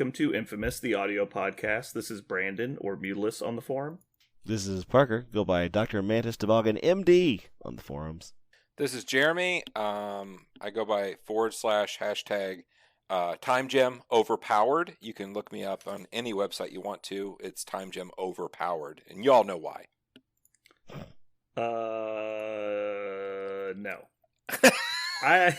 welcome to Infamous, the audio podcast. This is Brandon, or Mutilus on the forum. This is Parker. Go by Dr. Mantis Toboggan, MD, on the forums. This is Jeremy. I go by /# Time Gem Overpowered. You can look me up on any website you want to. It's Time Gem Overpowered, and y'all know why. No. I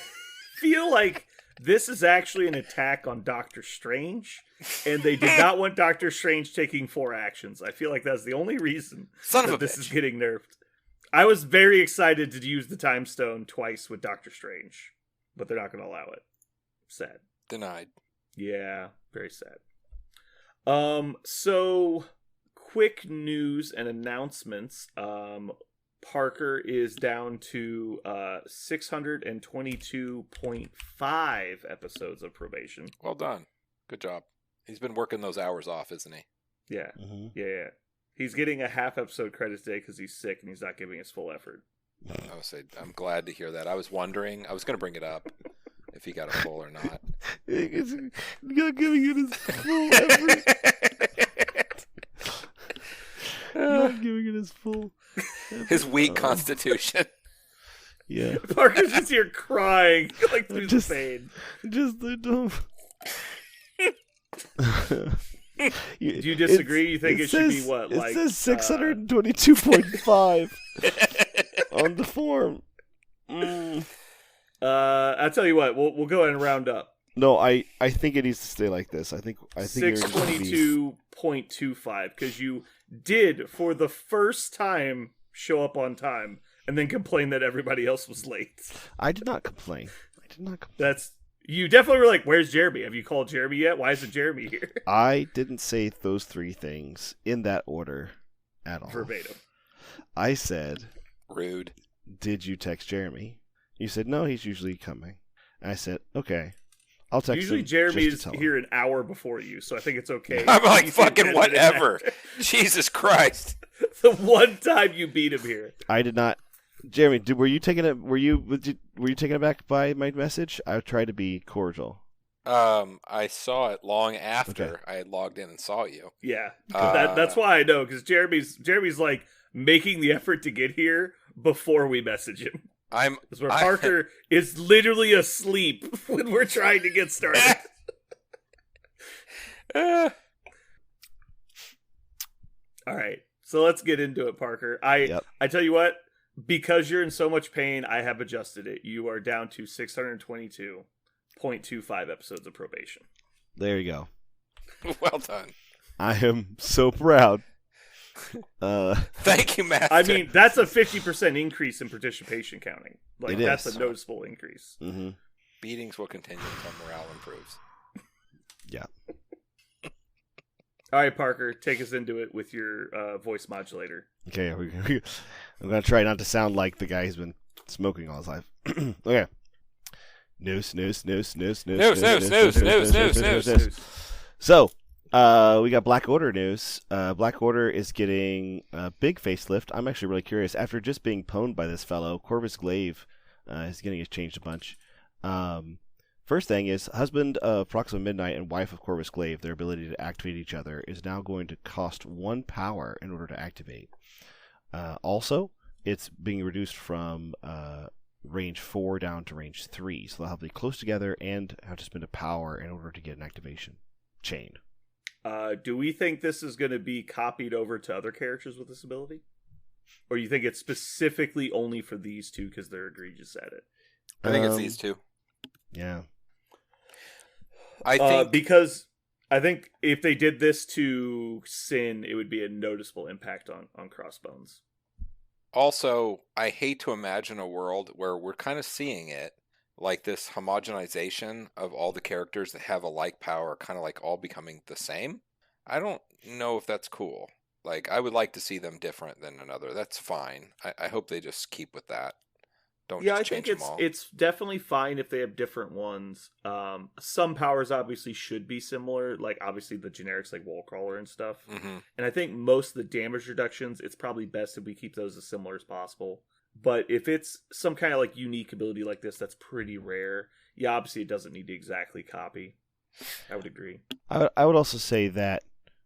feel like this is actually an attack on Doctor Strange, and they did not want Doctor Strange taking 4 actions. I feel like that's the only reason this is getting nerfed. I was very excited to use the Time Stone twice with Doctor Strange, but they're not going to allow it. Sad. Denied. Yeah, very sad. So quick news and announcements. Parker is down to 622.5 episodes of probation. Well done. Good job. He's been working those hours off, isn't he? Yeah. Mm-hmm. Yeah. He's getting a half episode credit today because he's sick and he's not giving his full effort. I'm glad to hear that. I was wondering. I was going to bring it up if he got a full or not. He's not giving it his full effort. Not giving it his full. His weak constitution. Yeah. Parker's just here crying like through the pain. Just the dumb. Do you disagree? You think it should be what? It says 622.5 on the form. I'll tell you what. We'll go ahead and round up. No, I think it needs to stay like this. I think 622.25 because you did for the first time show up on time and then complain that everybody else was late. I did not complain. You definitely were like, "Where's Jeremy? Have you called Jeremy yet? Why isn't Jeremy here?" I didn't say those 3 things in that order at all. Verbatim. I said, "Rude. Did you text Jeremy?" You said, "No, he's usually coming." I said, "Okay, I'll text him." Usually Jeremy's here an hour before you, so I think it's okay. I'm like, fucking whatever. Jesus Christ. The one time you beat him here. I did not. Jeremy, were you taken aback by my message? I tried to be cordial. I saw it long after I had logged in and saw you. Yeah, that's why I know, because Jeremy's like making the effort to get here before we message him. That's where Parker is literally asleep when we're trying to get started. All right, so let's get into it, Parker. I tell you what. Because you're in so much pain, I have adjusted it. You are down to 622.25 episodes of probation. There you go. Well done. I am so proud. Thank you, Master. I mean, that's a 50% increase in participation counting. Like, that's a noticeable increase. Mm-hmm. Beatings will continue until morale improves. Yeah. All right, Parker, take us into it with your voice modulator. Okay, I'm going to try not to sound like the guy who's been smoking all his life. Okay. News. So, we got Black Order news. Black Order is getting a big facelift. I'm actually really curious. After just being pwned by this fellow, Corvus Glaive is getting changed a bunch. First thing is, husband of Proxima Midnight and wife of Corvus Glaive, their ability to activate each other is now going to cost 1 power in order to activate. Also, it's being reduced from range 4 down to range 3, so they'll have to be close together and have to spend a power in order to get an activation chain. Do we think this is going to be copied over to other characters with this ability? Or you think it's specifically only for these two because they're egregious at it? I think it's these two. Yeah. I think because I think if they did this to Sin, it would be a noticeable impact on Crossbones. Also, I hate to imagine a world where we're kind of seeing it, like this homogenization of all the characters that have a like power, kind of like all becoming the same. I don't know if that's cool. Like, I would like to see them different than another. That's fine. I hope they just keep with that. I think it's definitely fine if they have different ones. Some powers obviously should be similar, like obviously the generics like Wallcrawler and stuff. Mm-hmm. And I think most of the damage reductions, it's probably best if we keep those as similar as possible. But if it's some kind of like unique ability like this that's pretty rare, obviously it doesn't need to exactly copy. I would agree. I would also say that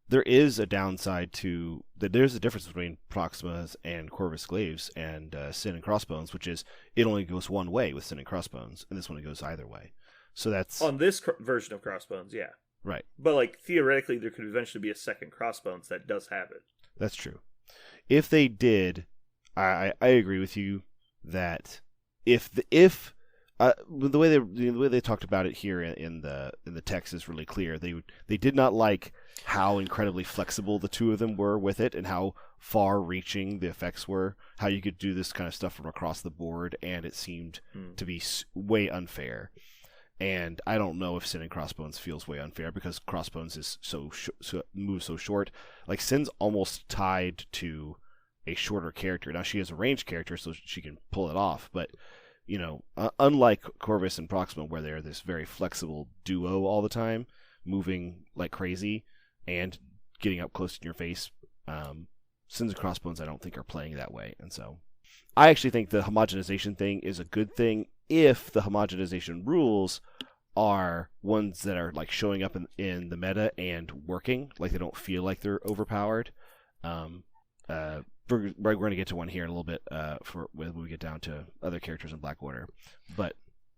there is a downside to that. There's a difference between Proximas and Corvus Glaives and Sin and Crossbones, which is it only goes one way with Sin and Crossbones, and this one it goes either way. So that's On this version of Crossbones, yeah. right. But like theoretically, there could eventually be a second Crossbones that does have it. That's true. If they did, I agree with you that the way they talked about it here in the text is really clear. They did not like how incredibly flexible the two of them were with it, and how far-reaching the effects were. How you could do this kind of stuff from across the board, and it seemed to be way unfair. And I don't know if Sin and Crossbones feels way unfair because Crossbones is moves so short. Like Sin's almost tied to a shorter character. Now she is a ranged character, so she can pull it off. But unlike Corvus and Proxima, where they're this very flexible duo all the time, moving like crazy and getting up close to your face, Sins and Crossbones I don't think are playing that way. And so I actually think the homogenization thing is a good thing if the homogenization rules are ones that are like showing up in the meta and working, like they don't feel like they're overpowered. We're going to get to one here in a little bit when we get down to other characters in Black Order, but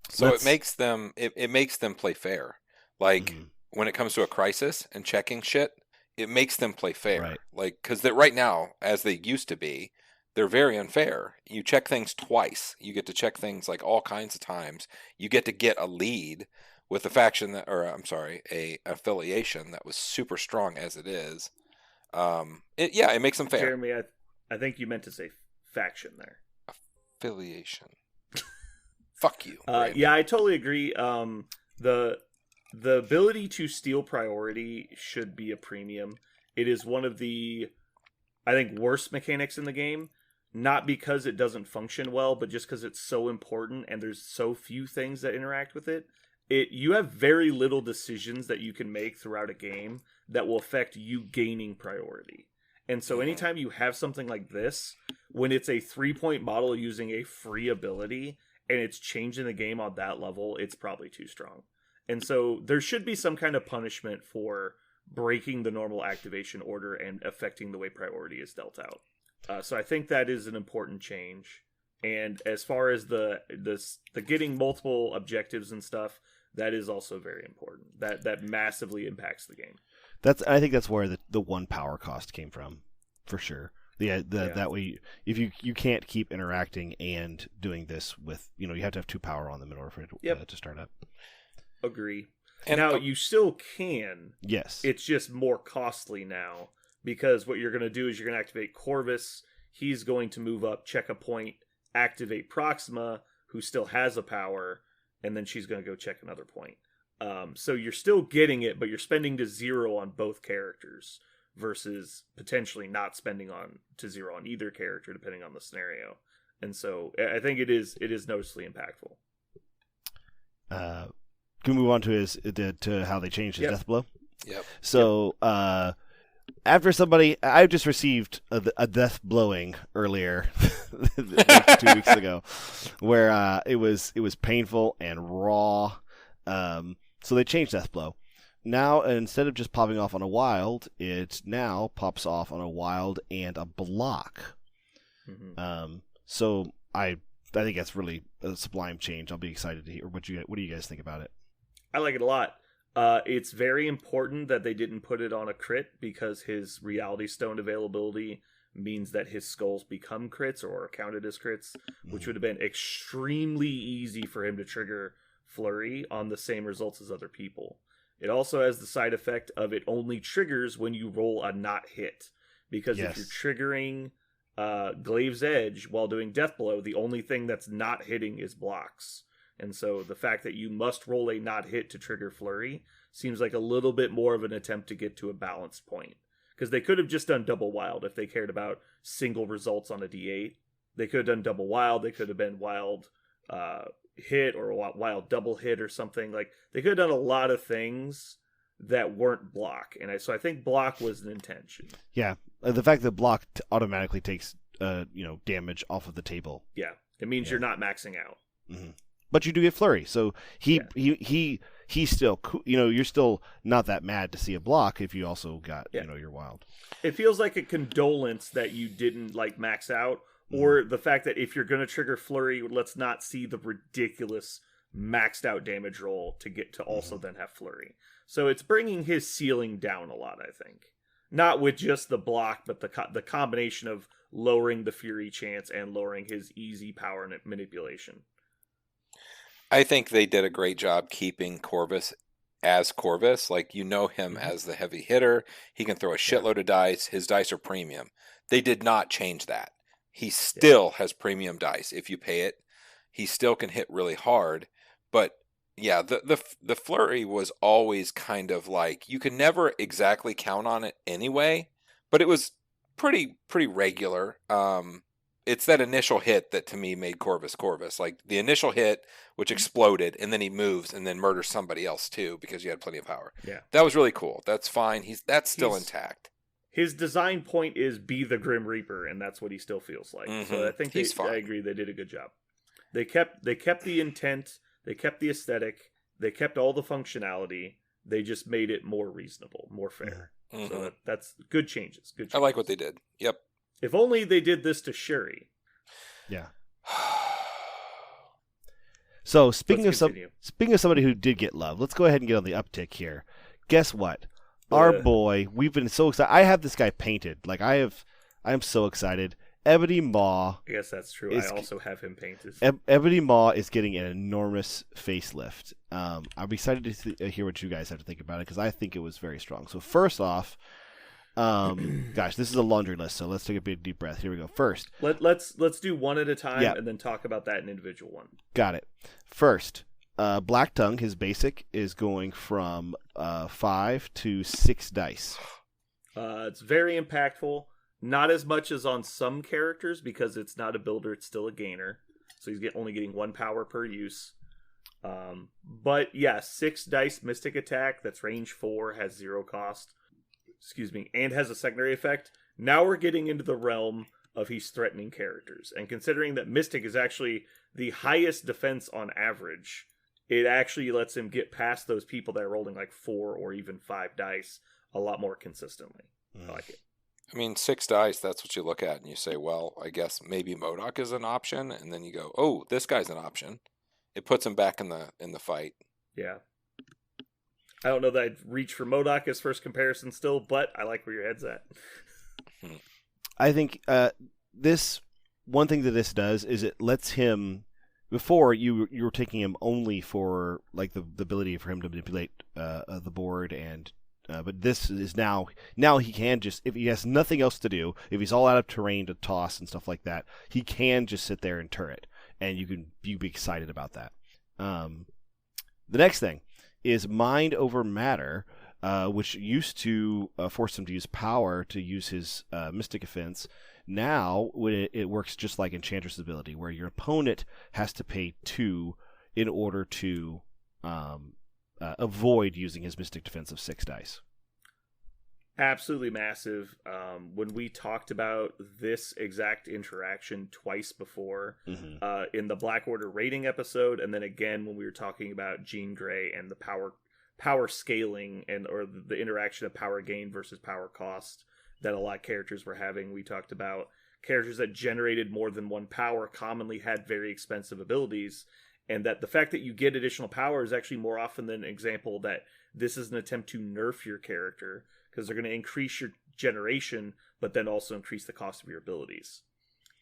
so it makes them play fair. Like when it comes to a crisis and checking shit, it makes them play fair. Right. Like because right now, as they used to be, they're very unfair. You check things twice. You get to check things like all kinds of times. You get to get a lead with a faction a affiliation that was super strong as it is. It makes them fair. Jeremy, I think you meant to say faction there. Affiliation. Fuck you. Yeah, I totally agree. The ability to steal priority should be a premium. It is one of the, I think, worst mechanics in the game. Not because it doesn't function well, but just because it's so important and there's so few things that interact with it. You have very little decisions that you can make throughout a game that will affect you gaining priority. And so anytime you have something like this, when it's a 3-point model using a free ability and it's changing the game on that level, it's probably too strong. And so there should be some kind of punishment for breaking the normal activation order and affecting the way priority is dealt out. So I think that is an important change. And as far as the getting multiple objectives and stuff, that is also very important. That massively impacts the game. I think that's where the one power cost came from, for sure. That way, if you can't keep interacting and doing this with, you have to have 2 power on them in order for it to start up. Agree. And now you still can. Yes. It's just more costly now because what you're going to do is you're going to activate Corvus. He's going to move up, check a point, activate Proxima, who still has a power, and then she's going to go check another point. So you're still getting it, but you're spending to 0 on both characters versus potentially not spending to 0 on either character, depending on the scenario. And so I think it is noticeably impactful. Can we move on to how they changed his death blow? Yep. So after I just received a death blowing earlier 2 weeks ago, where it was painful and raw. So they changed death blow. Now instead of just popping off on a wild, it now pops off on a wild and a block. Mm-hmm. So I think that's really a sublime change. I'll be excited to hear what do you guys think about it. I like it a lot. It's very important that they didn't put it on a crit because his Reality Stone availability means that his skulls become crits or are counted as crits, which would have been extremely easy for him to trigger Flurry on the same results as other people. It also has the side effect of it only triggers when you roll a not hit. Because if you're triggering Glaive's Edge while doing Death Blow, the only thing that's not hitting is blocks. And so the fact that you must roll a not hit to trigger Flurry seems like a little bit more of an attempt to get to a balanced point. Because they could have just done double wild if they cared about single results on a D8. They could have done double wild. They could have been wild hit or wild double hit or something. Like they could have done a lot of things that weren't block. And so I think block was an intention. Yeah. The fact that block automatically takes damage off of the table. Yeah. It means you're not maxing out. Mm-hmm. But you do get Flurry, so he he's still, you're still not that mad to see a block if you also got, your wild. It feels like a condolence that you didn't like max out, or the fact that if you're going to trigger Flurry, let's not see the ridiculous maxed out damage roll to get to also then have Flurry. So it's bringing his ceiling down a lot, I think. Not with just the block, but the combination of lowering the Fury chance and lowering his easy power manipulation. I think they did a great job keeping Corvus as Corvus. Like, him as the heavy hitter. He can throw a shitload of dice. His dice are premium. They did not change that. He still has premium dice. If you pay it, he still can hit really hard. But yeah, the Flurry was always kind of like, you could never exactly count on it anyway, but it was pretty regular. It's that initial hit that to me made Corvus. Like the initial hit, which exploded, and then he moves and then murders somebody else too because you had plenty of power. Yeah, that was really cool. That's fine. That's still intact. His design point is be the Grim Reaper, and that's what he still feels like. So I think I agree they did a good job. They kept the intent. They kept the aesthetic. They kept all the functionality. They just made it more reasonable, more fair. So that's good changes. Good changes. I like what they did. Yep. If only they did this to Shuri. Yeah. So speaking of somebody who did get love, let's go ahead and get on the uptick here. Guess what? Our boy, we've been so excited. I have this guy painted. Like I am so excited. Ebony Maw. I guess that's true. I also have him painted. Ebony Maw is getting an enormous facelift. I'm excited to hear what you guys have to think about it because I think it was very strong. So first off, gosh, this is a laundry list. So let's take a big deep breath. Here we go. First, let's do one at a time and then talk about that in individual one. Got it. First, Black Tongue, his basic is going from 5 to 6 dice. It's very impactful. Not as much as on some characters because it's not a builder; it's still a gainer. So he's only getting 1 power per use. But yeah, 6 dice Mystic attack. That's range 4, has 0 cost. And has a secondary effect. Now we're getting into the realm of he's threatening characters, and considering that Mystic is actually the highest defense on average, it actually lets him get past those people that are rolling like 4 or even 5 dice a lot more consistently. I like it. I mean, 6 dice, that's what you look at and you say, well, I guess maybe MODOK is an option. And then you go, oh, this guy's an option. It puts him back in the fight. Yeah. I don't know that I'd reach for MODOK as first comparison still, but I like where your head's at. I think this one thing that this does is it lets him, before you were taking him only for like the ability for him to manipulate the board and but this is now he can just, if he has nothing else to do, if he's all out of terrain to toss and stuff like that, he can just sit there and turret, and you be excited about that. The next thing is Mind Over Matter, which used to force him to use power to use his Mystic Offense. Now it works just like Enchantress' ability, where your opponent has to pay 2 in order to avoid using his Mystic Defense of 6 dice. Absolutely massive. When we talked about this exact interaction twice before, in the Black Order rating episode, and then again when we were talking about Jean Grey and the power scaling or the interaction of power gain versus power cost that a lot of characters were having, we talked about characters that generated more than 1 power commonly had very expensive abilities. And that the fact that you get additional power is actually more often than an example that this is an attempt to nerf your character, because they're going to increase your generation, but then also increase the cost of your abilities.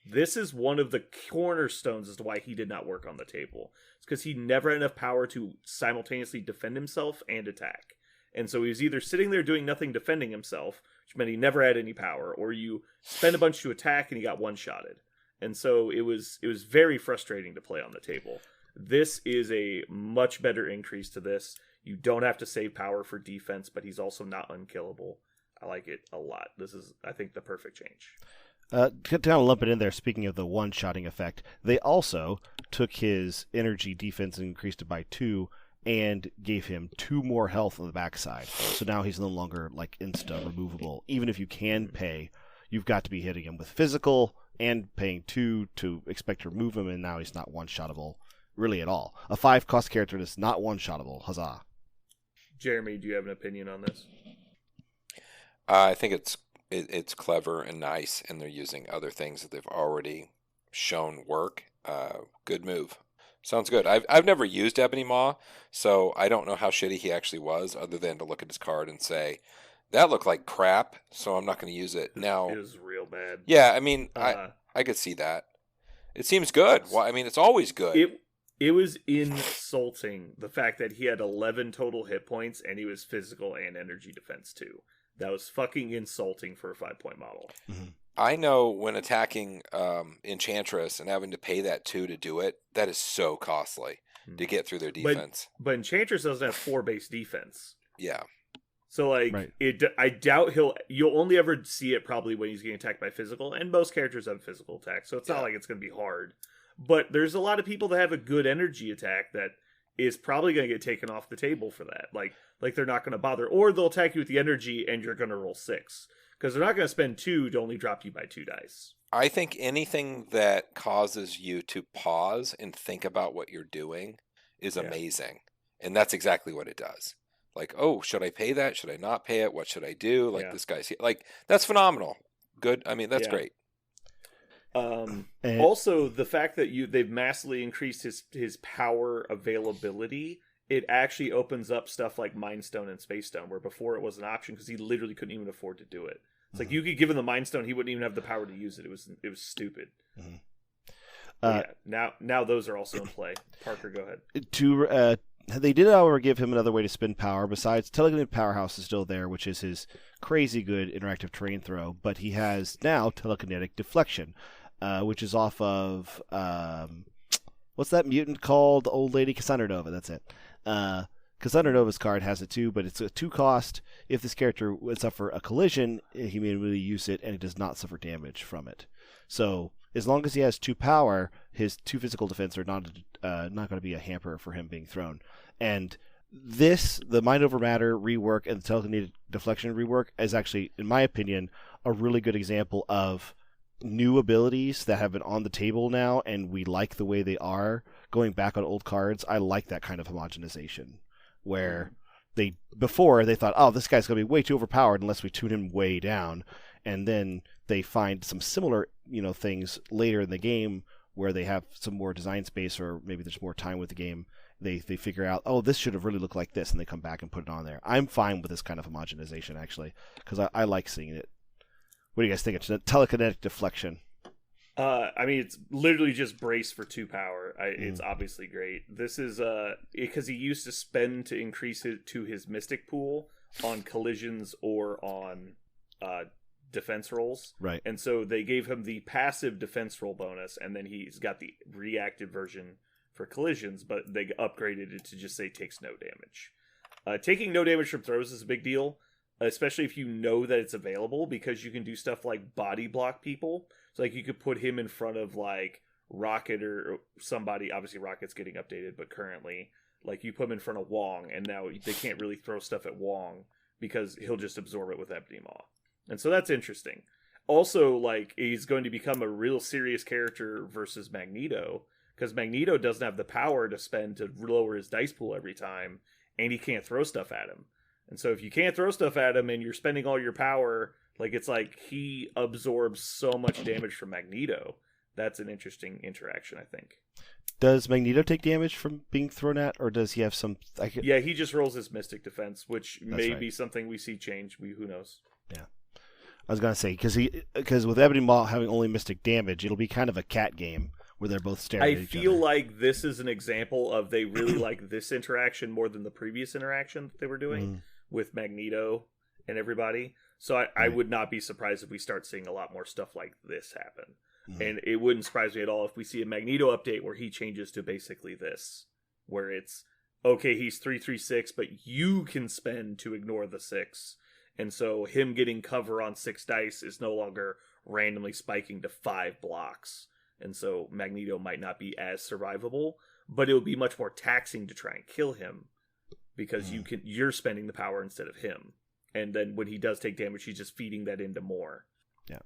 This is one of the cornerstones as to why he did not work on the table. It's because he never had enough power to simultaneously defend himself and attack. And so he was either sitting there doing nothing defending himself, which meant he never had any power, or you spend a bunch to attack and he got one-shotted. And so it was very frustrating to play on the table. This is a much better increase to this. You don't have to save power for defense, but he's also not unkillable. I like it a lot. This is, I think, the perfect change. To kind of lump it in there, speaking of the one-shotting effect, they also took his energy defense and increased it by 2 and gave him 2 more health on the backside. So now he's no longer like insta-removable. Even if you can pay, you've got to be hitting him with physical and paying 2 to expect to remove him, and now he's not one-shottable really at all. A 5-cost character that's not one-shottable. Huzzah. Jeremy, do you have an opinion on this? I think it's clever and nice, and they're using other things that they've already shown work. Good move. Sounds good. I've never used Ebony Maw, so I don't know how shitty he actually was, other than to look at his card and say, that looked like crap, so I'm not going to use it. Now, It was real bad. yeah, I mean, I could see that. It seems good. Well, I mean, it's always good. It was insulting, the fact that he had 11 total hit points and he was physical and energy defense too. That was fucking insulting for a 5-point model. I know when attacking Enchantress and having to pay that 2 to do it, that is so costly to get through their defense. But Enchantress doesn't have 4 base defense. Yeah. So like I doubt you'll only ever see it probably when he's getting attacked by physical, and most characters have physical attack, so it's not like it's going to be hard. But there's a lot of people that have a good energy attack that is probably going to get taken off the table for that. Like they're not going to bother, or they'll attack you with the energy and you're going to roll 6 because they're not going to spend 2 to only drop you by 2 dice. I think anything that causes you to pause and think about what you're doing is amazing. And that's exactly what it does. Like, oh, should I pay that? Should I not pay it? What should I do? Like this guy's here. Like, that's phenomenal. Good. I mean, that's great. Also, the fact that they've massively increased his power availability, it actually opens up stuff like Mind Stone and Space Stone, where before it was an option because he literally couldn't even afford to do it. It's like you could give him the Mind Stone, he wouldn't even have the power to use it. It was stupid. Now those are also in play. Parker, go ahead. They did, however, give him another way to spend power. Besides, Telekinetic Powerhouse is still there, which is his crazy good interactive terrain throw. But he has now Telekinetic Deflection, which is off of what's that mutant called? The old lady Cassandra Nova. That's it. Cassandra Nova's card has it too, but it's a 2-cost. If this character would suffer a collision, he may really use it, and it does not suffer damage from it. So as long as he has 2 power, his 2 physical defense are not going to be a hamper for him being thrown. And the Mind Over Matter rework and the Telekinetic Deflection rework is actually, in my opinion, a really good example of new abilities that have been on the table now, and we like the way they are. Going back on old cards, I like that kind of homogenization, where before they thought, oh, this guy's going to be way too overpowered unless we tune him way down, and then they find some similar things later in the game where they have some more design space, or maybe there's more time with the game. They figure out, oh, this should have really looked like this, and they come back and put it on there. I'm fine with this kind of homogenization, actually, because I like seeing it. What do you guys think? It's Telekinetic Deflection. I mean, it's literally just brace for 2 power. It's obviously great. This is because he used to spend to increase it to his Mystic pool on collisions or on defense rolls. Right. And so they gave him the passive defense roll bonus, and then he's got the reactive version for collisions, but they upgraded it to just say takes no damage. Taking no damage from throws is a big deal, especially if you know that it's available, because you can do stuff like body block people. So like you could put him in front of like Rocket or somebody. Obviously Rocket's getting updated, but currently like you put him in front of Wong, and now they can't really throw stuff at Wong because he'll just absorb it with Ebony Maw. And so that's interesting. Also, like, he's going to become a real serious character versus Magneto, because Magneto doesn't have the power to spend to lower his dice pool every time, and he can't throw stuff at him. And so if you can't throw stuff at him and you're spending all your power, like, it's like he absorbs so much damage from Magneto. That's an interesting interaction, I think. Does Magneto take damage from being thrown at, or does he have some... Yeah, he just rolls his Mystic Defense, which may be something we see change. Who knows? Yeah. I was going to say, because with Ebony Maw having only Mystic damage, it'll be kind of a cat game where they're both staring at each other. I feel like this is an example of they really like this interaction more than the previous interaction that they were doing with Magneto and everybody. So I would not be surprised if we start seeing a lot more stuff like this happen. And it wouldn't surprise me at all if we see a Magneto update where he changes to basically this, where it's, okay, he's 3/3/6, but you can spend to ignore the 6. And so him getting cover on 6 dice is no longer randomly spiking to 5 blocks. And so Magneto might not be as survivable, but it will be much more taxing to try and kill him because you're spending the power instead of him. And then when he does take damage, he's just feeding that into more. Yeah.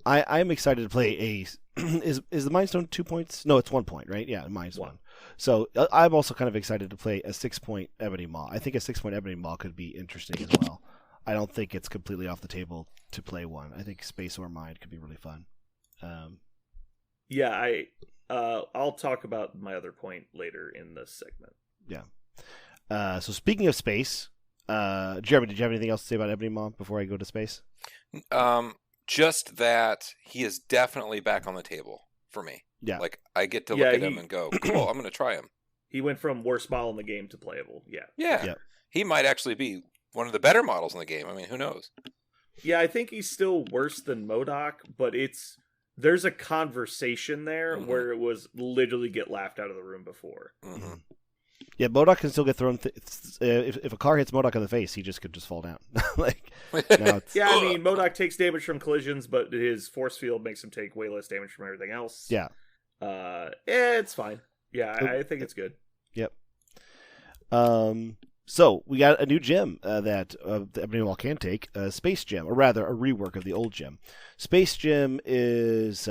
I'm excited to play a. Is the Mind Stone 2 points? No, it's 1 point, right? Yeah, mine's one. So I'm also kind of excited to play a 6-point Ebony Maw. I think a 6-point Ebony Maw could be interesting as well. I don't think it's completely off the table to play one. I think Space or Mind could be really fun. Yeah, I'll talk about my other point later in this segment. Yeah. So speaking of space, Jeremy, did you have anything else to say about Ebony Maw before I go to space? Just that he is definitely back on the table for me. Yeah. Like, I get to look at him and go, cool, I'm going to try him. He went from worst model in the game to playable. Yeah. Yeah. Yep. He might actually be one of the better models in the game. I mean, who knows? Yeah, I think he's still worse than MODOK, but there's a conversation there where it was literally get laughed out of the room before. Mm-hmm. Yeah, MODOK can still get thrown. If a car hits MODOK in the face, he just could just fall down. Yeah, I mean, MODOK takes damage from collisions, but his force field makes him take way less damage from everything else. Yeah. It's fine. Yeah, I think it's good. Yep. So we got a new gem that Ebony Maw can take, Space Gem, or rather a rework of the old gem. Space Gem is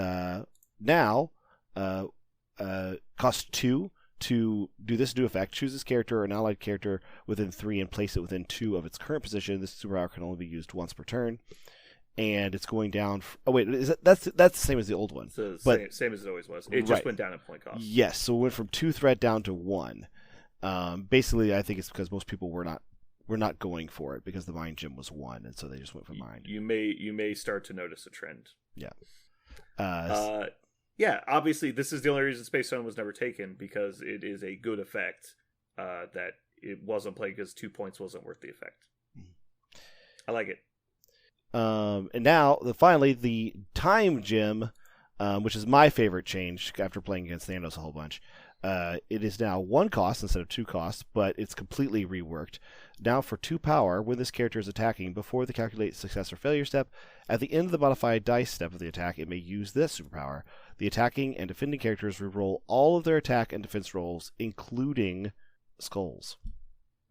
now cost 2 to do this new effect. Choose this character or an allied character within 3 and place it within 2 of its current position. This superpower can only be used once per turn. And it's going down. That's the same as the old one. Same as it always was. It just went down in point cost. Yes, so it went from 2 threat down to 1. Basically, I think it's because most people were not going for it because the Mind Gem was 1, and so they just went for Mind. You may start to notice a trend. Yeah. Yeah. Obviously, this is the only reason Space Stone was never taken, because it is a good effect that it wasn't played because 2 points wasn't worth the effect. I like it. And now, finally, the Time Gem, which is my favorite change after playing against Thanos a whole bunch. It is now 1 cost instead of 2 costs, but it's completely reworked. Now for 2 power, when this character is attacking, before the calculate success or failure step, at the end of the modified dice step of the attack, it may use this superpower. The attacking and defending characters reroll all of their attack and defense rolls, including skulls.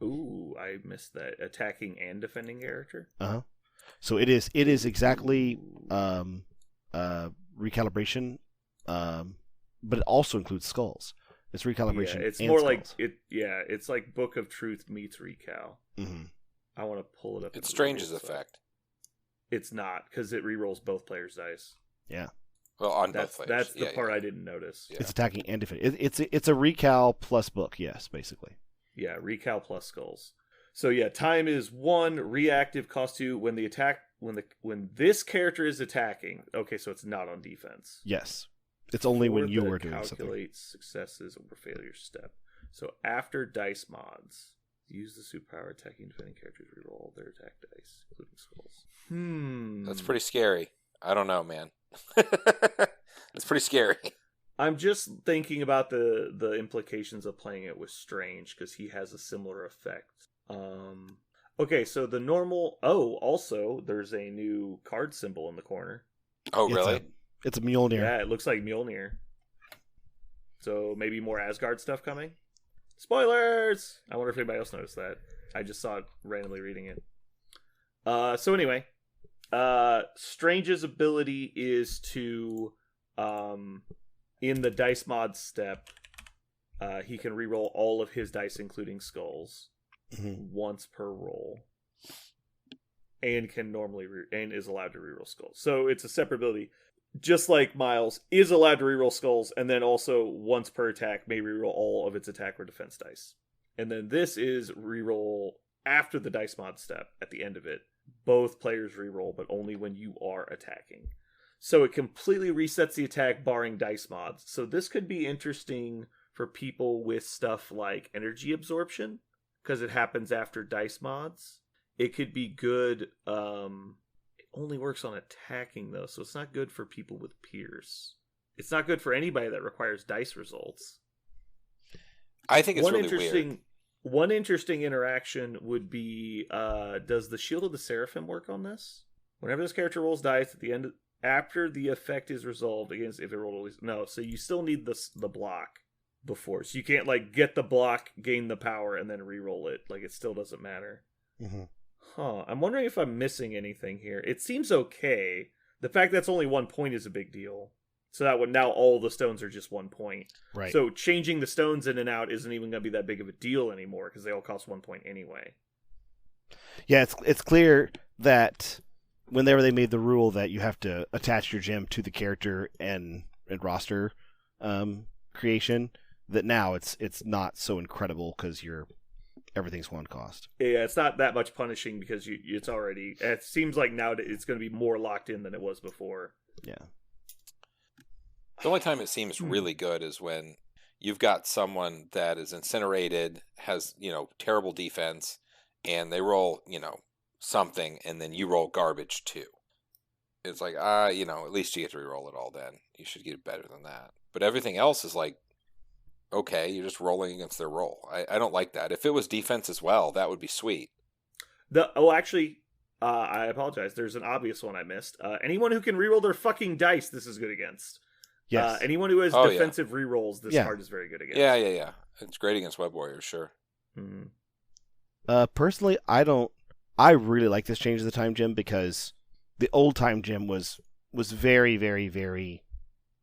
Ooh, I missed that. Attacking and defending character? Uh-huh. So it is exactly recalibration, but it also includes skulls. It's recalibration. Yeah, it's and more skulls. like it. Yeah, it's like Book of Truth meets recal. Mm-hmm. I want to pull it up. It's Strange's effect. It's not, because it rerolls both players' dice. Yeah. Well, on That's both players. the part I didn't notice. Yeah. It's attacking and defending. It's a recal plus book. Yes, basically. Yeah, recal plus skulls. So yeah, time is 1, reactive cost 2 when this character is attacking. Okay, so it's not on defense. Yes. It's only when you Or are doing something. calculate successes over failure step. So after dice mods, use the superpower attacking defending characters reroll all their attack dice, including skulls. That's pretty scary. I don't know, man. It's pretty scary. I'm just thinking about the implications of playing it with Strange, because he has a similar effect. Okay, so the normal. Oh, also there's a new card symbol in the corner. Oh, really? It's a Mjolnir. Yeah, it looks like Mjolnir. So maybe more Asgard stuff coming. Spoilers! I wonder if anybody else noticed that. I just saw it randomly reading it. So anyway, Strange's ability is to, in the dice mod step, he can reroll all of his dice, including skulls, once per roll, and can normally and is allowed to reroll skulls. So it's a separate ability. Just like Miles is allowed to reroll skulls, and then also once per attack may reroll all of its attack or defense dice. And then this is reroll after the dice mod step at the end of it. Both players reroll, but only when you are attacking. So it completely resets the attack barring dice mods. So this could be interesting for people with stuff like energy absorption, because it happens after dice mods. It could be good. Only works on attacking though, so it's not good for people with Pierce. It's not good for anybody that requires dice results. I think it's really weird. One interesting interaction would be, does the Shield of the Seraphim work on this? Whenever this character rolls dice at the end, after the effect is resolved against, if it rolled, no, so you still need the block before, so you can't like get the block, gain the power, and then re-roll it. Like it still doesn't matter. Mm-hmm. Huh. I'm wondering if I'm missing anything here. It seems okay, The fact that's only 1 point is a big deal. So that would now all the stones are just 1 point. Right. So changing the stones in and out isn't even going to be that big of a deal anymore because they all cost 1 point anyway. Yeah, it's clear that whenever they made the rule that you have to attach your gem to the character and roster creation, that now it's not so incredible because everything's one cost. Yeah, it's not that much punishing because it's already. It seems like now it's going to be more locked in than it was before. Yeah. The only time it seems really good is when you've got someone that is incinerated, has, terrible defense, and they roll, something, and then you roll garbage too. It's like, at least you get to reroll it all then. You should get better than that. But everything else is like, okay, you're just rolling against their roll. I don't like that. If it was defense as well, that would be sweet. Actually, I apologize. There's an obvious one I missed. Anyone who can reroll their fucking dice, this is good against. Yes. Anyone who has defensive rerolls, this card is very good against. Yeah. It's great against Web Warriors, sure. Mm-hmm. Personally, I really like this change of the time gem because the old time gem was very, very, very.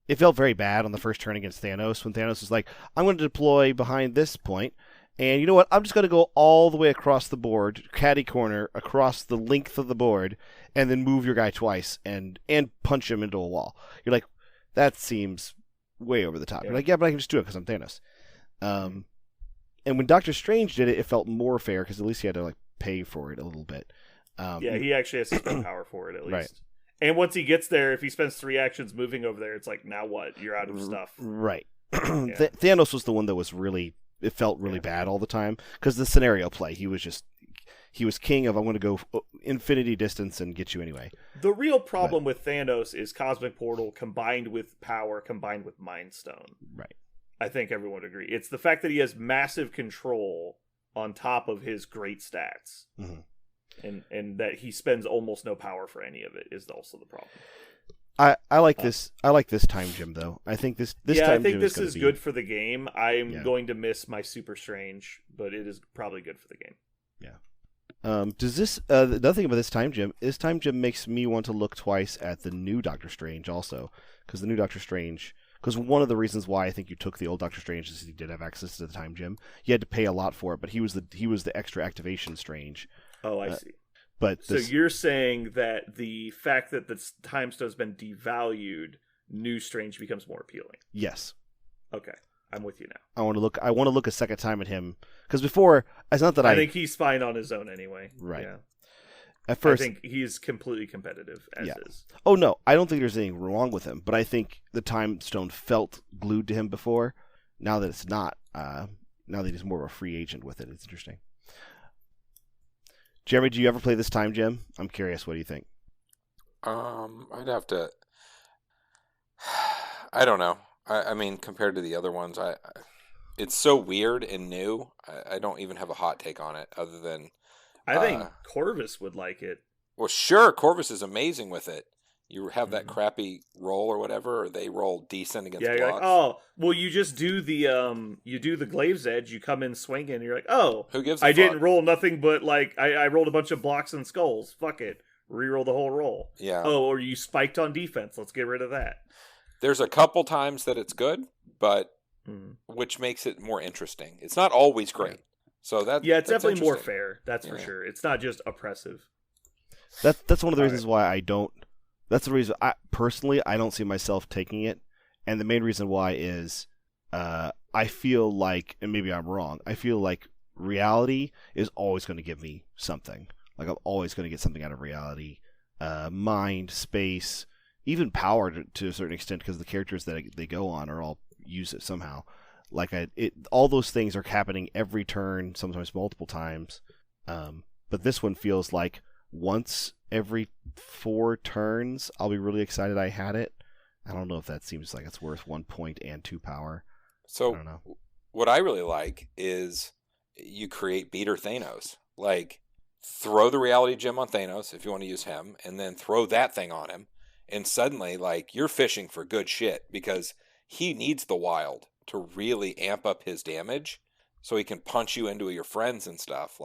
It felt very bad on the first turn against Thanos when Thanos was like, I'm going to deploy behind this point, and you know what? I'm just going to go all the way across the board, caddy corner, across the length of the board, and then move your guy twice and punch him into a wall. You're like, that seems way over the top. Yeah. You're like, yeah, but I can just do it because I'm Thanos. And when Doctor Strange did it, it felt more fair because at least he had to pay for it a little bit. He actually has to spend power for it at least. Right. And once he gets there, if he spends 3 actions moving over there, it's like, now what? You're out of stuff. Right. Yeah. Thanos was the one that was really, it felt really bad all the time because the scenario play, he was king of, I'm going to go infinity distance and get you anyway. The real problem with Thanos is Cosmic Portal combined with power, combined with Mind Stone. Right. I think everyone would agree. It's the fact that he has massive control on top of his great stats. Mm-hmm. And that he spends almost no power for any of it is also the problem. I like this. I like this time gem though. I think this time I think gem this is good for the game. I'm going to miss my Super Strange, but it is probably good for the game. Yeah. Does this the other thing about this time gem makes me want to look twice at the new Doctor Strange also, because the new Doctor Strange. Because one of the reasons why I think you took the old Doctor Strange is he did have access to the time gem. You had to pay a lot for it, but he was the extra activation Strange. Oh, I see. But so you're saying that the fact that the time stone's been devalued, new Strange becomes more appealing. Yes. Okay, I'm with you now. I want to look a second time at him because before it's not that I think he's fine on his own anyway. Right. Yeah. At first, I think he's completely competitive as is. Oh no, I don't think there's anything wrong with him, but I think the time stone felt glued to him before. Now that it's not, now that he's more of a free agent with it, it's interesting. Jeremy, do you ever play this time gem? I'm curious. What do you think? I'd have to. I don't know. I mean, compared to the other ones, it's so weird and new. I don't even have a hot take on it, other than I think Corvus would like it. Well, sure, Corvus is amazing with it. You have that crappy roll or whatever, or they roll decent against blocks. You're like, oh, well, you just do the Glaive's Edge. You come in swinging. And you're like, oh, who gives a I fuck? didn't roll nothing but I rolled a bunch of blocks and skulls. Fuck it, reroll the whole roll. Yeah. Oh, or you spiked on defense. Let's get rid of that. There's a couple times that it's good, but which makes it more interesting. It's not always great. So it's definitely more fair. That's for sure. It's not just oppressive. That's one of the reasons why I don't. That's the reason I don't see myself taking it, and the main reason why is I feel like, and maybe I'm wrong, I feel like reality is always going to give me something. Like I'm always going to get something out of reality, mind, space, even power to a certain extent, because the characters that they go on are all use it somehow. Like all those things are happening every turn, sometimes multiple times. But this one feels like once every 4 turns, I'll be really excited I had it. I don't know if that seems like it's worth 1 point and 2 power. So I don't know. What I really like is you create beater Thanos. Like, throw the reality gem on Thanos if you want to use him, and then throw that thing on him. And suddenly, you're fishing for good shit because he needs the wild to really amp up his damage so he can punch you into your friends and stuff.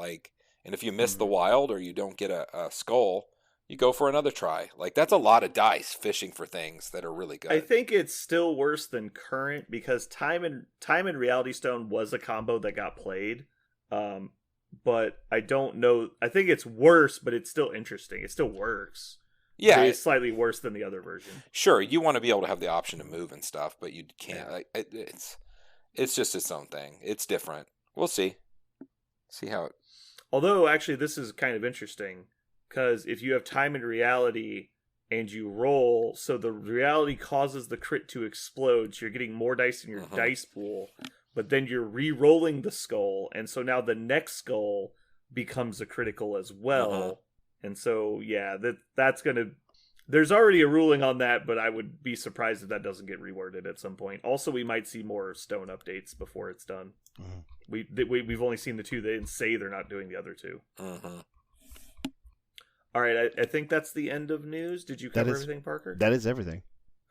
And if you miss the wild or you don't get a skull, you go for another try. Like, that's a lot of dice fishing for things that are really good. I think it's still worse than current because time and Reality Stone was a combo that got played. But I don't know. I think it's worse, but it's still interesting. It still works. Yeah, it's slightly worse than the other version. Sure, you want to be able to have the option to move and stuff, but you can't. Yeah. Like, it's just its own thing. It's different. We'll see. See how it... Although, actually, this is kind of interesting, because if you have time and reality and you roll, so the reality causes the crit to explode, so you're getting more dice in your dice pool, but then you're re-rolling the skull, and so now the next skull becomes a critical as well. And so, yeah, that's going to... There's already a ruling on that, but I would be surprised if that doesn't get reworded at some point. Also, we might see more Stone updates before it's done. We've only seen the two. They didn't say they're not doing the other two. All right, I think that's the end of news. Did you cover everything, Parker? That is everything.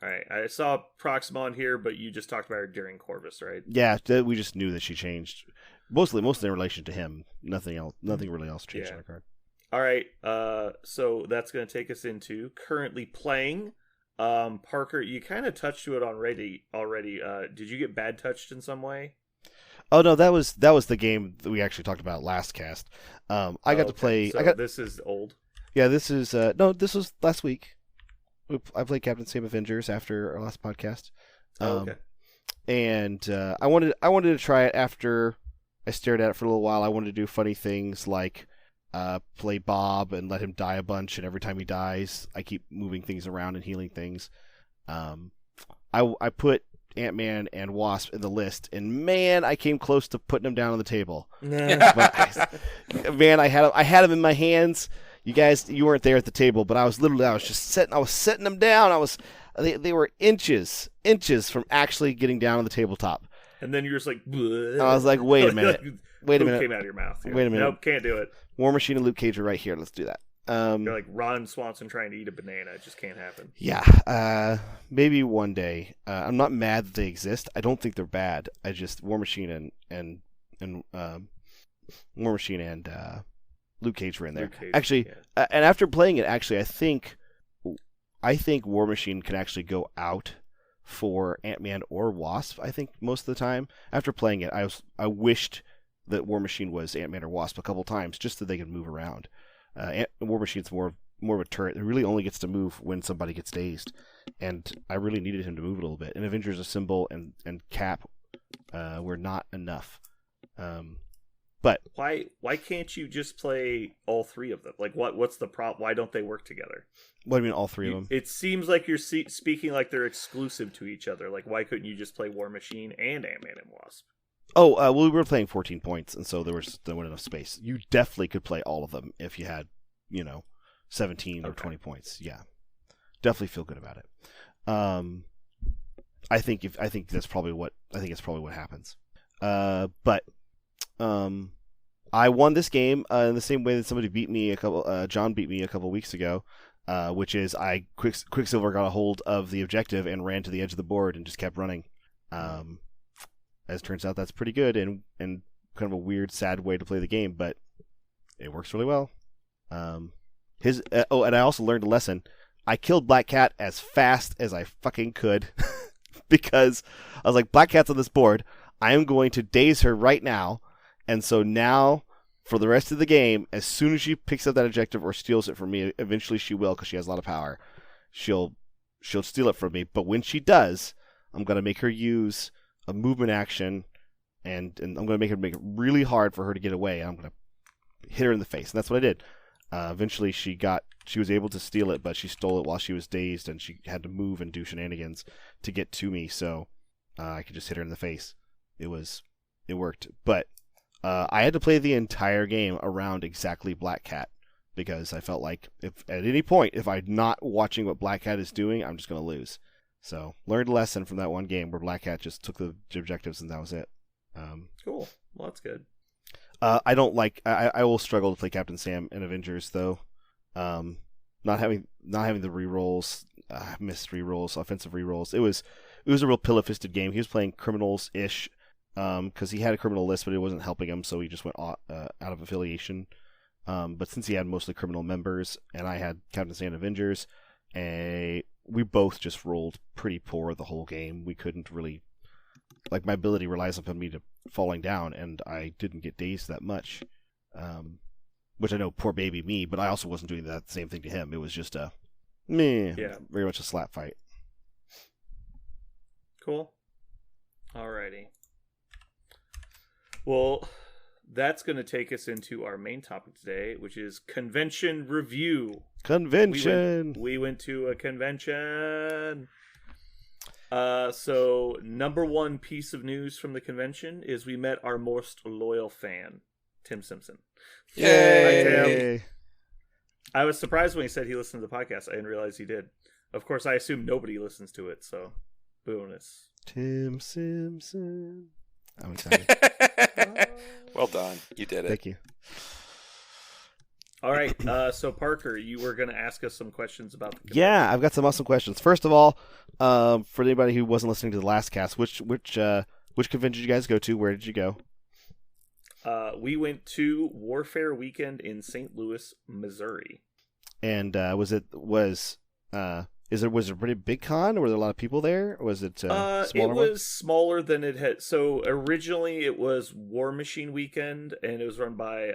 All right, I saw Proxima on here, but you just talked about her during Corvus, right? Yeah, we just knew that she changed. Mostly in relation to him. Nothing else. Nothing really else changed on the card. All right, so that's going to take us into currently playing. Parker, you kind of touched to it already. Did you get bad touched in some way? Oh no, that was the game that we actually talked about last cast. I got to play. So this is old. Yeah, this is this was last week. I played Captain Sam Avengers after our last podcast. Okay. And I wanted to try it after I stared at it for a little while. I wanted to do funny things like play Bob and let him die a bunch, and every time he dies, I keep moving things around and healing things. I put Ant-Man and Wasp in the list, and man, I came close to putting them down on the table. But, man, I had them in my hands. You guys, you weren't there at the table, but I was just setting them down. They were inches from actually getting down on the tabletop. And then you're just like, bleh. I was like, wait a minute. Wait a minute. Came out of your mouth. Wait a minute. Nope, can't do it. War Machine and Luke Cage are right here. Let's do that. You're like Ron Swanson trying to eat a banana. It just can't happen. Yeah. Maybe one day. I'm not mad that they exist. I don't think they're bad. I just War Machine and War Machine and Luke Cage were in there. Actually, and after playing it, I think War Machine can actually go out for Ant-Man or Wasp. I think most of the time after playing it, I wished that War Machine was Ant-Man or Wasp a couple times just so they could move around. War Machine's more of a turret. It really only gets to move when somebody gets dazed, and I really needed him to move a little bit. And Avengers Assemble and Cap were not enough. But why can't you just play all three of them? Like, what's the problem? Why don't they work together? What do you mean, all three of them? It seems like you're speaking like they're exclusive to each other. Like, why couldn't you just play War Machine and Ant-Man and Wasp? Oh, well, we were playing 14 points, and so there wasn't enough space. You definitely could play all of them if you had, 17 or 20 points. Yeah, definitely feel good about it. I think it's probably what happens. But I won this game in the same way that somebody beat me John beat me a couple weeks ago, which is Quicksilver got a hold of the objective and ran to the edge of the board and just kept running. As it turns out, that's pretty good and kind of a weird, sad way to play the game, but it works really well. And I also learned a lesson. I killed Black Cat as fast as I fucking could because I was like, Black Cat's on this board. I am going to daze her right now. And so now, for the rest of the game, as soon as she picks up that objective or steals it from me, eventually she will because she has a lot of power. She'll steal it from me. But when she does, I'm going to make her use a movement action, and I'm going to make it really hard for her to get away. I'm going to hit her in the face, and that's what I did. Eventually, she was able to steal it, but she stole it while she was dazed, and she had to move and do shenanigans to get to me. So I could just hit her in the face. It worked, but I had to play the entire game around exactly Black Cat because I felt like if at any point if I'm not watching what Black Cat is doing, I'm just going to lose. So, learned a lesson from that one game where Black Cat just took the objectives and that was it. Cool. Well, that's good. I don't like. I will struggle to play Captain Sam in Avengers though. Not having the rerolls, missed rerolls, offensive rerolls. It was a real pillow-fisted game. He was playing criminals ish because he had a criminal list, but it wasn't helping him, so he just went out of affiliation. But since he had mostly criminal members and I had Captain Sand Avengers, we both just rolled pretty poor the whole game. We couldn't really, like, my ability relies upon me to falling down, and I didn't get dazed that much. Which I know, poor baby me, but I also wasn't doing that same thing to him. It was just very much a slap fight. Cool. Alrighty. Well, that's going to take us into our main topic today, which is convention review. Convention! We went to a convention. So, number one piece of news from the convention is we met our most loyal fan, Tim Simpson. Yay! Hi, Tim. I was surprised when he said he listened to the podcast. I didn't realize he did. Of course, I assume nobody listens to it, so bonus. Tim Simpson. I'm excited. Well done. You did it. Thank you. All right. So, Parker, you were going to ask us some questions about the convention. Yeah, I've got some awesome questions. First of all, for anybody who wasn't listening to the last cast, which convention did you guys go to? Where did you go? We went to Warfare Weekend in St. Louis, Missouri. And was it a pretty big con? Were there a lot of people there? Or was it smaller? It was smaller than it had. So originally it was War Machine Weekend, and it was run by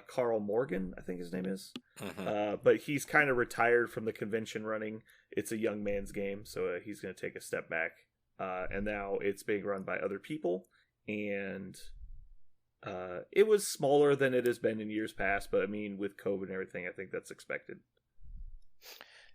Carl Morgan, I think his name is. Mm-hmm. But he's kind of retired from the convention running. It's a young man's game, so he's going to take a step back. And now it's being run by other people, and it was smaller than it has been in years past. But I mean, with COVID and everything, I think that's expected.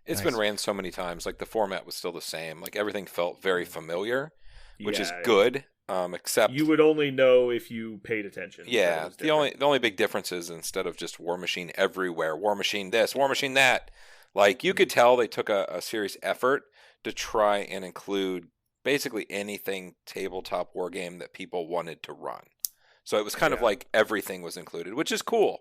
It's been ran so many times. Like, the format was still the same. Like, everything felt very familiar, which is good. Except you would only know if you paid attention. Yeah, the only big difference is, instead of just War Machine everywhere, War Machine this, War Machine that, like, you could tell they took a serious effort to try and include basically anything tabletop war game that people wanted to run. So it was kind of like everything was included, which is cool.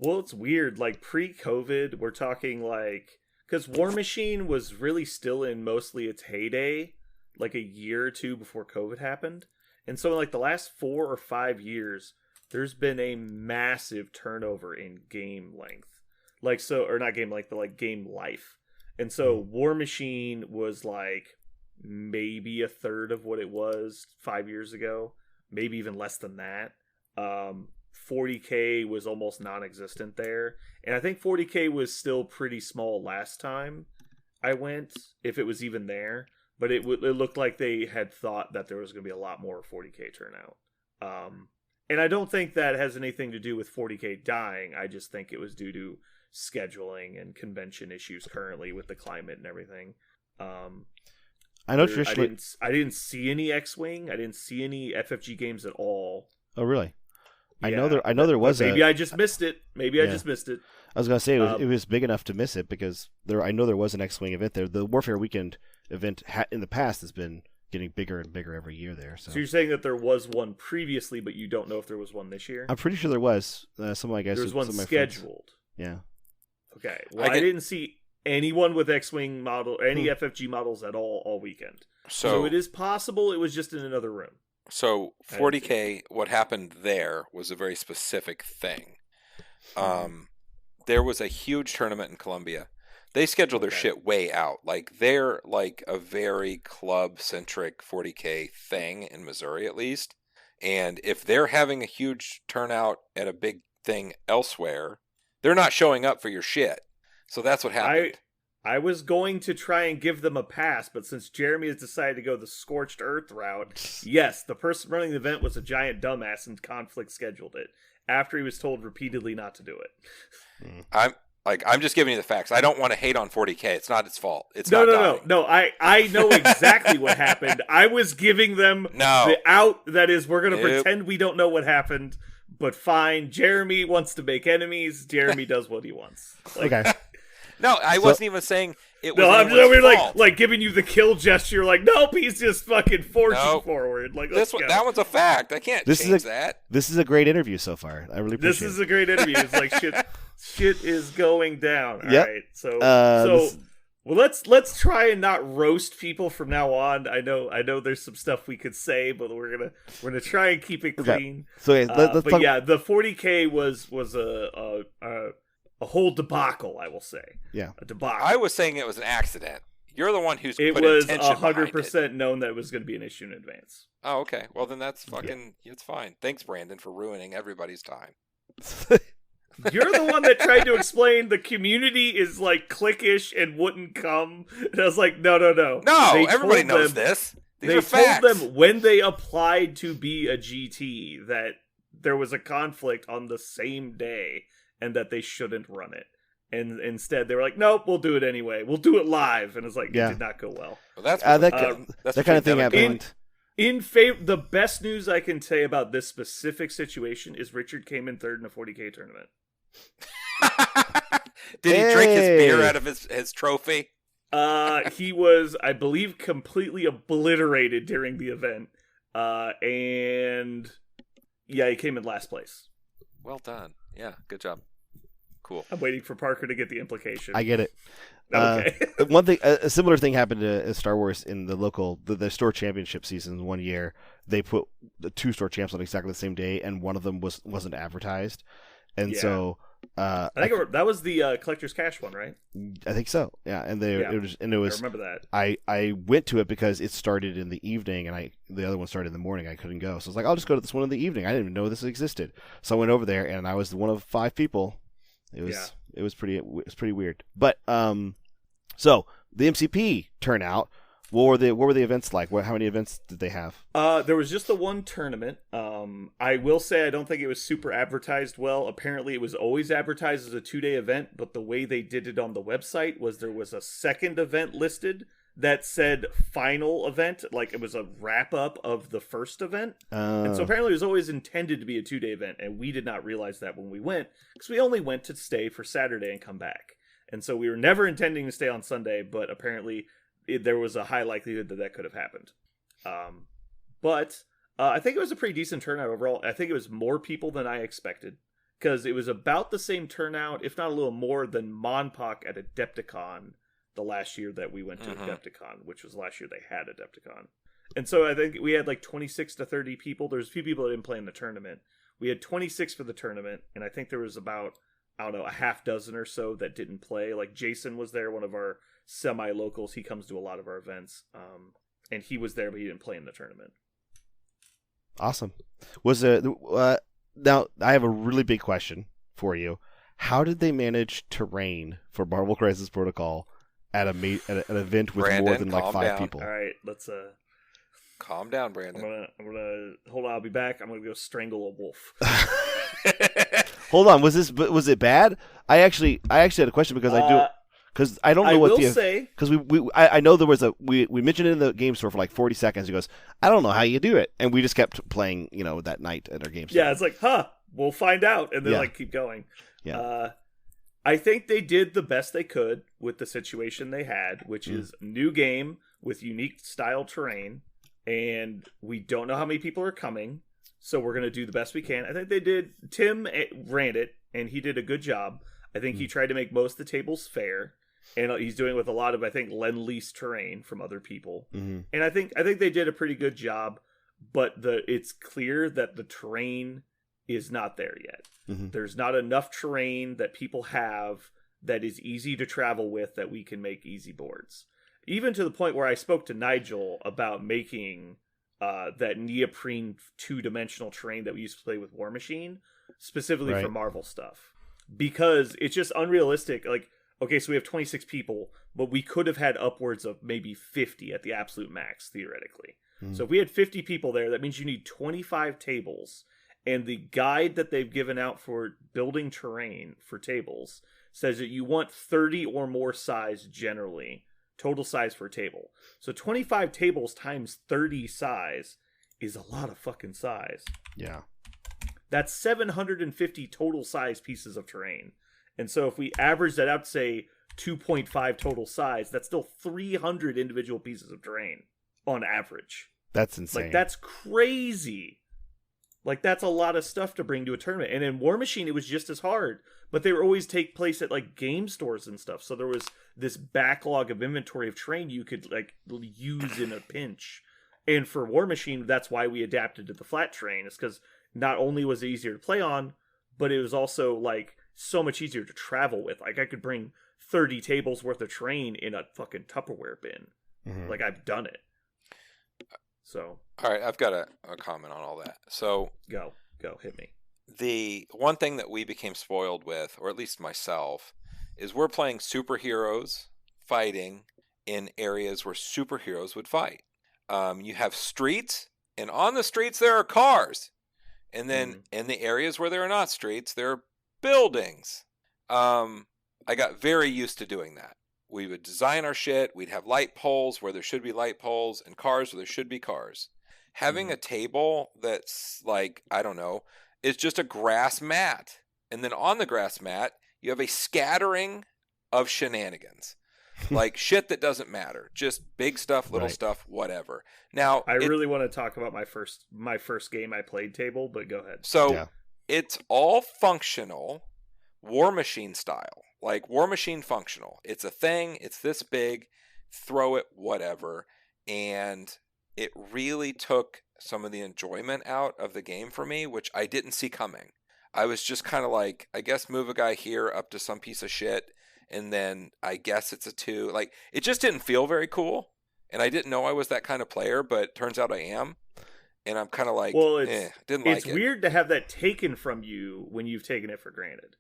Well, it's weird. Like, pre-COVID, we're talking like, because War Machine was really still in mostly its heyday, like a year or two before COVID happened. And so in like the last 4 or 5 years, there's been a massive turnover in game length. Like, so, or not game length, but like game life. And so War Machine was like maybe a third of what it was 5 years ago, maybe even less than that. 40K was almost non-existent there, and I think 40K was still pretty small last time I went, if it was even there. But it looked like they had thought that there was going to be a lot more 40K turnout. And I don't think that has anything to do with 40K dying. I just think it was due to scheduling and convention issues currently with the climate and everything. I know traditionally I didn't see any X-Wing. I didn't see any FFG games at all. Oh, really? Yeah, I know there was. Maybe I just missed it. I just missed it. I was gonna say it was big enough to miss it, because I know there was an X-Wing event there. The Warfare Weekend event in the past has been getting bigger and bigger every year there. So you're saying that there was one previously, but you don't know if there was one this year? I'm pretty sure there was. Some of my guys. There was one scheduled. Yeah. Okay. Well, I didn't see anyone with X-Wing model, any FFG models at all weekend. So it is possible it was just in another room. So 40K, what happened there was a very specific thing. There was a huge tournament in Columbia. They schedule their shit way out. Like, they're like a very club-centric 40K thing in Missouri, at least. And if they're having a huge turnout at a big thing elsewhere, they're not showing up for your shit. So that's what happened. I was going to try and give them a pass, but since Jeremy has decided to go the Scorched Earth route, yes, the person running the event was a giant dumbass and Conflict scheduled it after he was told repeatedly not to do it. I'm just giving you the facts. I don't want to hate on 40K. It's not its fault. It's no. I know exactly what happened. I was giving them the out. That is, we're going to pretend we don't know what happened, but fine. Jeremy wants to make enemies. Jeremy does what he wants. Okay. No, I wasn't even saying it was. No, I'm just like giving you the kill gesture. Like, nope, he's just fucking forging forward. Like, that one's a fact. I can't change that. This is a great interview so far. I really appreciate it. This is a great interview. It's like shit is going down. All right. So Well, let's try and not roast people from now on. I know there's some stuff we could say, but we're gonna try and keep it clean. Okay. So let's but talk. yeah, the 40K was a whole debacle. I will say. Yeah. A debacle. I was saying it was an accident. You're the one who's It put was intention behind it. 100% known that it was going to be an issue in advance. Oh, okay. Well, then that's fucking. It's fine. Thanks, Brandon, for ruining everybody's time. You're the one that tried to explain the community is like cliquish and wouldn't come. And I was like, no. No, They everybody told knows them- this. These They are facts. told them when they applied to be a GT that there was a conflict on the same day and that they shouldn't run it. And instead, they were like, "Nope, we'll do it anyway. We'll do it live." And it's like, Yeah. it did not go well. Well, that's that that's that kind of thing between them and happened. In favor, the best news I can say about this specific situation is Richard came in third in a 40K tournament. Did he drink his beer Hey. out of his trophy? He was, I believe, completely obliterated during the event. And yeah, he came in last place. Well done. Yeah, good job. Cool. I'm waiting for Parker to get the implication. I get it. Okay. One thing, a similar thing happened to Star Wars in the local, the store championship season. One year, they put the 2 store champs on exactly the same day, and one of them wasn't advertised, and Yeah. so I think that was the Collector's Cash one, right? I think so. Yeah, and Yeah. it I was. remember that. I went to it because it started in the evening, and the other one started in the morning. I couldn't go, so I was like, I'll just go to this one in the evening. I didn't even know this existed, so I went over there, and I was one of 5 people. It was pretty weird, but so the MCP turnout. What were the events like? How many events did they have? There was just the one tournament. I will say I don't think it was super advertised well. Apparently, it was always advertised as a 2-day event, but the way they did it on the website was there was a second event listed that said final event, like it was a wrap up of the first event. And so apparently it was always intended to be a 2-day event, and we did not realize that when we went, because we only went to stay for Saturday and come back. And so we were never intending to stay on Sunday, but apparently there was a high likelihood that could have happened. But I think it was a pretty decent turnout overall. I think it was more people than I expected, because it was about the same turnout, if not a little more, than Monpok at Adepticon the last year that we went to Adepticon, which was last year they had Adepticon. And so I think we had like 26 to 30 people. There's a few people that didn't play in the tournament. We had 26 for the tournament, and I think there was about, I don't know, a half dozen or so that didn't play. Like Jason was there, one of our semi-locals. He comes to a lot of our events. And he was there, but he didn't play in the tournament. Awesome. Now I have a really big question for you. How did they manage terrain for Marvel Crisis Protocol at an event with Brandon, more than like calm 5 down. people? All right, let's Calm down, Brandon. I'm gonna hold on. I'll be back. I'm gonna go strangle a wolf. Hold on. Was it bad? I actually had a question because I don't know what I know there was we mentioned it in the game store for like 40 seconds. He goes, I don't know how you do it, and we just kept playing, that night at our game store. Yeah, it's like, we'll find out, and then like keep going. Yeah. I think they did the best they could with the situation they had, which is a new game with unique style terrain, and we don't know how many people are coming, so we're going to do the best we can. I think they did. Tim ran it, and he did a good job. I think he tried to make most of the tables fair, and he's doing it with a lot of, I think, lend-lease terrain from other people. Mm-hmm. And I think they did a pretty good job, but it's clear that the terrain is not there yet. Mm-hmm. There's not enough terrain that people have that is easy to travel with that we can make easy boards. Even to the point where I spoke to Nigel about making that neoprene 2-dimensional terrain that we used to play with War Machine, specifically for Marvel stuff. Because it's just unrealistic. Like, okay, so we have 26 people, but we could have had upwards of maybe 50 at the absolute max, theoretically. Mm. So if we had 50 people there, that means you need 25 tables. And the guide that they've given out for building terrain for tables says that you want 30 or more size generally, total size for a table. So 25 tables times 30 size is a lot of fucking size. Yeah. That's 750 total size pieces of terrain. And so if we average that out to, say, 2.5 total size, that's still 300 individual pieces of terrain on average. That's insane. Like, that's crazy. Like, that's a lot of stuff to bring to a tournament. And in War Machine, it was just as hard. but they were always take place at like game stores and stuff. So there was this backlog of inventory of terrain you could like use in a pinch. And for War Machine, that's why we adapted to the flat terrain. It's because not only was it easier to play on, but it was also like so much easier to travel with. Like I could bring 30 tables worth of terrain in a fucking Tupperware bin. Mhm. Like I've done it. So All right, I've got a comment on all that. So go, hit me. the one thing that we became spoiled with, or at least myself, is we're playing superheroes fighting in areas where superheroes would fight. You have streets, and on the streets there are cars. And then in the areas where there are not streets, there are buildings. I got very used to doing that. We would design our shit. We'd have light poles where there should be light poles and cars where there should be cars. Having a table that's like, I don't know, is just a grass mat. And then on the grass mat, you have a scattering of shenanigans. Like shit that doesn't matter. Just big stuff, little stuff, whatever. Now, I really want to talk about my first game I played table, but go ahead. So it's all functional, War Machine style. Like War Machine functional. It's a thing. It's this big. Throw it, whatever. And it really took some of the enjoyment out of the game for me, which I didn't see coming. I was just kind of like, I guess move a guy here up to some piece of shit, and then I guess it's a 2. Like, it just didn't feel very cool. And I didn't know I was that kind of player, but turns out I am. And I'm kind of like, didn't like it. It's weird to have that taken from you when you've taken it for granted.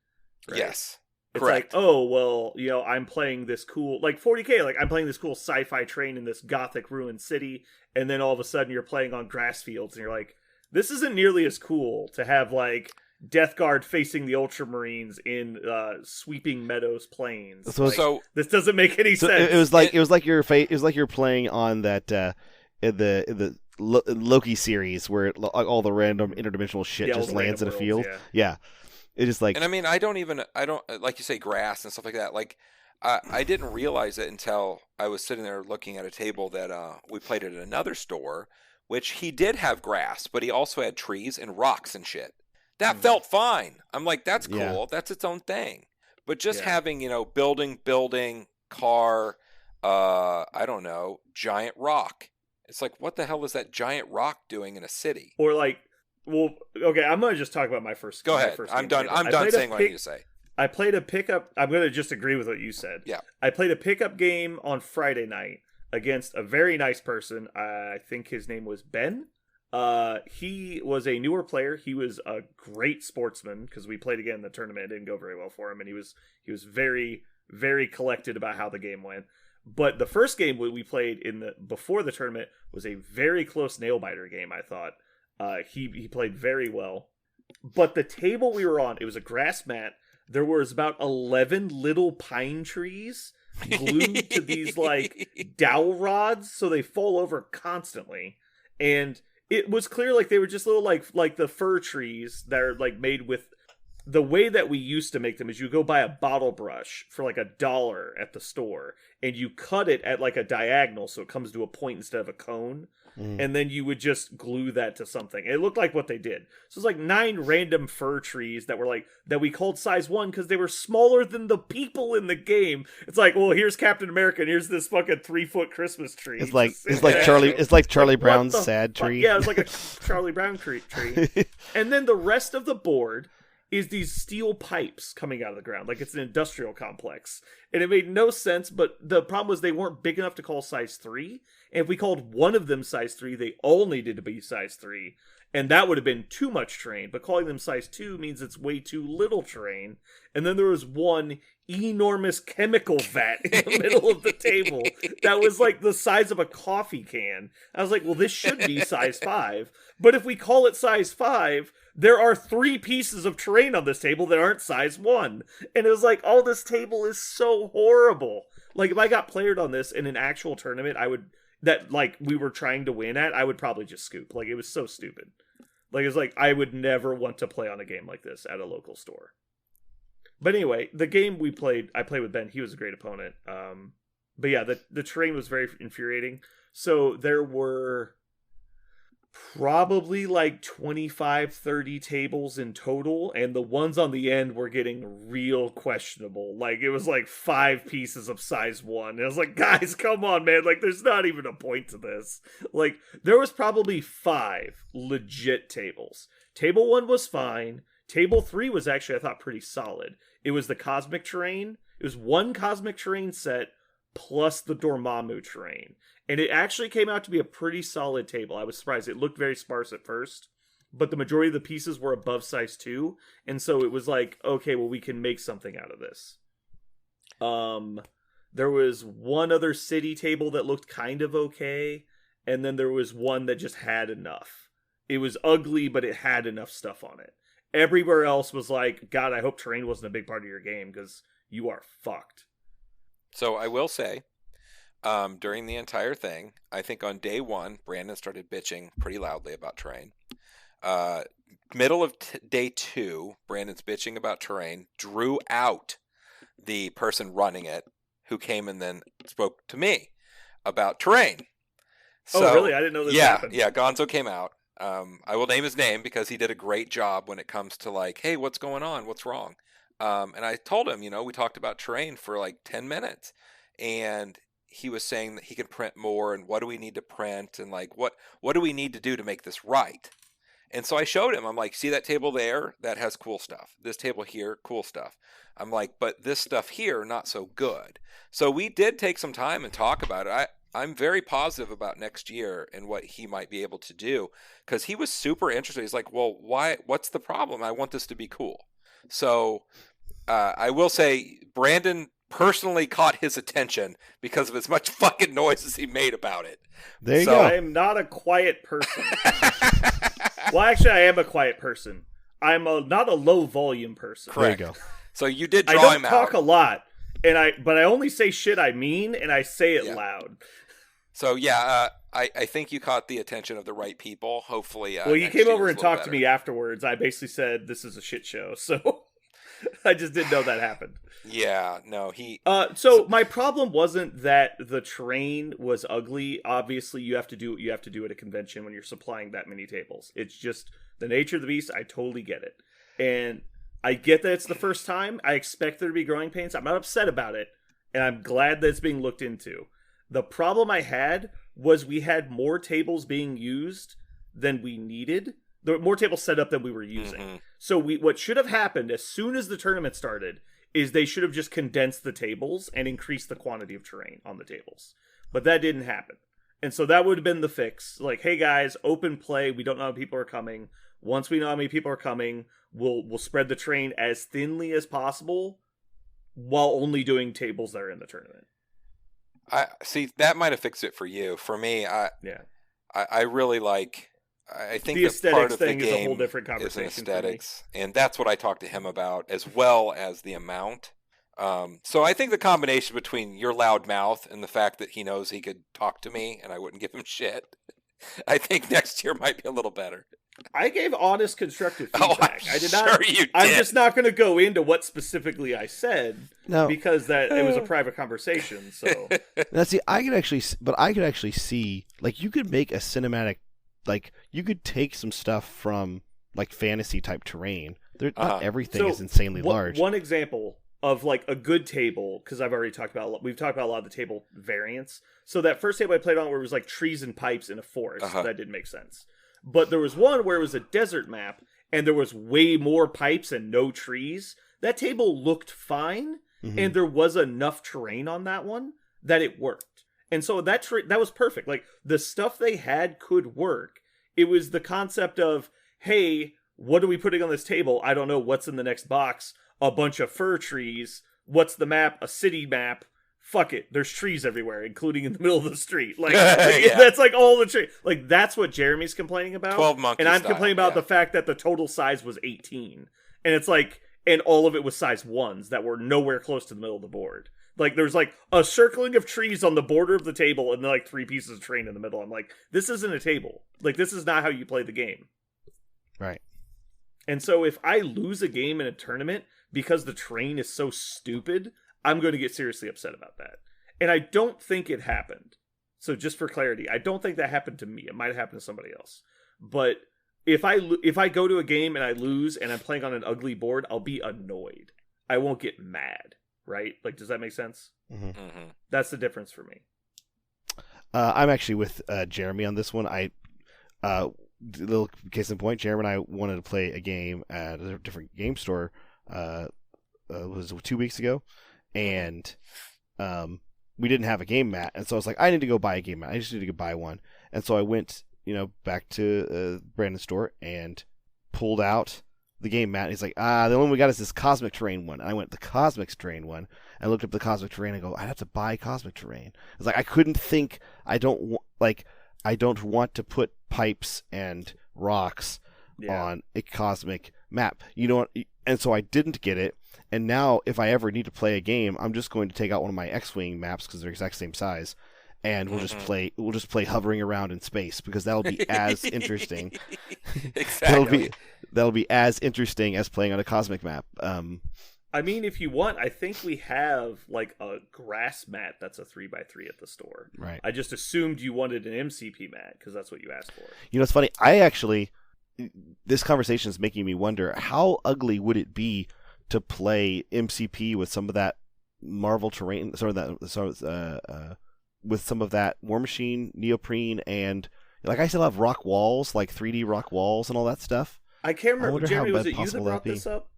Right? Yes. It's Correct. like, oh, well, I'm playing this cool, like 40K, like I'm playing this cool sci-fi train in this gothic ruined city, and then all of a sudden you're playing on grass fields, and you're like, this isn't nearly as cool to have, like, Death Guard facing the Ultramarines in sweeping meadows plains. So this doesn't make any sense. It was like you're playing on that in the Loki series where all the random interdimensional shit just lands in a field. Yeah. It is like, and I mean, I don't like you say grass and stuff like that. Like, I didn't realize it until I was sitting there looking at a table that we played at another store, which he did have grass, but he also had trees and rocks and shit. That felt fine. I'm like, that's cool. Yeah. That's its own thing. But just having, building, car, I don't know, giant rock. It's like, what the hell is that giant rock doing in a city? Or like, well, okay, I'm going to just talk about my first Go ahead. I'm done. I'm done saying what I need to say. I played a pickup. I'm going to just agree with what you said. Yeah. I played a pickup game on Friday night against a very nice person. I think his name was Ben. He was a newer player. He was a great sportsman because we played again in the tournament. It didn't go very well for him, and he was very, very collected about how the game went. But the first game we played before the tournament was a very close nail biter game. I thought he played very well. But the table we were on, it was a grass mat. There was about 11 little pine trees glued to these like dowel rods, so they fall over constantly. And it was clear like they were just little like the fir trees that are like made with the way that we used to make them is you go buy a bottle brush for like $1 at the store and you cut it at like a diagonal so it comes to a point instead of a cone. And then you would just glue that to something. It looked like what they did. So it's like 9 random fir trees that were like that we called size 1 because they were smaller than the people in the game. It's like, well, here's Captain America and here's this fucking 3-foot Christmas tree. It's like Charlie Brown's sad tree. Yeah, it's like a Charlie Brown tree. And then the rest of the board is these steel pipes coming out of the ground, like it's an industrial complex. And it made no sense, but the problem was they weren't big enough to call size 3. And if we called one of them size 3, they all needed to be size 3. And that would have been too much terrain. But calling them size 2 means it's way too little terrain. And then there was one enormous chemical vat in the middle of the table that was like the size of a coffee can. I was like, well, this should be size 5. But if we call it size 5, there are 3 pieces of terrain on this table that aren't size 1. And it was like, oh, this table is so horrible. Like, if I got playered on this in an actual tournament, we were trying to win at, I would probably just scoop. Like, it was so stupid. Like, it's like, I would never want to play on a game like this at a local store. But anyway, the game I played with Ben, he was a great opponent. But yeah, the terrain was very infuriating. So there were probably like 25, 30 tables in total, and the ones on the end were getting real questionable. Like, it was like 5 pieces of size 1. And I was like, guys, come on, man. Like, there's not even a point to this. Like, there was probably 5 legit tables. Table 1 was fine. Table 3 was actually, I thought, pretty solid. It was the Cosmic Terrain. It was 1 Cosmic Terrain set plus the Dormammu terrain. And it actually came out to be a pretty solid table. I was surprised. It looked very sparse at first, but the majority of the pieces were above size 2. And so it was like, okay, well, we can make something out of this. There was one other city table that looked kind of okay. And then there was one that just had enough. It was ugly, but it had enough stuff on it. Everywhere else was like, God, I hope terrain wasn't a big part of your game, because you are fucked. So I will say, during the entire thing, I think on day 1, Brandon started bitching pretty loudly about terrain. Middle of day 2, Brandon's bitching about terrain, drew out the person running it, who came and then spoke to me about terrain. So, oh, really? I didn't know this happened. Yeah, Gonzo came out. I will name his name because he did a great job when it comes to like, hey, what's going on? What's wrong? And I told him, we talked about terrain for like 10 minutes, and he was saying that he can print more, and what do we need to print, and like, what do we need to do to make this right? And so I showed him, I'm like, see that table there? That has cool stuff. This table here, cool stuff. I'm like, but this stuff here, not so good. So we did take some time and talk about it. I'm very positive about next year and what he might be able to do, because he was super interested. He's like, well, why? What's the problem? I want this to be cool. So I will say Brandon personally caught his attention because of as much fucking noise as he made about it. There you go. I am not a quiet person. Well, actually, I am a quiet person. I'm not a low volume person. Correct. There you go. So you did I draw don't him out. talk a lot, but I only say shit I mean, and I say it loud. So yeah, I think you caught the attention of the right people. Hopefully, well, you came over and talked to me afterwards. I basically said this is a shit show, so I just didn't know that happened. Yeah, no, he. So my problem wasn't that the terrain was ugly. Obviously, you have to do what you have to do at a convention when you're supplying that many tables. It's just the nature of the beast. I totally get it, and I get that it's the first time. I expect there to be growing pains. I'm not upset about it, and I'm glad that it's being looked into. The problem I had was we had more tables being used than we needed. There were more tables set up than we were using. Mm-hmm. So what should have happened as soon as the tournament started is they should have just condensed the tables and increased the quantity of terrain on the tables. But that didn't happen. And so that would have been the fix. Like, hey guys, open play. We don't know how many people are coming. Once we know how many people are coming, we'll spread the terrain as thinly as possible while only doing tables that are in the tournament. I see that might have fixed it for you. For me, I really like. I think the that part aesthetics of the thing game is a whole different conversation. Is aesthetics, and that's what I talked to him about, as well as the amount. So I think the combination between your loud mouth and the fact that he knows he could talk to me and I wouldn't give him shit, I think next year might be a little better. I gave honest, constructive feedback. I did not. You did. I'm just not going to go into what specifically I said because it was a private conversation. So now, see, I could actually see, like, you could make a cinematic, like, you could take some stuff from like fantasy type terrain. Not everything is insanely large. One example of like a good table, because I've already talked about we've talked about a lot of the table variants. So that first table I played on where it was like trees and pipes in a forest, that didn't make sense. But there was one where it was a desert map, and there was way more pipes and no trees. That table looked fine, and there was enough terrain on that one that it worked. And so that was perfect. Like, the stuff they had could work. It was the concept of, hey, what are we putting on this table? I don't know. What's in the next box? A bunch of fir trees. What's the map? A city map. Fuck it, there's trees everywhere, including in the middle of the street. Like, that's like all the trees. Like, that's what Jeremy's complaining about. 12 Monkeys and I'm style, complaining about the fact that the total size was 18. And it's like, and all of it was size 1s that were nowhere close to the middle of the board. Like, there's like a circling of trees on the border of the table and then like 3 pieces of terrain in the middle. I'm like, this isn't a table. Like, this is not how you play the game. Right. And so if I lose a game in a tournament because the terrain is so stupid, I'm going to get seriously upset about that. And I don't think it happened. So just for clarity, I don't think that happened to me. It might have happened to somebody else. But if I go to a game and I lose and I'm playing on an ugly board, I'll be annoyed. I won't get mad, right? Like, does that make sense? Mm-hmm. Mm-hmm. That's the difference for me. I'm actually with Jeremy on this one. Little case in point, Jeremy and I wanted to play a game at a different game store. Was 2 weeks ago, and we didn't have a game mat, and so I was like, I need to go buy a game mat. I just need to go buy one, and so I went, back to Brandon's store and pulled out the game mat. And he's like, the one we got is this Cosmic Terrain one. And I went the Cosmic Terrain one. I looked up the Cosmic Terrain. And I go, I'd have to buy Cosmic Terrain. It's like I couldn't think. I don't want to put pipes and rocks on a cosmic map. You know what? And so I didn't get it. And now, if I ever need to play a game, I'm just going to take out one of my X-wing maps because they're exact same size, and we'll just play. We'll just play hovering around in space because that'll be as interesting. Exactly. That'll be as interesting as playing on a cosmic map. I mean, if you want, I think we have like a grass mat that's a 3x3 at the store. Right. I just assumed you wanted an MCP mat because that's what you asked for. It's funny. This conversation is making me wonder how ugly would it be to play MCP with some of that Marvel terrain, with some of that War Machine neoprene, and like I still have rock walls, like 3D rock walls and all that stuff. I can't remember. wonder Jeremy, how was it you that possible brought that'd be. this up?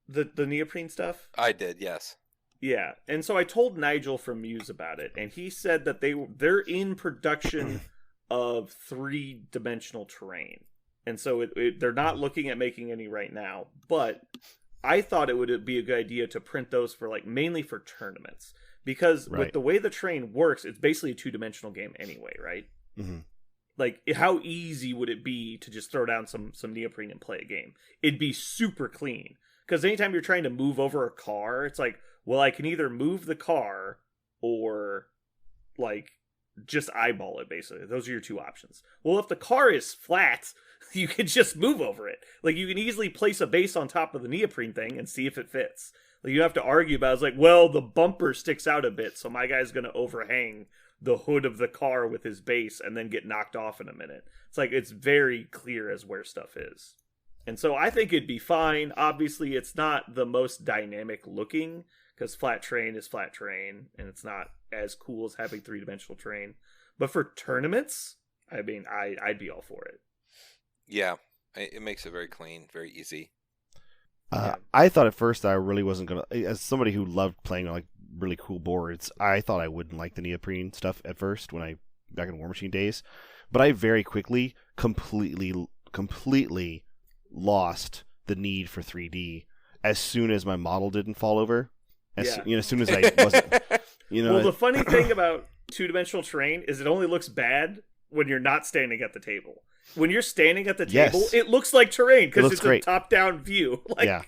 The neoprene stuff? I did, yes. Yeah, and so I told Nigel from Muse about it, and he said that they're in production of 3-dimensional terrain, and so they're not looking at making any right now. But I thought it would be a good idea to print those for mainly for tournaments, because with the way the terrain works, it's basically a 2-dimensional game anyway, right? Mm-hmm. Like, how easy would it be to just throw down some neoprene and play a game? It'd be super clean. Because anytime you're trying to move over a car, it's like, well, I can either move the car or, just eyeball it, basically. Those are your two options. Well, if the car is flat, you can just move over it. Like, you can easily place a base on top of the neoprene thing and see if it fits. Like, you have to argue about it. It's like, well, the bumper sticks out a bit, so my guy's going to overhang the hood of the car with his base and then get knocked off in a minute. It's like, it's very clear as where stuff is. And so I think it'd be fine. Obviously, it's not the most dynamic looking, because flat terrain is flat terrain, and it's not as cool as having 3-dimensional terrain. But for tournaments, I mean, I'd be all for it. Yeah, it makes it very clean, very easy. I thought at first I really wasn't going to, as somebody who loved playing on really cool boards, I thought I wouldn't like the neoprene stuff at first back in War Machine days. But I very quickly completely lost the need for 3D as soon as my model didn't fall over. As soon as I wasn't, Well, the funny thing about 2-dimensional terrain is it only looks bad when you're not standing at the table. When you're standing at the table, it looks like terrain because it's great. a top-down view. Yeah.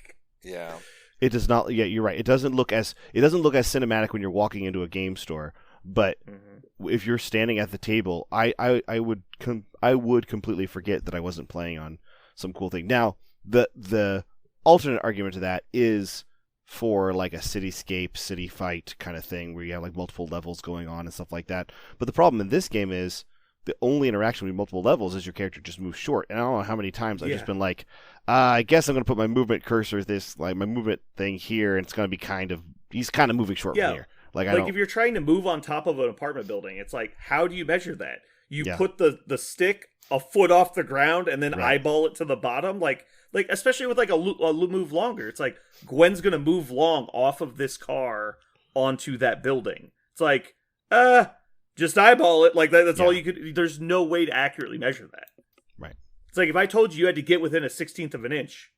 It does not. Yeah, you're right. It doesn't look as cinematic when you're walking into a game store. But if you're standing at the table, I would completely forget that I wasn't playing on some cool thing. Now, the alternate argument to that is for like a cityscape, city fight kind of thing where you have multiple levels going on and stuff like that. But the problem in this game is the only interaction with multiple levels is your character just moves short. And I don't know how many times I've just been like, I guess I'm going to put my movement cursor, my movement thing here, and it's going to be he's kind of moving short from here. If you're trying to move on top of an apartment building, it's like, how do you measure that? You put the stick a foot off the ground and then eyeball it to the bottom, like especially with a move longer. It's like Gwen's gonna move long off of this car onto that building. It's like, just eyeball it. Like that's all you could. There's no way to accurately measure that. Right. It's like if I told you had to get within a 1/16 of an inch,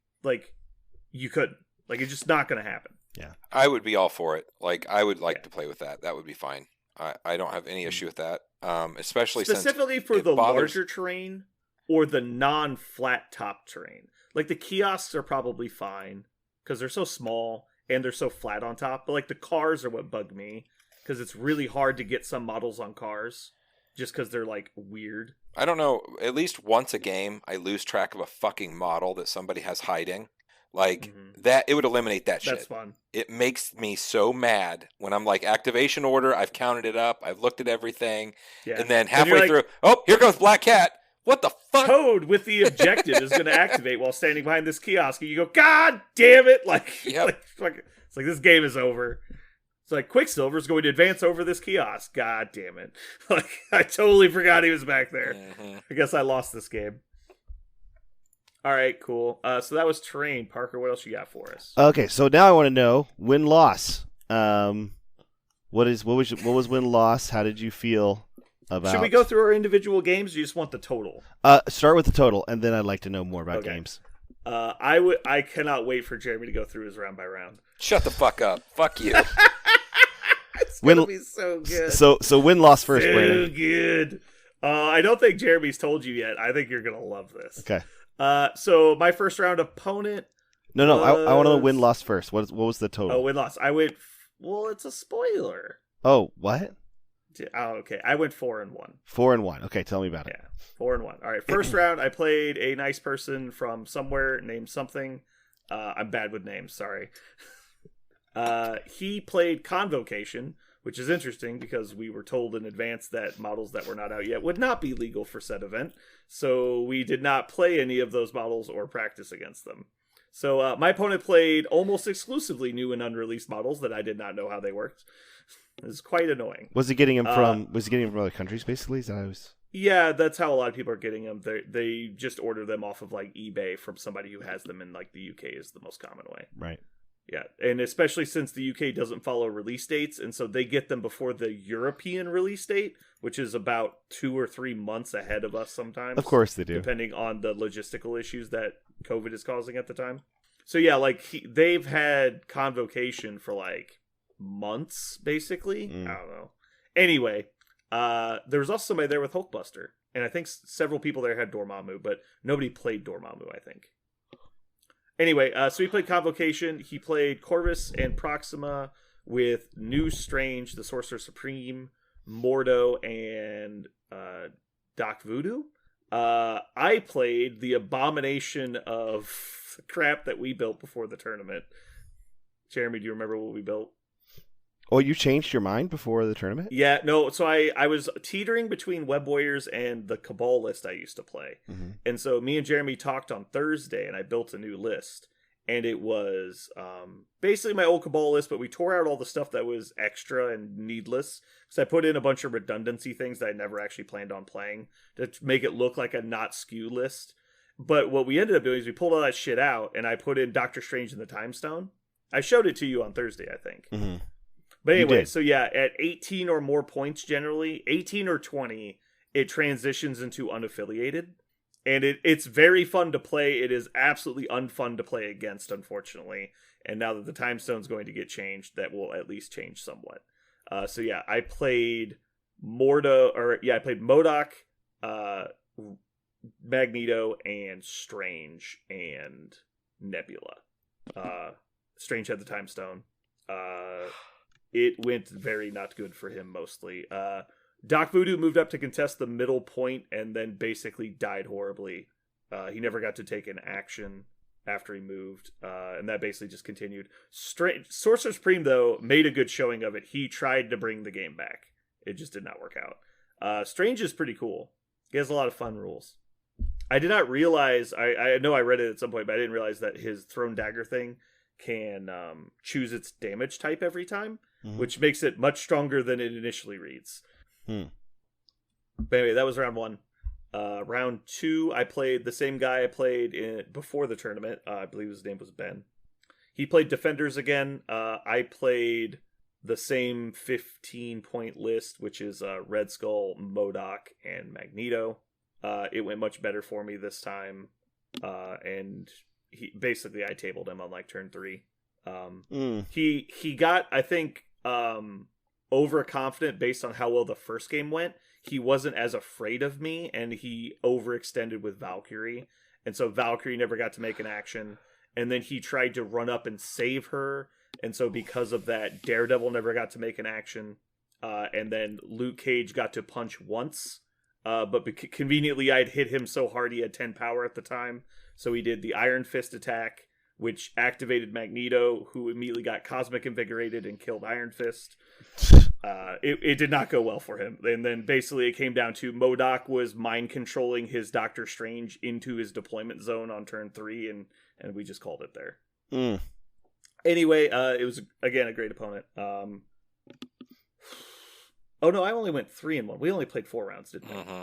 you couldn't. It's just not gonna happen. Yeah. I would be all for it. I would like to play with that. That would be fine. I don't have any issue with that. Especially specifically for the larger terrain or the non-flat top terrain. The kiosks are probably fine because they're so small and they're so flat on top. But the cars are what bug me because it's really hard to get some models on cars just because they're weird. I don't know. At least once a game, I lose track of a fucking model that somebody has hiding. That, it would eliminate that shit. That's fun. It makes me so mad when I'm activation order, I've counted it up, I've looked at everything, and then halfway through, oh, here goes Black Cat. What the fuck? Code with the objective is going to activate while standing behind this kiosk, and you go, God damn it! Yep. It's like this game is over. It's like Quicksilver's going to advance over this kiosk. God damn it! Like I totally forgot he was back there. Mhm. I guess I lost this game. All right, cool. So that was Terrain. Parker, what else you got for us? Okay, so now I want to know win-loss. What was win-loss? How did you feel about? Should we go through our individual games, or you just want the total? Start with the total, and then I'd like to know more about Okay. games. I cannot wait for Jeremy to go through his round by round. Shut the fuck up. Fuck you. It's Win- gonna be so good. So win-loss first, so Brandon. good. I don't think Jeremy's told you yet. I think you're gonna love this. Okay. So my first round opponent. No, I want to know was- win-loss first. What was the total? Oh, win loss. I went. Well, it's a spoiler. Oh, what? Oh, okay. I went 4-1. 4-1. Okay, tell me about it. Yeah, 4-1. All right. First round, I played a nice person from somewhere named something. I'm bad with names. Sorry. He played Convocation, which is interesting because we were told in advance that models that were not out yet would not be legal for said event. So we did not play any of those models or practice against them. So my opponent played almost exclusively new and unreleased models that I did not know how they worked. It was quite annoying. Was he getting him from? Was he getting him from other countries? Basically, is that how it was? Yeah, that's how a lot of people are getting them. They just order them off of like eBay from somebody who has them in like the UK is the most common way. Right. Yeah, and especially since the UK doesn't follow release dates, and so they get them before the European release date, which is about 2 or 3 months ahead of us sometimes. Of course they do. Depending on the logistical issues that COVID is causing at the time. So yeah, like they've had Convocation for like months, basically. I don't know. Anyway, there was also somebody there with Hulkbuster, and I think several people there had Dormammu, but nobody played Dormammu, I think. Anyway, so he played Convocation. He played Corvus and Proxima with New Strange, the Sorcerer Supreme, Mordo, and Doc Voodoo. I played the abomination of crap that we built before the tournament. Jeremy, do you remember what we built? Oh, you changed your mind before the tournament? Yeah, no, so I was teetering between Web Warriors and the Cabal list I used to play. Mm-hmm. And so me and Jeremy talked on Thursday, and I built a new list. And it was basically my old Cabal list, but we tore out all the stuff that was extra and needless. So I put in a bunch of redundancy things that I never actually planned on playing to make it look like a not skew list. But what we ended up doing is we pulled all that shit out, and I put in Doctor Strange and the Time Stone. I showed it to you on Thursday, I think. Mm-hmm. But You anyway, did. so yeah, at 18 or more points generally, 18 or 20, it transitions into unaffiliated. And it's very fun to play. It is absolutely unfun to play against, unfortunately. And now that the time stone's going to get changed, that will at least change somewhat. So yeah, I played I played MODOK, Magneto, and Strange, and Nebula. Strange had the time stone. It went very not good for him mostly. Doc Voodoo moved up to contest the middle point and then basically died horribly. He never got to take an action after he moved, and that basically just continued. Sorcerer Supreme, though, made a good showing of it. He tried to bring the game back. It just did not work out. Strange is pretty cool. He has a lot of fun rules. I did not realize, I know I read it at some point, but I didn't realize that his Thrown Dagger thing can choose its damage type every time, which makes it much stronger than it initially reads. But anyway, that was round 1. Round 2, I played the same guy I played before the tournament. I believe his name was Ben. He played Defenders again. I played the same 15-point list, which is Red Skull, MODOK, and Magneto. It went much better for me this time. And I tabled him on like turn 3. He got, I think, overconfident based on how well the first game went. He wasn't as afraid of me, and he overextended with Valkyrie. And so Valkyrie never got to make an action. And then he tried to run up and save her. And so because of that, Daredevil never got to make an action. And then Luke Cage got to punch once. But conveniently, I'd hit him so hard he had 10 power at the time. So he did the Iron Fist attack, which activated Magneto, who immediately got Cosmic Invigorated and killed Iron Fist. It did not go well for him. And then basically it came down to MODOK was mind controlling his Doctor Strange into his deployment zone on turn 3, and we just called it there. Mm. Anyway, it was again a great opponent. Oh no, I only went 3-1. We only played 4 rounds, didn't we? Mm-hmm.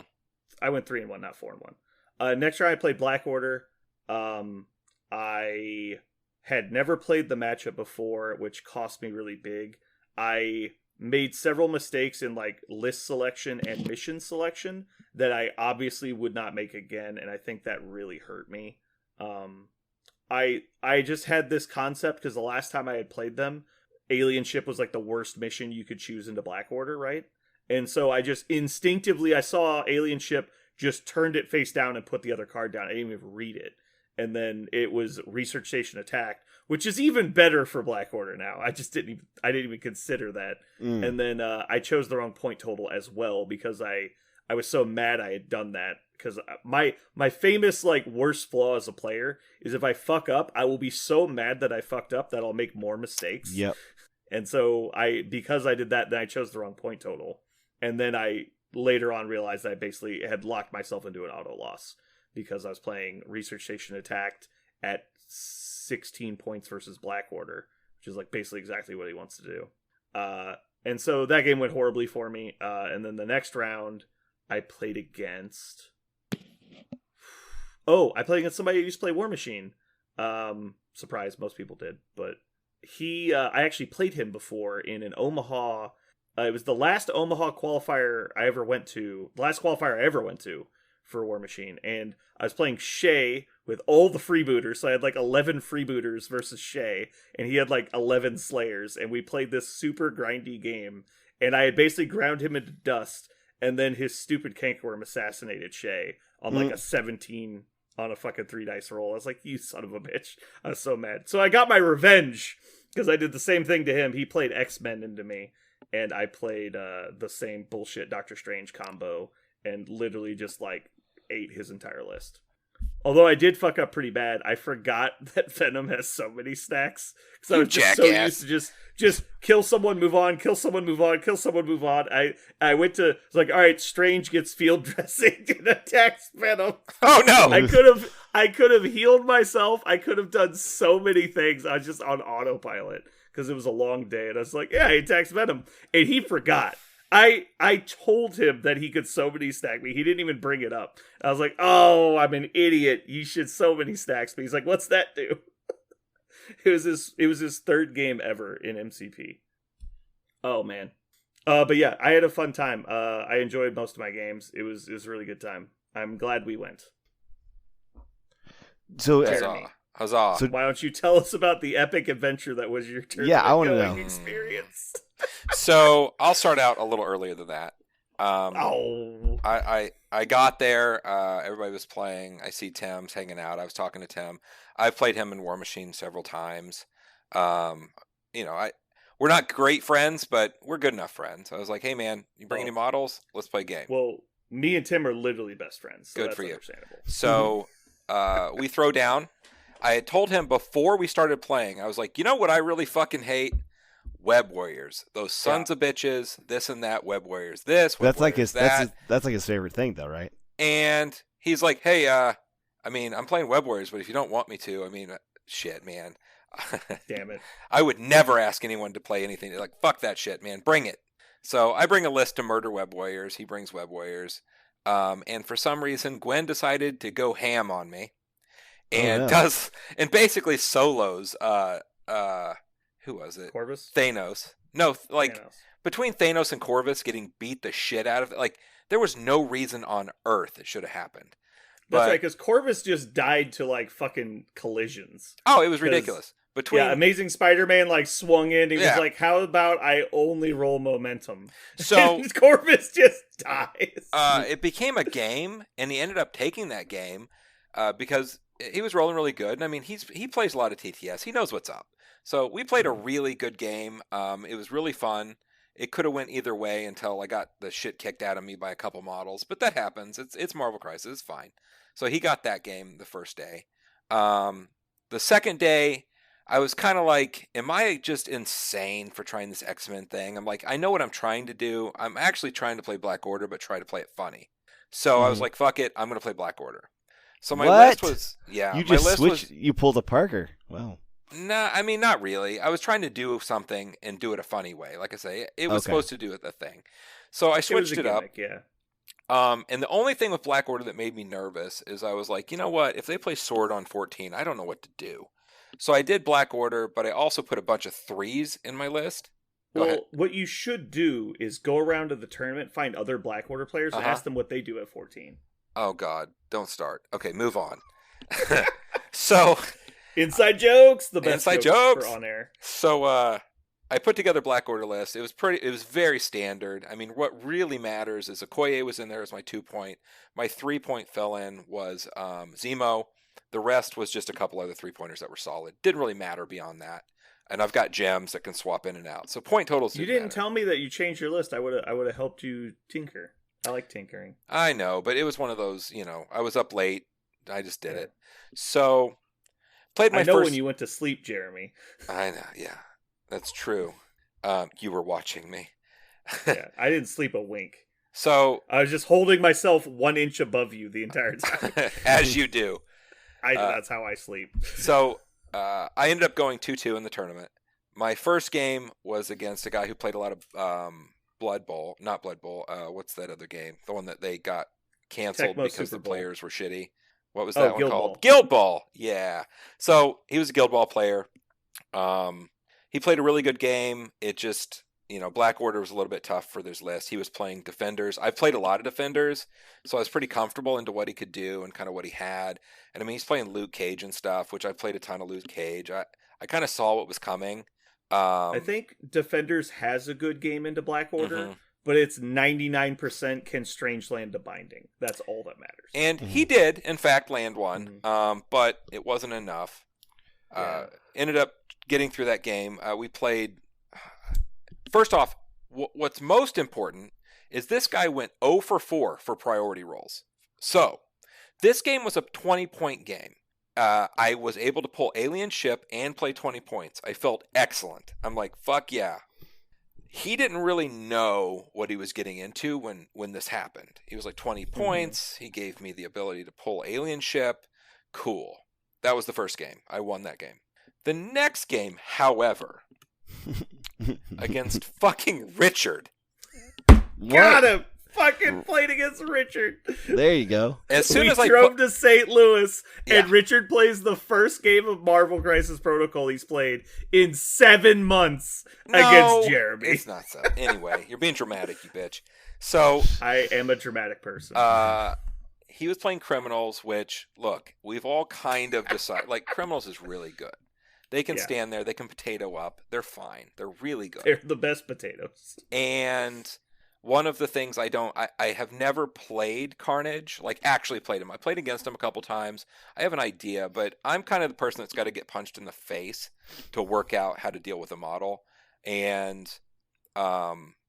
I went 3-1, not 4-1. Next round I played Black Order. I had never played the matchup before, which cost me really big. I made several mistakes in like list selection and mission selection that I obviously would not make again, and I think that really hurt me. I just had this concept because the last time I had played them, Alien Ship was like the worst mission you could choose into Black Order, right? And so I just instinctively, I saw Alien Ship, just turned it face down and put the other card down. I didn't even read it. And then it was Research Station Attacked, which is even better for Black Order now. I didn't even consider that. Mm. And then I chose the wrong point total as well because I was so mad I had done that. Because my famous like worst flaw as a player is if I fuck up, I will be so mad that I fucked up that I'll make more mistakes. Yep. And so because I did that, then I chose the wrong point total. And then I later on realized I basically had locked myself into an auto loss because I was playing Research Station Attacked at 16 points versus Black Order, which is like basically exactly what he wants to do. And so that game went horribly for me. And then the next round I played against... I played against somebody who used to play War Machine. Surprise, most people did. But I actually played him before in an Omaha... it was the last Omaha qualifier I ever went to. The last qualifier I ever went to for War Machine. And I was playing Shay with all the freebooters. So I had like 11 freebooters versus Shay. And he had like 11 Slayers. And we played this super grindy game. And I had basically ground him into dust. And then his stupid Cankerworm assassinated Shay on like a 17 on a fucking 3 dice roll. I was like, you son of a bitch. I was so mad. So I got my revenge because I did the same thing to him. He played X-Men into me. And I played the same bullshit Doctor Strange combo and literally just like ate his entire list. Although I did fuck up pretty bad. I forgot that Venom has so many stacks because I was just so used to just kill someone, move on, kill someone, move on, kill someone, move on. I went to it's like, all right, Strange gets field dressing and attacks Venom. Oh no! I could have healed myself. I could have done so many things. I was just on autopilot because it was a long day, and I was like, yeah, he attacks Venom, and he forgot. I told him that he could so many stack me. He didn't even bring it up. I was like, oh, I'm an idiot. You should so many stacks me. He's like, what's that do? It was his third game ever in MCP. Oh man. But yeah, I had a fun time. I enjoyed most of my games. It was a really good time. I'm glad we went. So Huzzah. So why don't you tell us about the epic adventure that was your turn? Yeah, I want to know. Experience. So I'll start out a little earlier than that. I I got there. Everybody was playing. I see Tim's hanging out. I was talking to Tim. I've played him in War Machine several times. We're not great friends, but we're good enough friends. I was like, hey man, you bring any models? Let's play a game. Well, me and Tim are literally best friends. So good that's for you. Understandable. So we throw down. I had told him before we started playing, I was like, you know what I really fucking hate? Web Warriors. Those sons of bitches, this and that, Web Warriors this, Web that's like Warriors his that's like his favorite thing though, right? And he's like, hey, I'm playing Web Warriors, but if you don't want me to, shit, man. Damn it. I would never ask anyone to play anything. They're like, fuck that shit, man. Bring it. So I bring a list to murder Web Warriors. He brings Web Warriors. And for some reason, Gwen decided to go ham on me. And basically solos who was it? Corvus? Thanos. No, Thanos. Between Thanos and Corvus getting beat the shit out of it, like there was no reason on earth it should have happened. That's right, because Corvus just died to like fucking collisions. Oh, it was ridiculous. Amazing Spider-Man like swung in. He was like, "How about I only roll momentum?" So Corvus just dies. It became a game, and he ended up taking that game because he was rolling really good. And I mean, he plays a lot of TTS. He knows what's up. So we played a really good game. It was really fun. It could have went either way until I got the shit kicked out of me by a couple models, but that happens. It's Marvel Crisis. It's fine. So he got that game the first day. The second day, I was kind of like, am I just insane for trying this X-Men thing? I'm like, I know what I'm trying to do. I'm actually trying to play Black Order, but try to play it funny. So I was Mhm. like, fuck it, I'm going to play Black Order. So my What? list was, yeah, You my just list switched. was, You pulled a Parker. Wow. nah, I mean, not really. I was trying to do something and do it a funny way. Like I say, it was Okay. supposed to do it the thing. So I It was switched a it up. gimmick, yeah. And the only thing with Black Order that made me nervous is I was like, you know what? If they play Sword on 14, I don't know what to do. So I did Black Order, but I also put a bunch of 3s in my list. Go ahead. Well, what you should do is go around to the tournament, find other Black Order players, and Uh-huh. ask them what they do at 14. Oh God, don't start. Okay, move on. So Inside jokes, the best Inside jokes jokes? for on air. I put together Black Order list. It was very standard. I mean, what really matters is Okoye was in there as my 2-point. My 3-point fell in was Zemo. The rest was just a couple other 3-pointers that were solid. Didn't really matter beyond that. And I've got gems that can swap in and out. So point totals You didn't didn't matter. tell me that you changed your list. I would have helped you tinker. I like tinkering. I know, but it was one of those, I was up late. I just did Yeah. it. So played my I know first when you went to sleep, Jeremy. I know, yeah. That's true. You were watching me. Yeah, I didn't sleep a wink. So I was just holding myself 1 inch above you the entire time. as you do. That's how I sleep. So I ended up going 2-2 in the tournament. My first game was against a guy who played a lot of Blood Bowl. Not Blood Bowl. What's that other game? The one that they got canceled Tecmo because Super the Bowl. players were shitty. What was Oh, that one Guild called? Ball. Guild Ball. Yeah. So he was a Guild Ball player. He played a really good game. It just, Black Order was a little bit tough for this list. He was playing Defenders. I've played a lot of Defenders, so I was pretty comfortable into what he could do and kind of what he had. And I mean, he's playing Luke Cage and stuff, which I played a ton of Luke Cage. I kind of saw what was coming. I think Defenders has a good game into Black Order, Mhm. but it's 99% can Strangeland to Binding. That's all that matters. And he did, in fact, land one, but it wasn't enough. Yeah. Ended up getting through that game. We played. First off, what's most important is this guy went 0 for 4 for priority rolls. So this game was a 20-point game. I was able to pull Alien Ship and play 20 points. I felt excellent. I'm like, fuck yeah. He didn't really know what he was getting into when this happened. He was like 20 points. He gave me the ability to pull Alien Ship. Cool. That was the first game. I won that game. The next game, however, against fucking Richard. Got him! Fucking played against Richard. There you go. As soon we as I drove to St. Louis, and Yeah. Richard plays the first game of Marvel Crisis Protocol he's played in 7 months against Jeremy. It's not so. Anyway, you're being dramatic, you bitch. So, I am a dramatic person. he was playing Criminals, which, look, we've all kind of decided, like, Criminals is really good. They can Yeah. stand there, they can potato up, they're fine. They're really good. They're the best potatoes. And one of the things I have never played Carnage, like actually played him. I played against him a couple times. I have an idea, but I'm kind of the person that's got to get punched in the face to work out how to deal with a model. And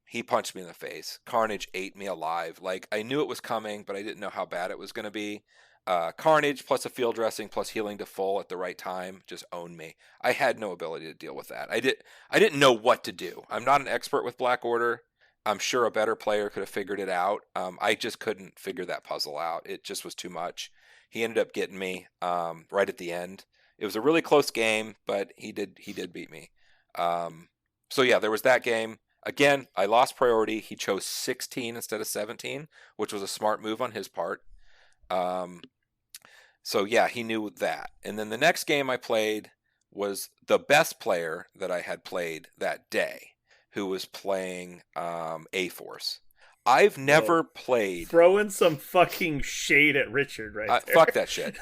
he punched me in the face. Carnage ate me alive. Like, I knew it was coming, but I didn't know how bad it was going to be. Carnage plus a field dressing plus healing to full at the right time just owned me. I had no ability to deal with that. I didn't know what to do. I'm not an expert with Black Order. I'm sure a better player could have figured it out. I just couldn't figure that puzzle out. It just was too much. He ended up getting me right at the end. It was a really close game, but he did beat me. So yeah, there was that game. Again, I lost priority. He chose 16 instead of 17, which was a smart move on his part. So yeah, he knew that. And then the next game I played was the best player that I had played that day, who was playing A-Force. I've never played... Throwing some fucking shade at Richard right there. Fuck that shit.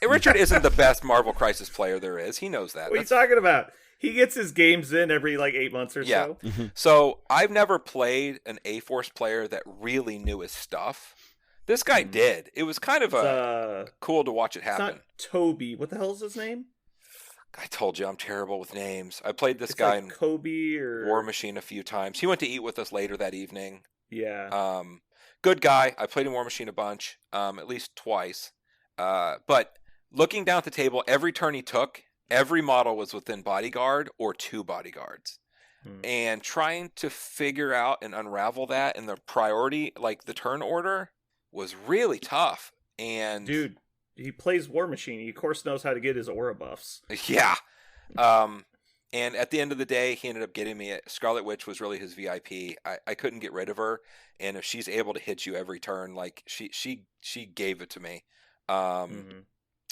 Richard isn't the best Marvel Crisis player there is. He knows that. What are you talking about? He gets his games in every 8 months or Yeah. so. So I've never played an A-Force player that really knew his stuff. This guy did. It was kind of cool to watch it It's happen. not Toby. What the hell is his name? I told you I'm terrible with names. I played this It's guy like in Kobe or War Machine a few times. He went to eat with us later that evening. Yeah. Good guy. I played in War Machine a bunch, at least twice. But looking down at the table, every turn he took, every model was within bodyguard or 2 bodyguards. Hmm. And trying to figure out and unravel that in the priority, like the turn order, was really tough. And Dude, he plays War Machine. He of course knows how to get his aura buffs. yeah. And at the end of the day, he ended up getting me. Scarlet Witch was really his VIP. I couldn't get rid of her, and if she's able to hit you every turn, like she gave it to me. Mm-hmm.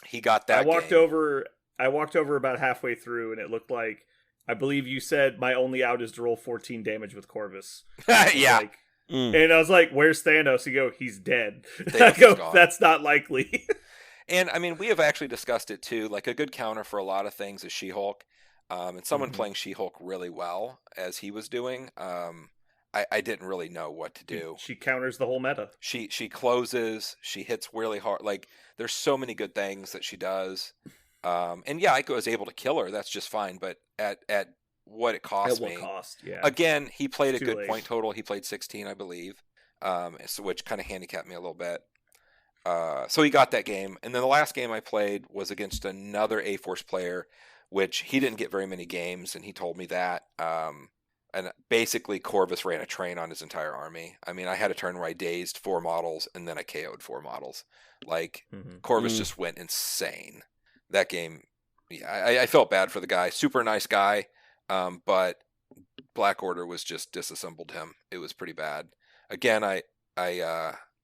He got that. I walked over about halfway through, and it looked like, I believe you said, my only out is to roll 14 damage with Corvus. Yeah. Like, and I was like, "Where's Thanos?" You go, "He's dead." Thanos I go, is gone. "That's not likely." And I mean, we have actually discussed it too. Like a good counter for a lot of things is She-Hulk. And someone Mhm. playing She-Hulk really well, as he was doing, I didn't really know what to do. She counters the whole meta. She closes, she hits really hard. Like there's so many good things that she does. And yeah, I was able to kill her. That's just fine. But at what it cost At what me, cost? Yeah. again, he played a Too good late. point total. He played 16, I believe, so which kind of handicapped me a little bit. So he got that game, and then the last game I played was against another A-Force player, which he didn't get very many games, and he told me that. And basically, Corvus ran a train on his entire army. I mean, I had a turn where I dazed 4 models, and then I KO'd 4 models. Like, Mhm. Corvus just went insane. That game, yeah, I felt bad for the guy. Super nice guy, but Black Order was just disassembled him. It was pretty bad. Again, I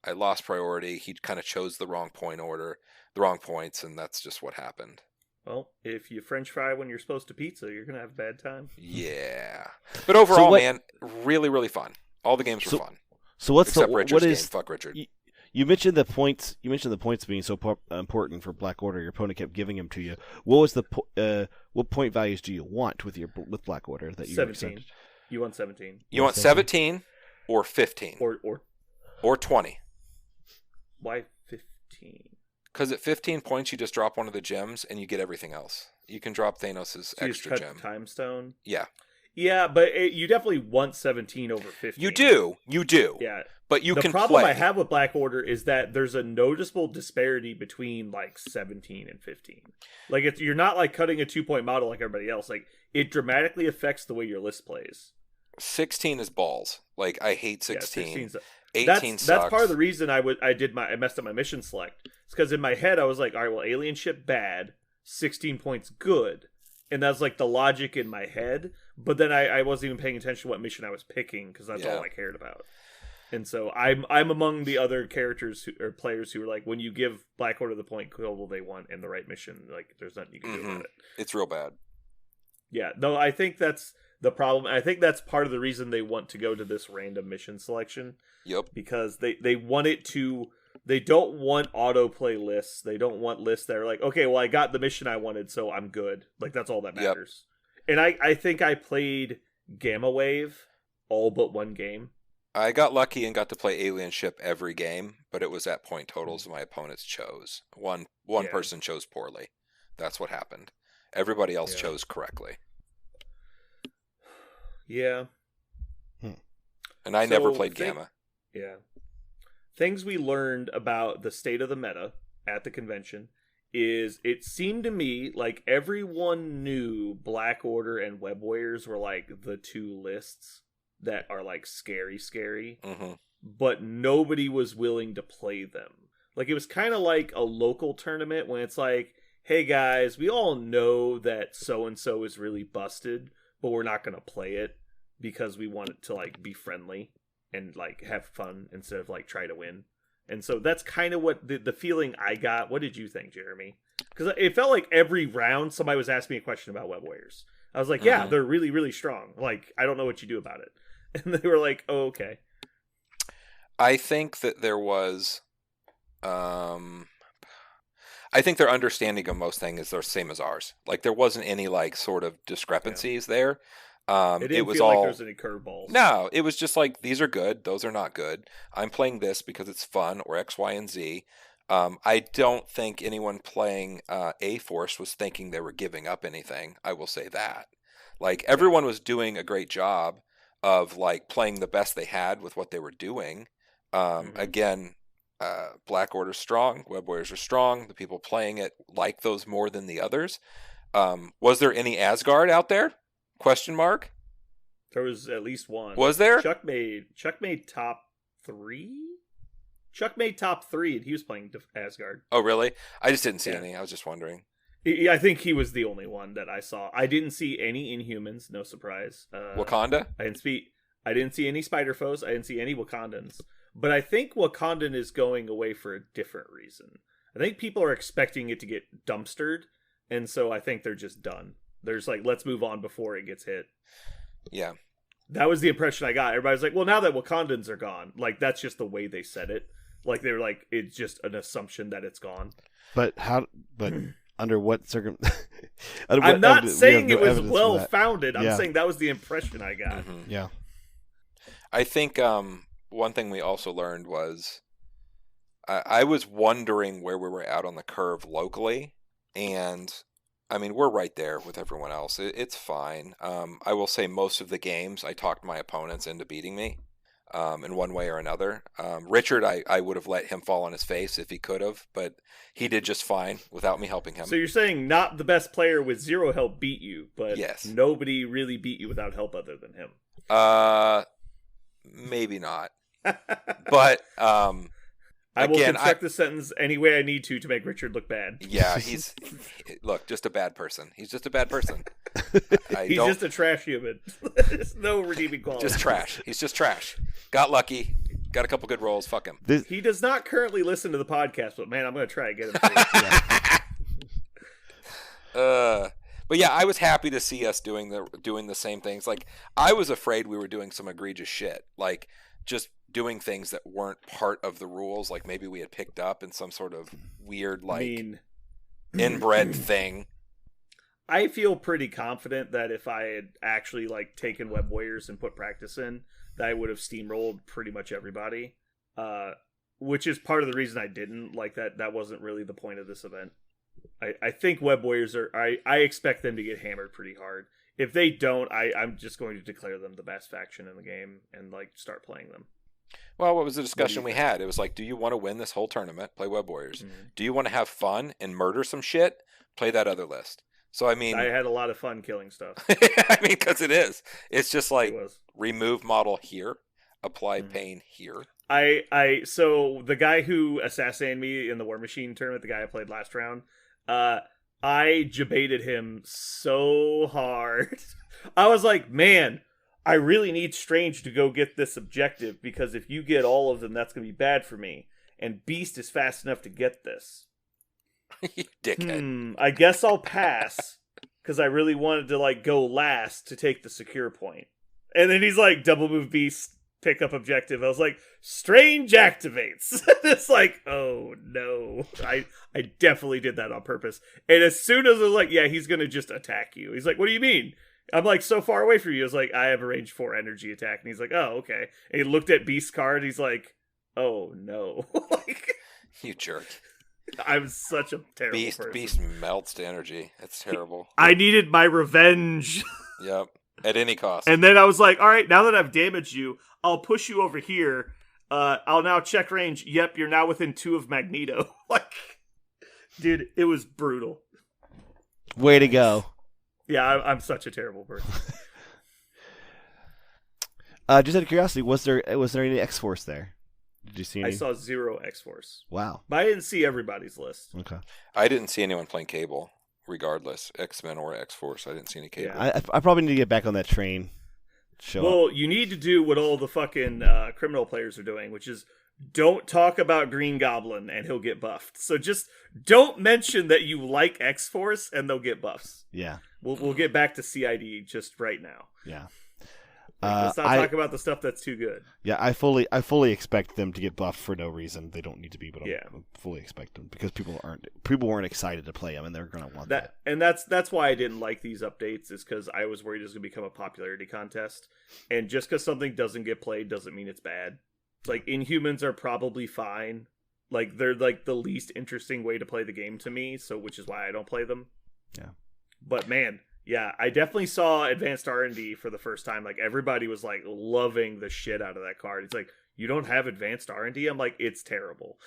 lost priority. He kind of chose the wrong point order, the wrong points, and that's just what happened. Well, if you French fry when you're supposed to pizza, you're gonna have a bad time. Yeah, but overall, what- man, really, really fun. All the games were fun, So what's except the Richard's what game. is Fuck Richard. you mentioned the points? You mentioned the points being so important for Black Order. Your opponent kept giving them to you. What was what point values do you want with Black Order that you 17. accepted? You want 17 You want 17 or 15 or 20? why 15? Because at 15 points, you just drop one of the gems and you get everything else. You can drop Thanos' So you just extra cut gem. the time stone. Yeah, Yeah, but you definitely want 17 over 15. you do. Yeah. But you The can problem play. I have with Black Order is that there's a noticeable disparity between like 17 and 15. Like you're not like cutting a 2-point model like everybody else. Like it dramatically affects the way your list plays. 16 is balls. Like I hate Yeah, 16. 16's 18 that's sucks. part of the reason I messed up my mission select. It's because in my head I was like, all right, well, alien ship bad, 16 points good, and that's like the logic in my head. But then I wasn't even paying attention to what mission I was picking because that's all I cared about. And so I'm among the other characters or players who are like, when you give Black Order the point total they want in the right mission, like there's nothing you can do about it. It's real bad. Yeah, no, I think that's the problem. I think that's part of the reason they want to go to this random mission selection. Yep. Because they want it to. They don't want autoplay lists. They don't want lists that are like, okay, well, I got the mission I wanted, so I'm good. Like that's all that matters. And I think I played Gamma Wave all but one game. I got lucky and got to play Alien Ship every game, but it was at point totals my opponents chose. One person chose poorly. That's what happened. Everybody else chose correctly. Yeah. And I never played Gamma. Yeah. Things we learned about the state of the meta at the convention is it seemed to me like everyone knew Black Order and Web Warriors were like the 2 lists that are like scary, Mm-hmm. but nobody was willing to play them. Like it was kind of like a local tournament when it's like, hey guys, we all know that so-and-so is really busted, but we're not going to play it because we want it to like be friendly and like have fun instead of like try to win. And so that's kind of what the feeling I got. What did you think, Jeremy? Because it felt like every round somebody was asking me a question about Web Warriors. I was like, yeah, they're really, really strong. Like, I don't know what you do about it. And they were like, oh, okay. I think that there was... I think their understanding of most things is the same as ours. Like, there wasn't any, like, sort of discrepancies there. It was feel all, like there was any curveballs. No, it was just like, these are good, those are not good. I'm playing this because it's fun, or X, Y, and Z. I don't think anyone playing A-Force was thinking they were giving up anything. I will say that. Like, everyone was doing a great job of, like, playing the best they had with what they were doing. Again, Black Order's strong, Web Warriors are strong. The people playing it like those more than the others. Was there any Asgard out there? Question mark. There was at least one. Was there? Chuck made top 3. Chuck made top 3, and he was playing Asgard. Oh, really? I just didn't see Yeah. any. I was just wondering. I think he was the only one that I saw. I didn't see any Inhumans. No surprise. Wakanda? I didn't see any Spider Foes. I didn't see any Wakandans. But I think Wakandan is going away for a different reason. I think people are expecting it to get dumpstered, and so I think they're just done. There's like, let's move on before it gets hit. Yeah. That was the impression I got. Everybody's like, well, now that Wakandans are gone, like, that's just the way they said it. Like, they were like, it's just an assumption that it's gone. But under what I'm not saying it was well well founded. I'm Yeah. saying that was the impression I got. Mhm. Yeah. I think one thing we also learned was I was wondering where we were at on the curve locally, and I mean, we're right there with everyone else. It's fine. I will say most of the games I talked my opponents into beating me in one way or another. Richard, I would have let him fall on his face if he could have, but he did just fine without me helping him. So you're saying not the best player with 0 help beat you, but Yes. nobody really beat you without help other than him. Maybe not. But I will again, construct the sentence any way I need to make Richard look bad. yeah, look, just a bad person. He's just a bad person. He's just a trash human. There's no redeeming quality. just trash. He's just trash. Got lucky. Got a couple good rolls. Fuck him. He does not currently listen to the podcast, but man, I'm going to try and get him to. But yeah, I was happy to see us doing the same things. Like, I was afraid we were doing some egregious shit, like just doing things that weren't part of the rules. Like maybe we had picked up in some sort of weird, like, inbred thing. I feel pretty confident that if I had actually like taken Web Warriors and put practice in, that I would have steamrolled pretty much everybody. Which is part of the reason I didn't. Like, that wasn't really the point of this event. I think Web Warriors I expect them to get hammered pretty hard. If they don't, I'm just going to declare them the best faction in the game and like start playing them. Well, what was the discussion we had? It was like, do you want to win this whole tournament? Play Web Warriors. Mm-hmm. Do you want to have fun and murder some shit? Play that other list. So, I mean, I had a lot of fun killing stuff. I mean, because it is. It's just like, It was. remove model here, apply pain here. So the guy who assassinated me in the War Machine tournament, the guy I played last round, I debated him so hard. I was like, man, I really need Strange to go get this objective, because if you get all of them, that's going to be bad for me. And Beast is fast enough to get this. You dickhead. I guess I'll pass, because I really wanted to like go last to take the secure point. And then he's like, double move Beast, pick up objective. I was like, Strange activates. It's like, oh no. I definitely did that on purpose. And as soon as I was like, yeah, he's going to just attack you. He's like, what do you mean? I'm like so far away from you. I was like, I have a range 4 energy attack. And he's like, oh, okay. And he looked at Beast's card. He's like, oh no. Like, You jerk. I'm such a terrible person. Beast melts to energy. It's terrible. I needed my revenge. Yep. At any cost. And then I was like, all right, now that I've damaged you, I'll push you over here. I'll now check range. Yep, you're now within 2 of Magneto. Like, dude, it was brutal. Way to go. Yeah, I'm such a terrible person. Just out of curiosity, was there any X-Force there? Did you see any? I saw 0 X-Force. Wow. But I didn't see everybody's list. Okay. I didn't see anyone playing Cable, regardless. X-Men or X-Force. I didn't see any Cable. Yeah. I probably need to get back on that train. Well, you need to do what all the fucking criminal players are doing, which is don't talk about Green Goblin and he'll get buffed. So just don't mention that you like X-Force and they'll get buffs. Yeah. We'll get back to CID just right now. Yeah. Let's not talk about the stuff that's too good. Yeah, I fully expect them to get buffed for no reason. They don't need to be, but Yeah. I fully expect them, because people weren't excited to play them, and they're gonna want that. And that's why I didn't like these updates, is because I was worried it was gonna become a popularity contest. And just because something doesn't get played doesn't mean it's bad. Like, Inhumans are probably fine. Like, they're like the least interesting way to play the game to me, so which is why I don't play them. Yeah. But man, yeah, I definitely saw Advanced R&D for the first time. Like, everybody was like loving the shit out of that card. It's like, you don't have Advanced R&D? I'm like, it's terrible.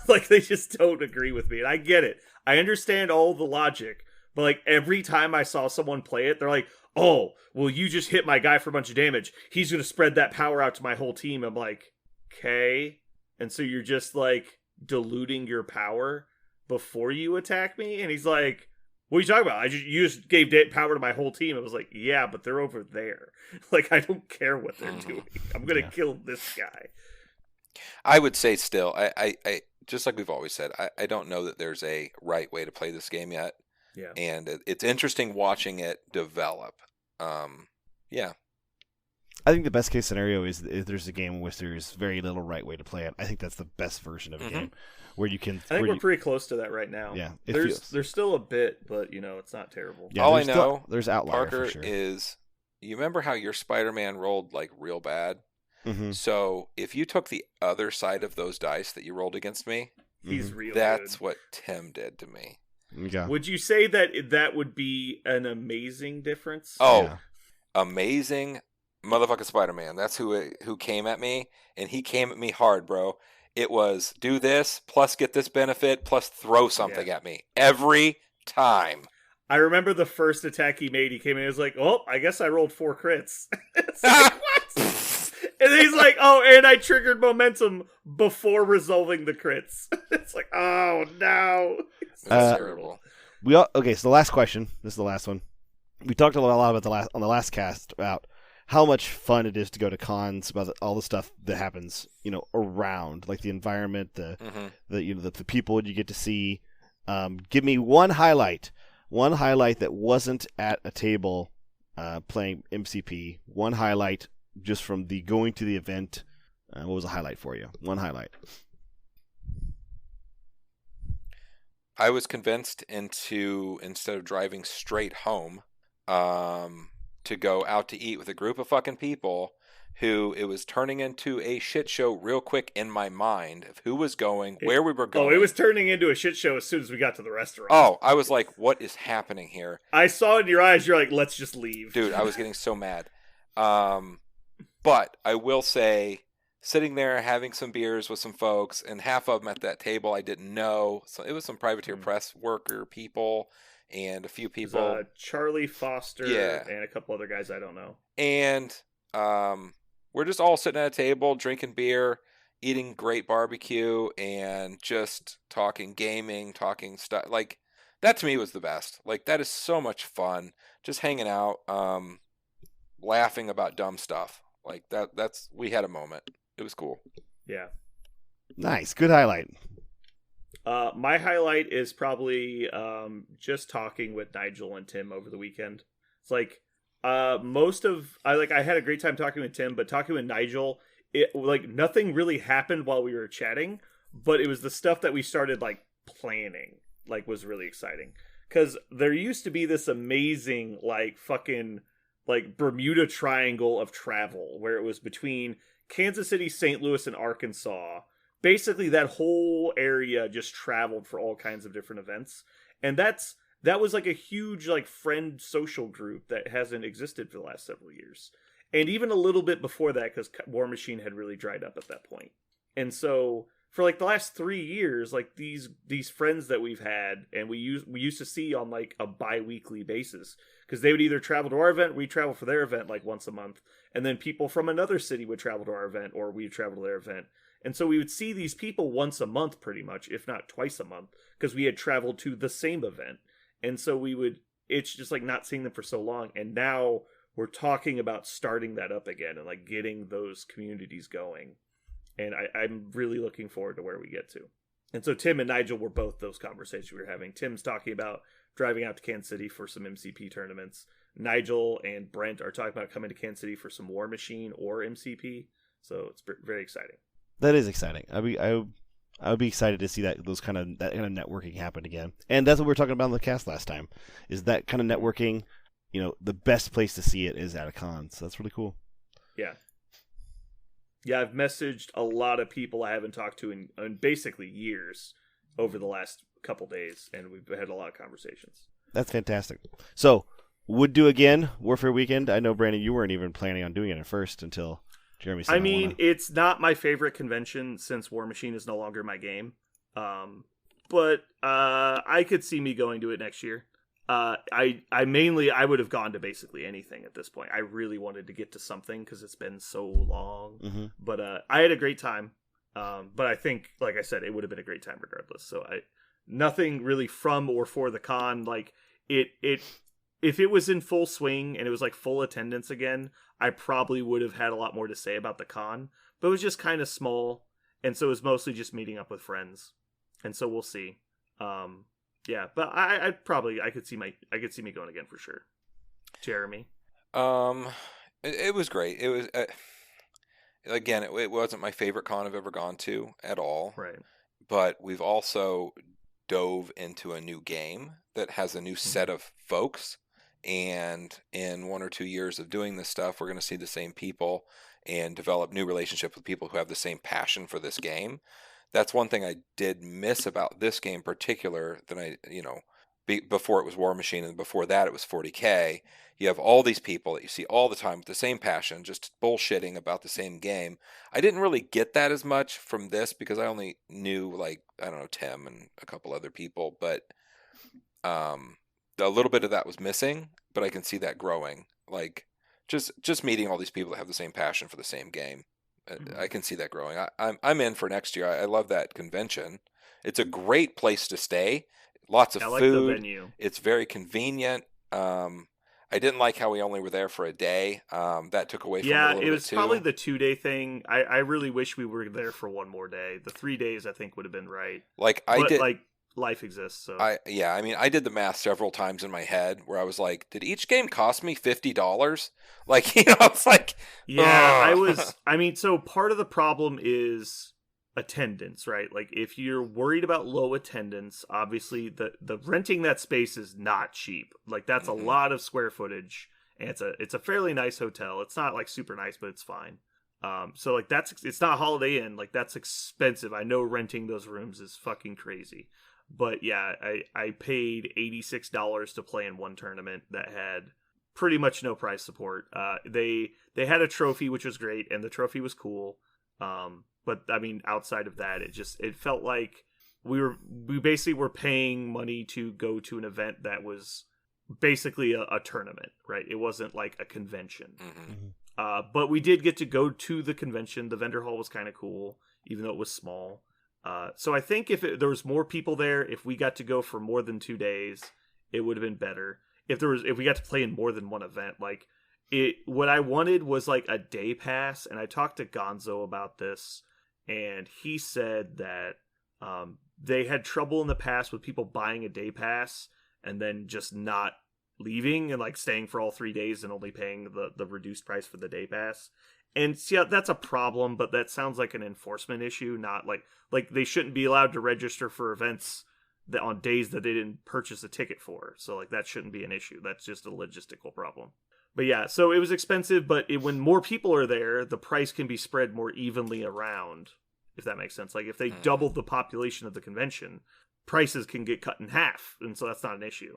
Like, they just don't agree with me. And I get it. I understand all the logic, But like every time I saw someone play it, they're like, "Oh, well, you just hit my guy for a bunch of damage. He's gonna spread that power out to my whole team." I'm like, "Okay," and so you're just like diluting your power before you attack me, and he's like, "What are you talking about? You just gave power to my whole team." I was like, "Yeah, but they're over there. Like, I don't care what they're doing. I'm gonna kill this guy." I would say still, I just like we've always said, I don't know that there's a right way to play this game yet. Yeah. And it's interesting watching it develop. Yeah. I think the best case scenario is if there's a game in which there's very little right way to play it. I think that's the best version of a game where you can. I think we're pretty close to that right now. Yeah, there's still a bit, but it's not terrible. Yeah, all I know, there's outlier Parker, for sure. is you remember how your Spider-Man rolled like real bad? Mm-hmm. So if you took the other side of those dice that you rolled against me, he's real. That's good. what Tim did to me. Yeah. Would you say that would be an amazing difference? Oh, Yeah. Amazing motherfucking Spider-Man. That's who came at me, and he came at me hard, bro. It was do this, plus get this benefit, plus throw something at me. Every time. I remember the first attack he made, he came in and was like, "Oh, I guess I rolled 4 crits." It's like, what? And then he's like, "Oh, and I triggered momentum before resolving the crits." It's like, oh no. That's terrible. Okay, so the last question. This is the last one. We talked a lot about on the last cast about how much fun it is to go to cons, about all the stuff that happens, around, like the environment, the people you get to see. Give me one highlight that wasn't at a table playing MCP. One highlight just from the going to the event. What was a highlight for you? One highlight. I was convinced instead of driving straight home, to go out to eat with a group of fucking people who it was turning into a shit show real quick in my mind of who was going, where we were going. Oh, it was turning into a shit show as soon as we got to the restaurant. Oh, I was like, what is happening here? I saw in your eyes, you're like, let's just leave. Dude, I was getting so mad. But I will say, sitting there having some beers with some folks, and half of them at that table I didn't know. So it was some privateer press worker people and a few people. Charlie Foster and a couple other guys I don't know. And we're just all sitting at a table, drinking beer, eating great barbecue, and just talking gaming, talking stuff. Like, that to me was the best. Like, that is so much fun. Just hanging out, laughing about dumb stuff. Like, we had a moment. It was cool. Yeah. Nice. Good highlight. My highlight is probably just talking with Nigel and Tim over the weekend. It's like I had a great time talking with Tim, but talking with Nigel, nothing really happened while we were chatting, but it was the stuff that we started planning was really exciting. Because there used to be this amazing fucking Bermuda Triangle of travel where it was between Kansas City, St. Louis, and Arkansas. Basically, that whole area just traveled for all kinds of different events. And that was a huge friend social group that hasn't existed for the last several years. And even a little bit before that, because War Machine had really dried up at that point. And so for the last 3 years, these friends that we've had, and we used to see on a bi-weekly basis, because they would either travel to our event, we travel for their event once a month, and then people from another city would travel to our event, or we'd travel to their event. And so we would see these people once a month pretty much, if not twice a month, because we had traveled to the same event. And so it's just not seeing them for so long. And now we're talking about starting that up again and getting those communities going. And I'm really looking forward to where we get to. And so Tim and Nigel were both those conversations we were having. Tim's talking about driving out to Kansas City for some MCP tournaments. Nigel and Brent are talking about coming to Kansas City for some War Machine or MCP. So it's very exciting. That is exciting. I would be excited to see that kind of networking happen again. And that's what we were talking about on the cast last time. Is that kind of networking? The best place to see it is at a con. So that's really cool. Yeah. Yeah, I've messaged a lot of people I haven't talked to in basically years over the last couple days, and we've had a lot of conversations. That's fantastic. So, would do again, Warfare Weekend. I know, Brandon, you weren't even planning on doing it at first until Jeremy said it's not my favorite convention since War Machine is no longer my game. But I could see me going to it next year. I would have gone to basically anything at this point. I really wanted to get to something because it's been so long. Mm-hmm. But I had a great time. But I think, like I said, it would have been a great time regardless. So nothing really from or for the con. Like it if it was in full swing and it was like full attendance again, I probably would have had a lot more to say about the con. But it was just kind of small, and so it was mostly just meeting up with friends. And so we'll see. Yeah, but I could see me going again for sure. Jeremy. It was great. It was again, it wasn't my favorite con I've ever gone to at all. Right. But we've also dove into a new game that has a new set of folks, and in 1 or 2 years of doing this stuff, we're going to see the same people and develop new relationships with people who have the same passion for this game. That's one thing I did miss about this game in particular than before it was War Machine and before that it was 40K. You have all these people that you see all the time with the same passion, just bullshitting about the same game. I didn't really get that as much from this because I only knew, like, I don't know, Tim and a couple other people, but a little bit of that was missing, but I can see that growing. Like, just meeting all these people that have the same passion for the same game. I can see that growing. I'm in for next year. I love that convention. It's a great place to stay. Lots of I like food. the venue. It's very convenient. I didn't like how we only were there for a day. That took away from it a little bit too. Yeah, it was probably the 2-day thing. I really wish we were there for one more day. The 3 days I think would have been right. Like life exists. So I did the math several times in my head where I was like, did each game cost me $50? Like, it's like, yeah, ugh. so part of the problem is attendance, right? Like if you're worried about low attendance, obviously the renting that space is not cheap. Like that's a lot of square footage, and it's a fairly nice hotel. It's not like super nice, but it's fine. So like it's not Holiday Inn. Like that's expensive. I know renting those rooms is fucking crazy. But yeah, I paid $86 to play in one tournament that had pretty much no prize support. They had a trophy, which was great, and the trophy was cool. But I mean, outside of that, it felt like we basically were paying money to go to an event that was basically a tournament, right? It wasn't like a convention. But we did get to go to the convention. The vendor hall was kind of cool, even though it was small. So I think if there was more people there, if we got to go for more than 2 days, it would have been better. If we got to play in more than one event, like what I wanted was like a day pass, and I talked to Gonzo about this, and he said that they had trouble in the past with people buying a day pass and then just not leaving and like staying for all 3 days and only paying the reduced price for the day pass. And yeah, that's a problem, but that sounds like an enforcement issue, not like they shouldn't be allowed to register for events that on days that they didn't purchase a ticket for. So like that shouldn't be an issue. That's just a logistical problem. But yeah, so it was expensive, but when more people are there, the price can be spread more evenly around, if that makes sense. Like if they doubled the population of the convention, prices can get cut in half, and so that's not an issue.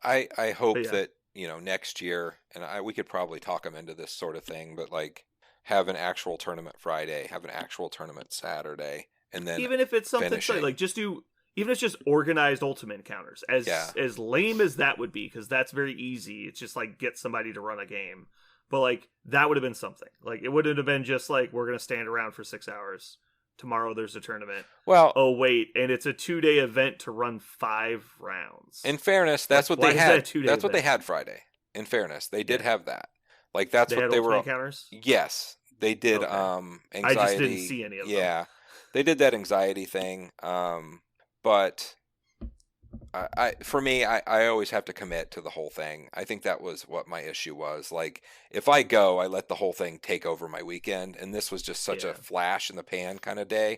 I hope that next year, and we could probably talk them into this sort of thing, but like have an actual tournament Friday, have an actual tournament Saturday, and then even if it's something finishing. like even if it's just organized ultimate encounters, as lame as that would be, because that's very easy. It's just like get somebody to run a game, but like that would have been something. Like it wouldn't have been just like we're gonna stand around for 6 hours. Tomorrow there's a tournament. Well, oh wait, and it's a 2-day event to run 5 rounds. In fairness, that's what they had. That's what they had Friday. In fairness, they did have that. Like that's what they were. Encounters? Yes, they did. Okay. Anxiety. I just didn't see any of them. Yeah, they did that anxiety thing. But for me, I always have to commit to the whole thing. I think that was what my issue was. Like, if I go, I let the whole thing take over my weekend, and this was just such a flash in the pan kind of day.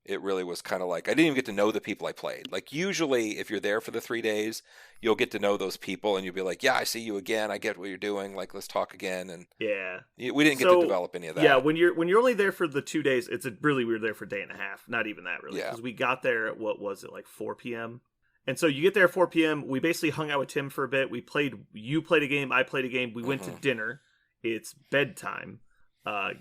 It really was kind of like I didn't even get to know the people I played. Like usually, if you're there for the 3 days, you'll get to know those people, and you'll be like, "Yeah, I see you again. I get what you're doing. Like, let's talk again." And we didn't get to develop any of that. Yeah, when you're only there for the 2 days, we were there for a day and a half. Not even that really, because we got there at what was it, like 4 p.m. And so you get there at 4 p.m. We basically hung out with Tim for a bit. You played a game, I played a game. We went to dinner. It's bedtime.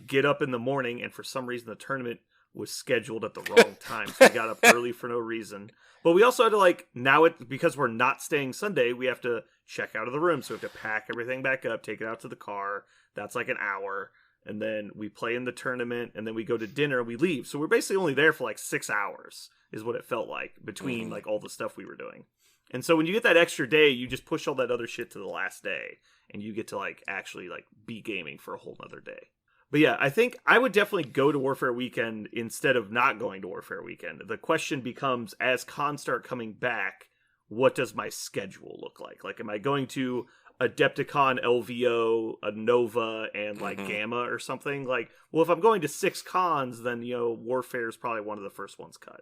Get up in the morning, and for some reason the tournament was scheduled at the wrong time, so we got up early for no reason. But we also had to because we're not staying Sunday, we have to check out of the room, so we have to pack everything back up, take it out to the car. That's like an hour, and then we play in the tournament, and then we go to dinner and we leave. So we're basically only there for 6 hours is what it felt like between all the stuff we were doing. And so when you get that extra day, you just push all that other shit to the last day, and you get to actually be gaming for a whole nother day. But yeah, I think I would definitely go to Warfare Weekend instead of not going to Warfare Weekend. The question becomes, as cons start coming back, what does my schedule look like? Am I going to Adepticon, LVO, a Nova, and Gamma or something? Well, if I'm going to 6 cons, then, Warfare is probably one of the first ones cut.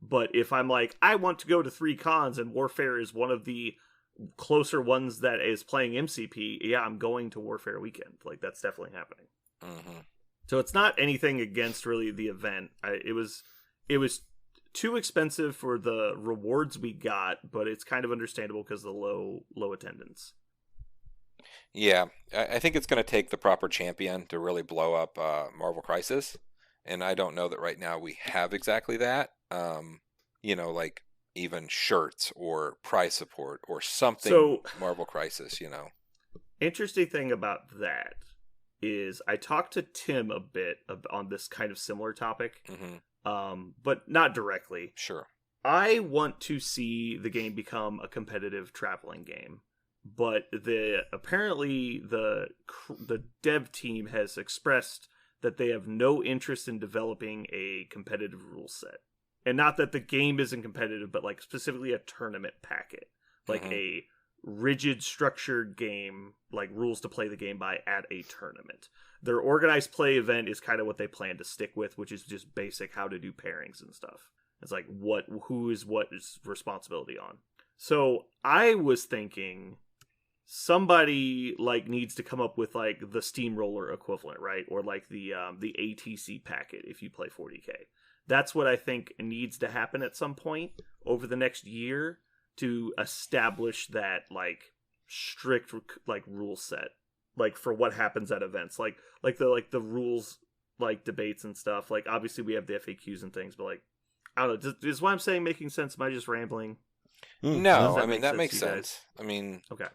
But if I'm I want to go to 3 cons and Warfare is one of the closer ones that is playing MCP, yeah, I'm going to Warfare Weekend. That's definitely happening. So it's not anything against really the event. It was too expensive for the rewards we got, but it's kind of understandable because of the low attendance. Yeah, I think it's going to take the proper champion to really blow up Marvel Crisis, and I don't know that right now we have exactly that. Even shirts or prize support or something. So, Marvel Crisis, Interesting thing about that is I talked to Tim a bit on this kind of similar topic, but not directly. Sure. I want to see the game become a competitive traveling game, but apparently the dev team has expressed that they have no interest in developing a competitive rule set. And not that the game isn't competitive, but specifically a tournament packet, a rigid structured game, rules to play the game by at a tournament. Their organized play event is kind of what they plan to stick with, which is just basic how to do pairings and stuff. It's who is what is responsibility on. So I was thinking somebody needs to come up with the Steamroller equivalent, right? Or the ATC packet if you play 40K. That's what I think needs to happen at some point over the next year to establish that strict rule set for what happens at events, the rules debates and stuff. Obviously we have the FAQs and things, but I don't know, is what I'm saying making sense? Am I just rambling? No, I mean that makes sense. I mean, okay,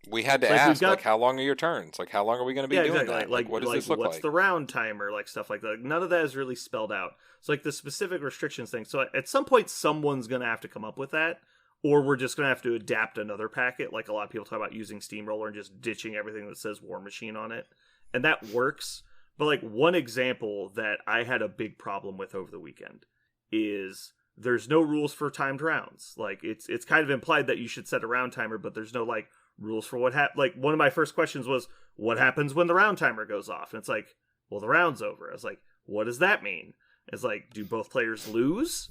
we had to ask how long are your turns? How long are we going to be doing exactly. that? What does this look like? What's the round timer? Stuff like that. None of that is really spelled out. So the specific restrictions thing. So at some point someone's going to have to come up with that. Or we're just going to have to adapt another packet, a lot of people talk about using Steamroller and just ditching everything that says War Machine on it. And that works. But one example that I had a big problem with over the weekend is there's no rules for timed rounds. It's kind of implied that you should set a round timer, but there's no rules for what happens. One of my first questions was, what happens when the round timer goes off? And it's well, the round's over. I was what does that mean? It's do both players lose?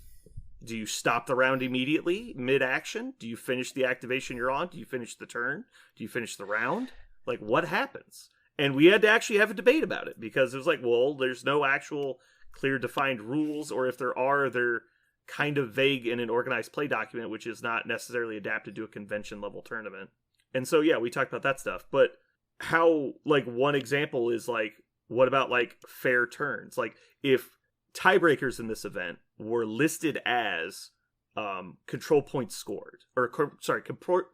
Do you stop the round immediately, mid-action? Do you finish the activation you're on? Do you finish the turn? Do you finish the round? What happens? And we had to actually have a debate about it, because it was well, there's no actual clear defined rules, or if there are, they're kind of vague in an organized play document, which is not necessarily adapted to a convention-level tournament. And so, yeah, we talked about that stuff. But how, one example is, what about, fair turns? If tiebreakers in this event were listed as control points scored, or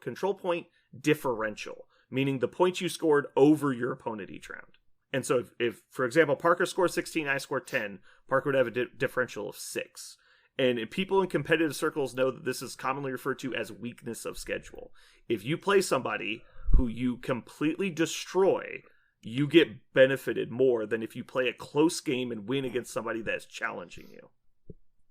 control point differential, meaning the points you scored over your opponent each round. And so if for example, Parker scored 16, I scored 10, Parker would have a differential of 6. And people in competitive circles know that this is commonly referred to as weakness of schedule. If you play somebody who you completely destroy, you get benefited more than if you play a close game and win against somebody that's challenging you.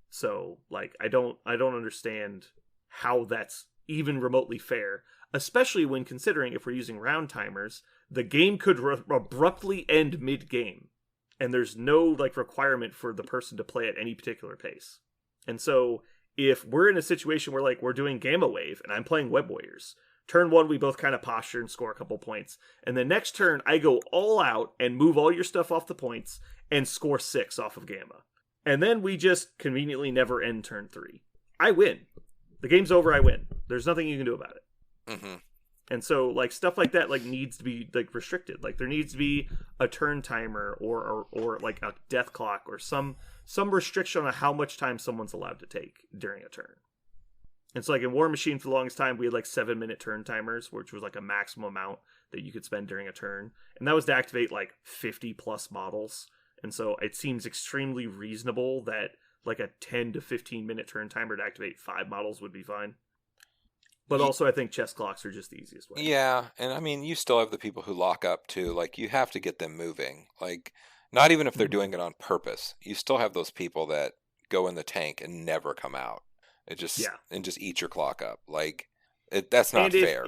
So, I don't understand how that's even remotely fair, especially when considering if we're using round timers, the game could abruptly end mid-game, and there's no, requirement for the person to play at any particular pace. And so, if we're in a situation where, we're doing Gamma Wave, and I'm playing Web Warriors, turn 1, we both kind of posture and score a couple points. And the next turn, I go all out and move all your stuff off the points and score 6 off of Gamma. And then we just conveniently never end turn 3. I win. The game's over, I win. There's nothing you can do about it. Mm-hmm. And so like stuff like that like needs to be like restricted. Like there needs to be a turn timer or like a death clock or some restriction on how much time someone's allowed to take during a turn. And so like in War Machine for the longest time we had like 7-minute turn timers, which was like a maximum amount that you could spend during a turn. And that was to activate like 50 plus models. And so it seems extremely reasonable that like a 10 to 15 minute turn timer to activate 5 models would be fine. But also I think chess clocks are just the easiest way. Yeah, and I mean, you still have the people who lock up too. Like, you have to get them moving. Like, not even if they're doing it on purpose. You still have those people that go in the tank and never come out. It just and just eat your clock up. Like, that's not fair.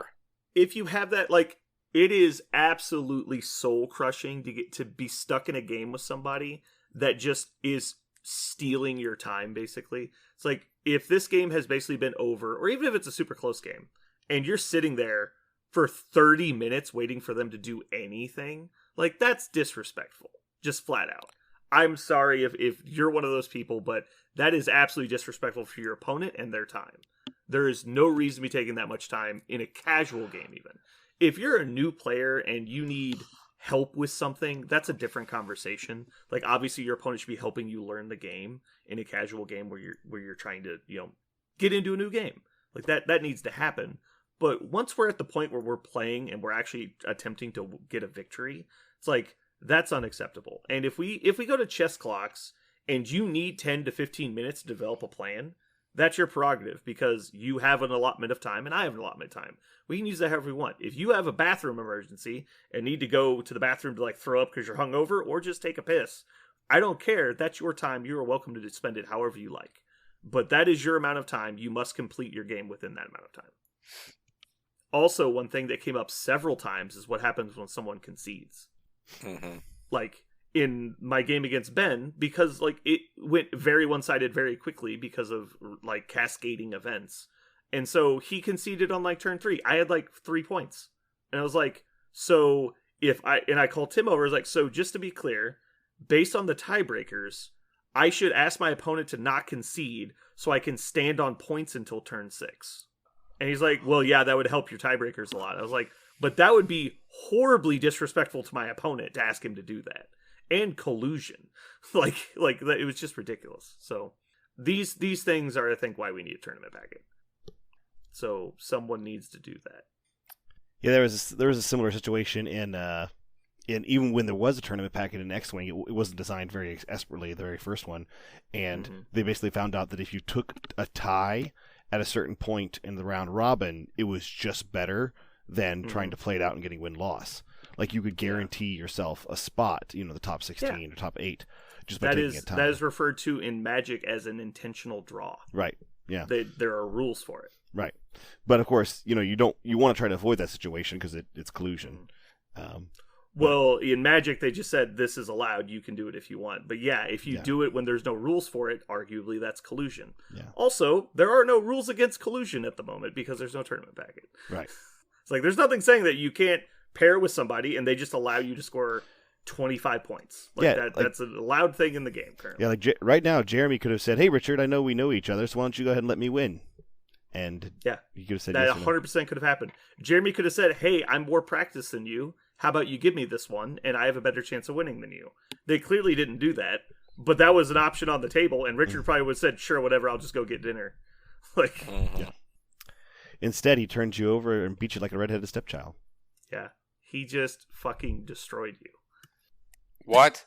If you have that, like, it is absolutely soul crushing to be stuck in a game with somebody that just is stealing your time. Basically, it's like if this game has basically been over, or even if it's a super close game, and you're sitting there for 30 minutes waiting for them to do anything, like that's disrespectful. Just flat out. I'm sorry if you're one of those people, but that is absolutely disrespectful for your opponent and their time. There is no reason to be taking that much time in a casual game even. If you're a new player and you need help with something, that's a different conversation. Like obviously your opponent should be helping you learn the game in a casual game where you're trying to, get into a new game. Like that needs to happen. But once we're at the point where we're playing and we're actually attempting to get a victory, it's like that's unacceptable. And if we go to chess clocks and you need 10 to 15 minutes to develop a plan, that's your prerogative because you have an allotment of time and I have an allotment of time. We can use that however we want. If you have a bathroom emergency and need to go to the bathroom to like throw up because you're hungover or just take a piss, I don't care. That's your time. You are welcome to spend it however you like. But that is your amount of time. You must complete your game within that amount of time. Also, one thing that came up several times is what happens when someone concedes. Mm-hmm. Like in my game against Ben, because like it went very one-sided very quickly because of like cascading events. And so he conceded on like turn 3. I had like 3 points. And I was like, so I called Tim over, I was like, so just to be clear, based on the tiebreakers, I should ask my opponent to not concede so I can stand on points until turn 6. And he's like, well, yeah, that would help your tiebreakers a lot. I was like, but that would be horribly disrespectful to my opponent to ask him to do that. And collusion. Like it was just ridiculous. So these things are, I think, why we need a tournament packet. So someone needs to do that. Yeah, there was a similar situation in even when there was a tournament packet in X-Wing, it wasn't designed very expertly, the very first one, and they basically found out that if you took a tie at a certain point in the round robin, it was just better than trying to play it out and getting win-loss. Like you could guarantee yourself a spot, the top 16 or top 8, just by taking a tie. That is referred to in Magic as an intentional draw. Right. Yeah. There are rules for it. Right. But of course, you want to try to avoid that situation because it's collusion. Well, in Magic, they just said this is allowed. You can do it if you want. But yeah, if you do it when there's no rules for it, arguably that's collusion. Yeah. Also, there are no rules against collusion at the moment because there's no tournament packet. Right. It's like there's nothing saying that you can't pair with somebody and they just allow you to score 25 points. That's an allowed thing in the game currently. Yeah, like right now, Jeremy could have said, "Hey, Richard, I know we know each other, so why don't you go ahead and let me win?" And he could have said that yes 100% could have happened. Jeremy could have said, "Hey, I'm more practiced than you. How about you give me this one, and I have a better chance of winning than you?" They clearly didn't do that, but that was an option on the table, and Richard probably would have said, "Sure, whatever, I'll just go get dinner." Instead, he turned you over and beat you like a redheaded stepchild. Yeah, he just fucking destroyed you. What?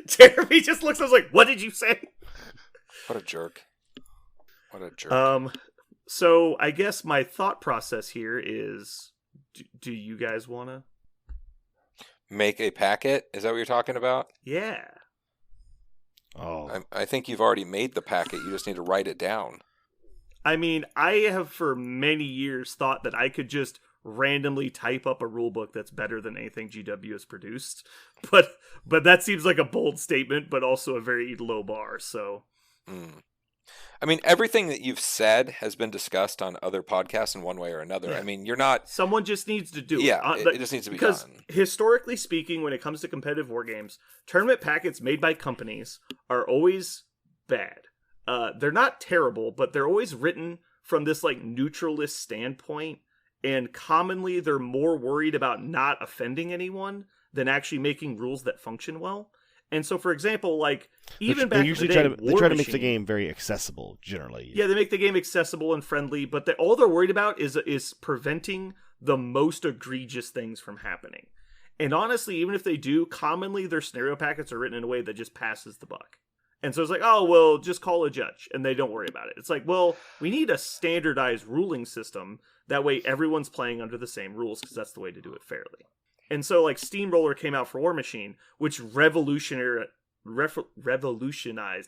Jeremy just looks at us like, "What did you say?" What a jerk. What a jerk. So I guess my thought process here is, do you guys want to make a packet? Is that what you're talking about? Yeah. Oh. I think you've already made the packet. You just need to write it down. I mean, I have for many years thought that I could just randomly type up a rulebook that's better than anything GW has produced. But that seems like a bold statement, but also a very low bar, so... I mean, everything that you've said has been discussed on other podcasts in one way or another. Yeah. I mean, you're not... Someone just needs to do it. Yeah, it just needs to be done. Because historically speaking, when it comes to competitive war games, tournament packets made by companies are always bad. They're not terrible, but they're always written from this like neutralist standpoint and commonly they're more worried about not offending anyone than actually making rules that function well. And so, for example, like even back in the day, they try to make the game very accessible. Generally, yeah, they make the game accessible and friendly, but all they're worried about is preventing the most egregious things from happening. And honestly, even if they do, commonly their scenario packets are written in a way that just passes the buck. And so it's like, oh, well, just call a judge, and they don't worry about it. It's like, well, we need a standardized ruling system. That way everyone's playing under the same rules, because that's the way to do it fairly. And so, like, Steamroller came out for War Machine, which revolutionized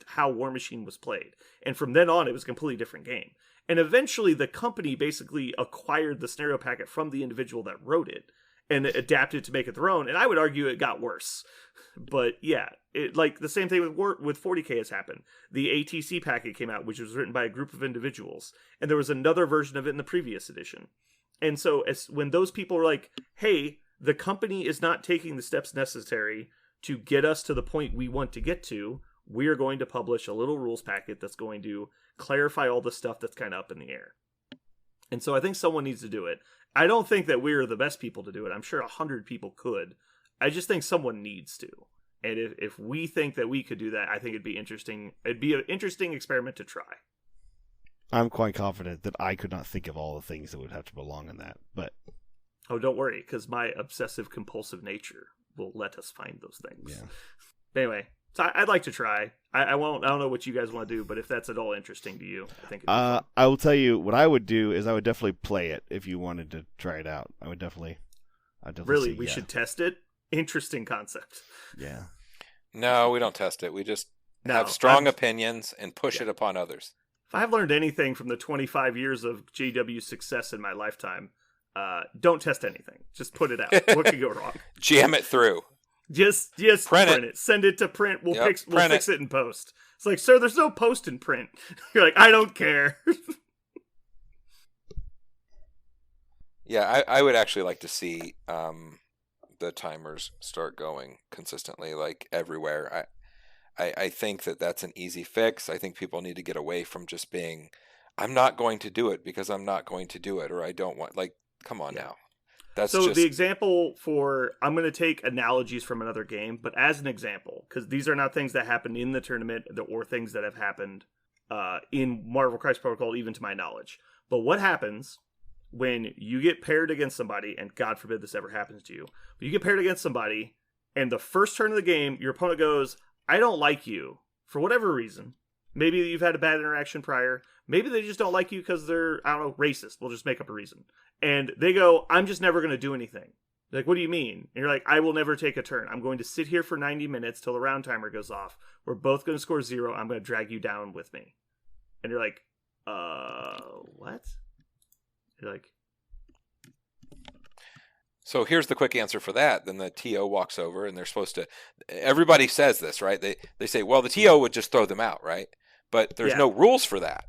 how War Machine was played. And from then on, it was a completely different game. And eventually, the company basically acquired the scenario packet from the individual that wrote it, and adapted to make it their own. And I would argue it got worse. But yeah, like the same thing with 40K has happened. The ATC packet came out, which was written by a group of individuals, and there was another version of it in the previous edition. And so when those people were like, hey, the company is not taking the steps necessary to get us to the point we want to get to, we are going to publish a little rules packet that's going to clarify all the stuff that's kind of up in the air. And so I think someone needs to do it. I don't think that we're the best people to do it. I'm sure 100 people could. I just think someone needs to. And if we think that we could do that, I think it'd be interesting. It'd be an interesting experiment to try. I'm quite confident that I could not think of all the things that would have to belong in that. But oh, don't worry, because my obsessive compulsive nature will let us find those things. yeah. But anyway, so I'd like to try. I don't know what you guys want to do, but if that's at all interesting to you, I think it'd be fun. I will tell you what I would do is I would definitely play it if you wanted to try it out. I'd definitely really, say, we should test it. Interesting concept. Yeah. No, we don't test it. We just have strong opinions and push it upon others. If I've learned anything from the 25 years of JW's success in my lifetime, don't test anything. Just put it out. What could go wrong? Jam it through. Just print it. Send it to print. We'll fix it in post. It's like, sir, there's no post in print. You're like, I don't care. Yeah, I would actually like to see the timers start going consistently, like everywhere. I think that's an easy fix. I think people need to get away from just being, I'm not going to do it because I'm not going to do it, or I don't want, like, come on now. That's so just... the example I'm going to take analogies from another game, but as an example, because these are not things that happened in the tournament or things that have happened in Marvel Crisis Protocol, even to my knowledge. But what happens when you get paired against somebody, and God forbid this ever happens to you, but you get paired against somebody, and the first turn of the game, your opponent goes, I don't like you, for whatever reason. Maybe you've had a bad interaction prior. Maybe they just don't like you because they're, I don't know, racist. We'll just make up a reason. And they go, I'm just never going to do anything. They're like, what do you mean? And you're like, I will never take a turn. I'm going to sit here for 90 minutes till the round timer goes off. We're both going to score 0. I'm going to drag you down with me. And you're like, what? You're like... So here's the quick answer for that. Then the TO walks over and they're supposed to, everybody says this, right? They say, well, the TO would just throw them out, right? But there's no rules for that.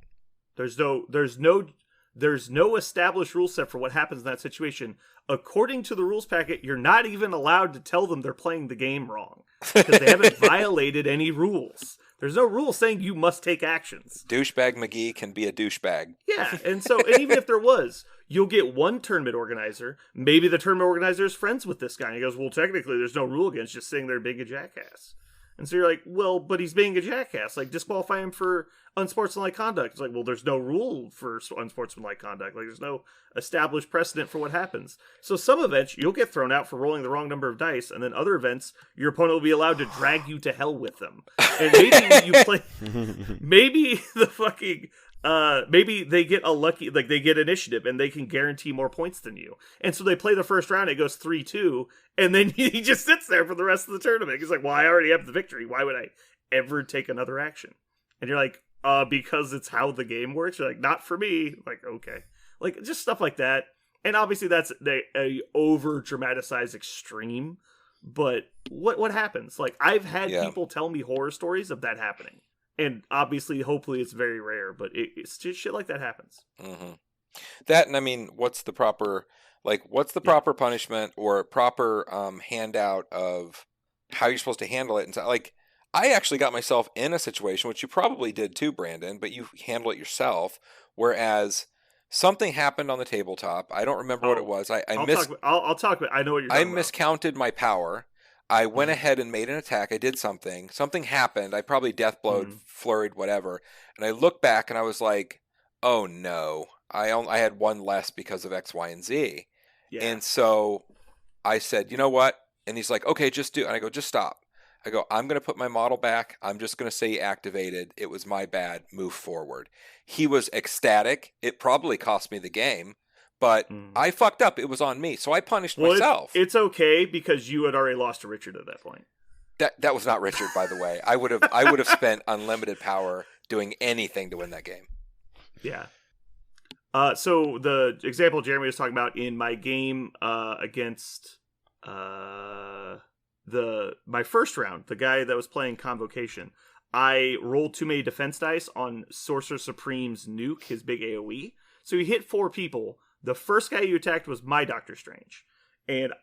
There's no established rule set for what happens in that situation. According to the rules packet, you're not even allowed to tell them they're playing the game wrong because they haven't violated any rules. There's no rule saying you must take actions. Douchebag McGee can be a douchebag. Yeah, and even if there was, you'll get one tournament organizer. Maybe the tournament organizer is friends with this guy. And he goes, well, technically, there's no rule against just sitting there being a jackass. And so you're like, well, but he's being a jackass. Like, disqualify him for unsportsmanlike conduct. It's like, well, there's no rule for unsportsmanlike conduct. Like, there's no established precedent for what happens. So some events, you'll get thrown out for rolling the wrong number of dice. And then other events, your opponent will be allowed to drag you to hell with them. And maybe when you play... maybe the fucking... maybe they get a lucky, like they get initiative and they can guarantee more points than you. And so they play the first round, it goes 3-2, and then he just sits there for the rest of the tournament. He's like, well, I already have the victory. Why would I ever take another action? And you're like, because it's how the game works. You're like, not for me. Like, okay. Like, just stuff like that. And obviously that's a over dramatized extreme, but what happens? Like, I've had people tell me horror stories of that happening. And obviously, hopefully, it's very rare, but it's just shit like that happens. Mm-hmm. That, and I mean, what's the proper punishment or proper handout of how you're supposed to handle it? And so, like, I actually got myself in a situation, which you probably did too, Brandon, but you handle it yourself. Whereas Something happened on the tabletop. I don't remember what it Oh, was. I I'll missed. talk. I'll talk. I know what you're I talking about. miscounted my power. I went Mhm. ahead and made an attack. I did something. Something happened. I probably death blowed, Mhm. flurried, whatever. And I looked back and I was like, "Oh no! I had one less because of X, Y, and Z." Yeah. And so I said, "You know what?" And he's like, "Okay, just do." And I go, "Just stop." I go, "I'm going to put my model back. I'm just going to say activated. It was my bad. Move forward." He was ecstatic. It probably cost me the game, but Mhm. I fucked up. It was on me. So I punished Well, myself. it's okay because you had already lost to Richard at that point. That was not Richard, by the way. I would have spent unlimited power doing anything to win that game. Yeah. So the example Jeremy was talking about in my game against my first round, the guy that was playing Convocation, I rolled too many defense dice on Sorcerer Supreme's nuke, his big AoE. So he hit 4 people. The first guy you attacked was my Doctor Strange, and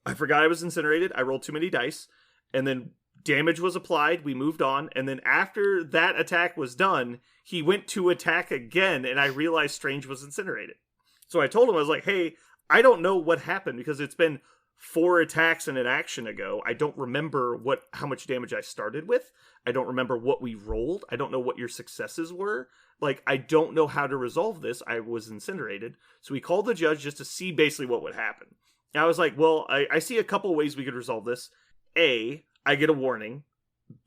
I forgot I was incinerated. I rolled too many dice, and then damage was applied. We moved on, and then after that attack was done, he went to attack again, and I realized Strange was incinerated. So I told him, I was like, hey, I don't know what happened because it's been 4 attacks and an action ago. I don't remember how much damage I started with. I don't remember what we rolled. I don't know what your successes were. Like, I don't know how to resolve this. I was incinerated. So we called the judge just to see basically what would happen. And I was like, well, I see a couple ways we could resolve this. A, I get a warning.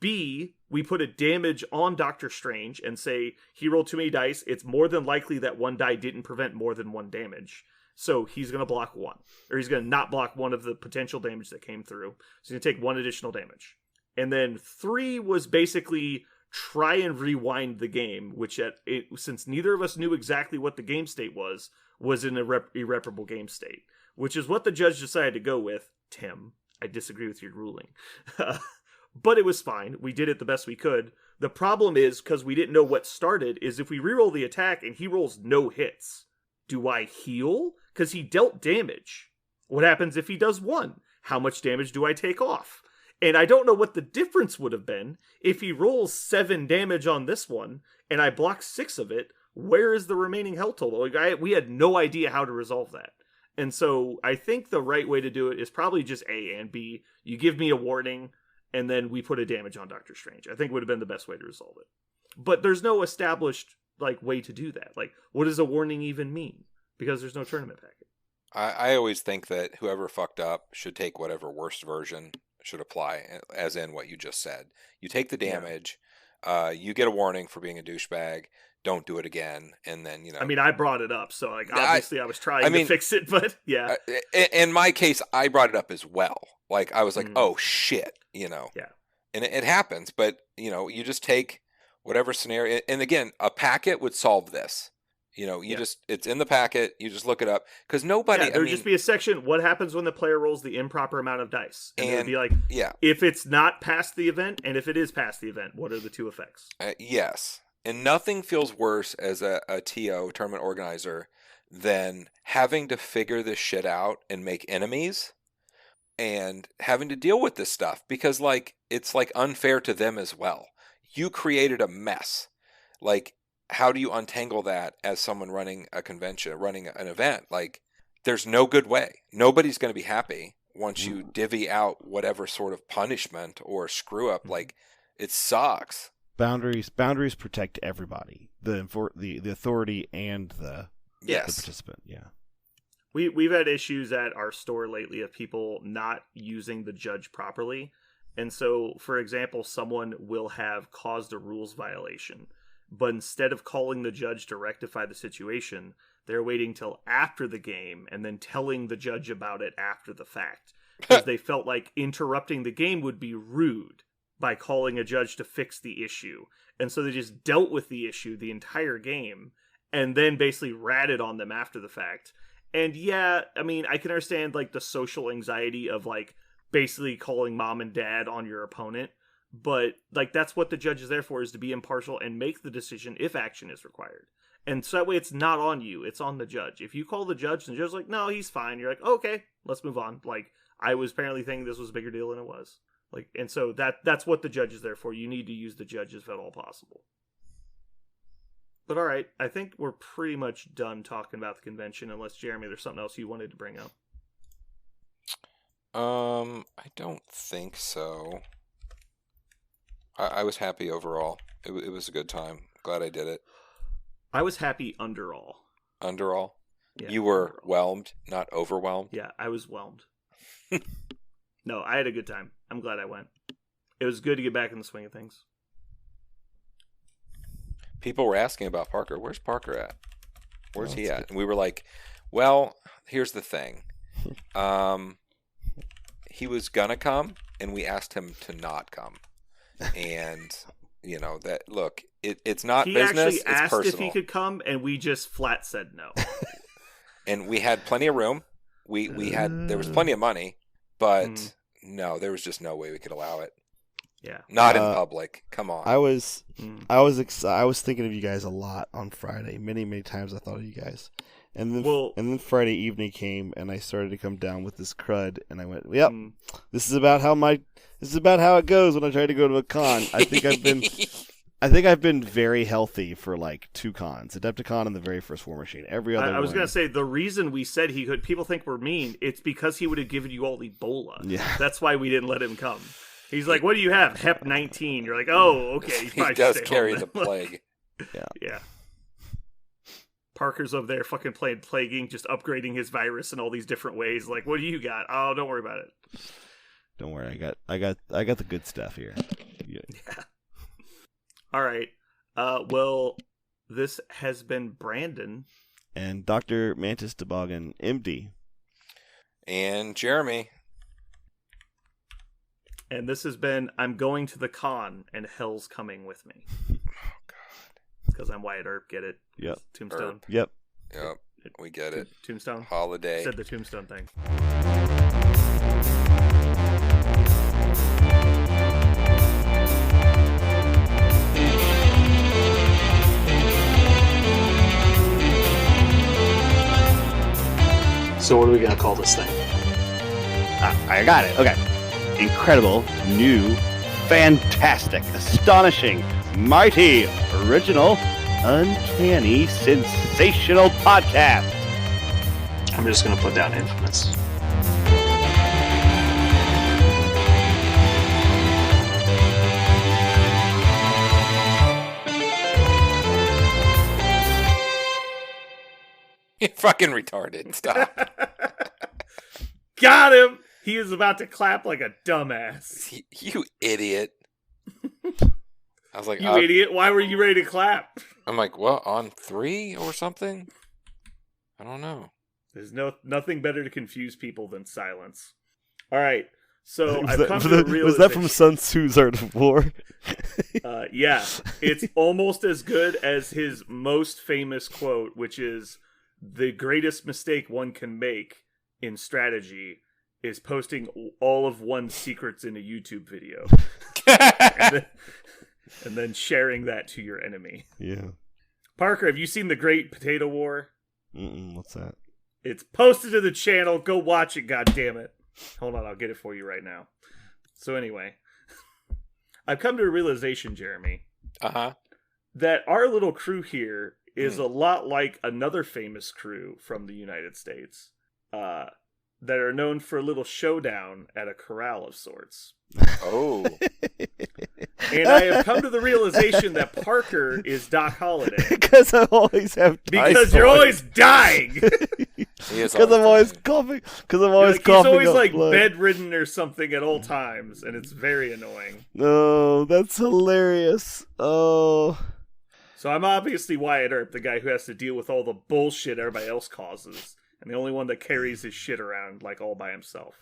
B, we put a damage on Doctor Strange and say he rolled too many dice. It's more than likely that one die didn't prevent more than 1 damage. So he's going to block 1. Or he's going to not block 1 of the potential damage that came through. So he's going to take 1 additional damage. And then 3 was basically try and rewind the game, which since neither of us knew exactly what the game state was an irreparable game state, which is what the judge decided to go with. Tim, I disagree with your ruling. But it was fine. We did it the best we could. The problem is, because we didn't know what started, is if we reroll the attack and he rolls no hits, do I heal? Because he dealt damage. What happens if he does 1? How much damage do I take off? And I don't know what the difference would have been if he rolls 7 damage on this one and I block 6 of it. Where is the remaining health total? Like, we had no idea how to resolve that. And so I think the right way to do it is probably just A and B. You give me a warning, and then we put a damage on Doctor Strange. I think would have been the best way to resolve it. But there's no established way to do that. Like, what does a warning even mean? Because there's no tournament packet. I always think that whoever fucked up should take whatever worst version should apply, as in what you just said. You take the damage, you get a warning for being a douchebag, don't do it again, and then, I mean, I brought it up, so obviously I was trying to fix it, but yeah. In my case, I brought it up as well. Like, I was like, oh shit, Yeah. And it happens, but you just take whatever scenario, and again, a packet would solve this. It's in the packet. You just look it up because nobody. There would just be a section. What happens when the player rolls the improper amount of dice? And it would be like, if it's not past the event, and if it is past the event, what are the 2 effects? Yes, and nothing feels worse as a TO tournament organizer than having to figure this shit out and make enemies, and having to deal with this stuff because it's unfair to them as well. You created a mess, like. How do you untangle that as someone running a convention, running an event? Like, there's no good way. Nobody's going to be happy once you divvy out whatever sort of punishment or screw up. Like, it sucks. Boundaries protect everybody, the authority and the participant. Yeah. We've had issues at our store lately of people not using the judge properly. And so, for example, someone will have caused a rules violation. But instead of calling the judge to rectify the situation, they're waiting till after the game and then telling the judge about it after the fact. Because they felt like interrupting the game would be rude by calling a judge to fix the issue. And so they just dealt with the issue the entire game and then basically ratted on them after the fact. And yeah, I mean, I can understand the social anxiety of basically calling mom and dad on your opponent. But that's what the judge is there for, is to be impartial and make the decision if action is required. And so that way it's not on you, it's on the judge. If you call the judge and the judge's like, no, he's fine, you're like, okay, let's move on. I was apparently thinking this was a bigger deal than it was. And so that's what the judge is there for. You need to use the judge if at all possible. But all right, I think we're pretty much done talking about the convention, unless Jeremy, there's something else you wanted to bring up. I don't think so. I was happy overall. It was a good time. Glad I did it. I was happy under all. Under all? Yeah, You were under all. whelmed, not overwhelmed? Yeah, I was whelmed. No, I had a good time. I'm glad I went. It was good to get back in the swing of things. People were asking about Parker. Where's Parker at? Where's he that's at? And we were like, well, here's the thing. He was gonna come, and we asked him to not come. And that look, it's not He business. actually It's asked personal. if he could come, and we just flat said no. And we had plenty of room. There was plenty of money, but no, there was just no way we could allow it. Yeah. Not in public. Come on. I was thinking of you guys a lot on Friday. Many, many times I thought of you guys. And then Friday evening came, and I started to come down with this crud, and I went, "Yep, this is about how it goes when I try to go to a con." I think I've been very healthy for like 2 cons, Adepticon and the very first War Machine. Every other I was one- gonna say the reason we said he could. People think we're mean. It's because he would have given you all Ebola. Yeah. That's why we didn't let him come. He's like, "What do you have? Hep 19." You're like, "Oh, okay." He does carry the plague. Yeah. Parker's over there fucking playing plaguing, just upgrading his virus in all these different ways. Like, what do you got? Oh, don't worry about it. Don't worry, I got the good stuff here. Yeah. All right. Well, this has been Brandon And Dr. Mantis Toboggan, MD. And Jeremy. and this has been I'm going to the con and hell's coming with me. Because I'm Wyatt Earp, get it? Yep. Tombstone. Earp. Yep. Yep, we get it. Tombstone. Holiday. Said the Tombstone thing. So what are we gonna call this thing? I got it. Okay. Incredible, new, fantastic, astonishing, mighty, original, uncanny, sensational podcast. I'm just gonna put down infamous. You're fucking retarded. Stop. Got him! He is about to clap like a dumbass. You idiot. I was like, You idiot. Why were you ready to clap? I'm like, what, on 3 or something? I don't know. There's nothing better to confuse people than silence. All right. So Was I've that- come was to the that- realization. was that from Sun Tzu's Art of War? Yeah, it's almost as good as his most famous quote, which is, "The greatest mistake one can make in strategy is posting all of one's secrets in a YouTube video and then sharing that to your enemy." Yeah. Parker, have you seen The Great Potato War? What's that? It's posted to the channel. Go watch it, goddammit. Hold on, I'll get it for you right now. So anyway, I've come to a realization, Jeremy, Uh-huh. that our little crew here is a lot like another famous crew from the United States that are known for a little showdown at a corral of sorts. Oh. And I have come to the realization that Parker is Doc Holliday. Because I always have Because you're always dying. He is Because I'm always dying. coughing. Because I'm always He's coughing always up like blood. bedridden or something at all times, and it's very annoying. No, that's hilarious. Oh. So I'm obviously Wyatt Earp, the guy who has to deal with all the bullshit everybody else causes, and the only one that carries his shit around like all by himself.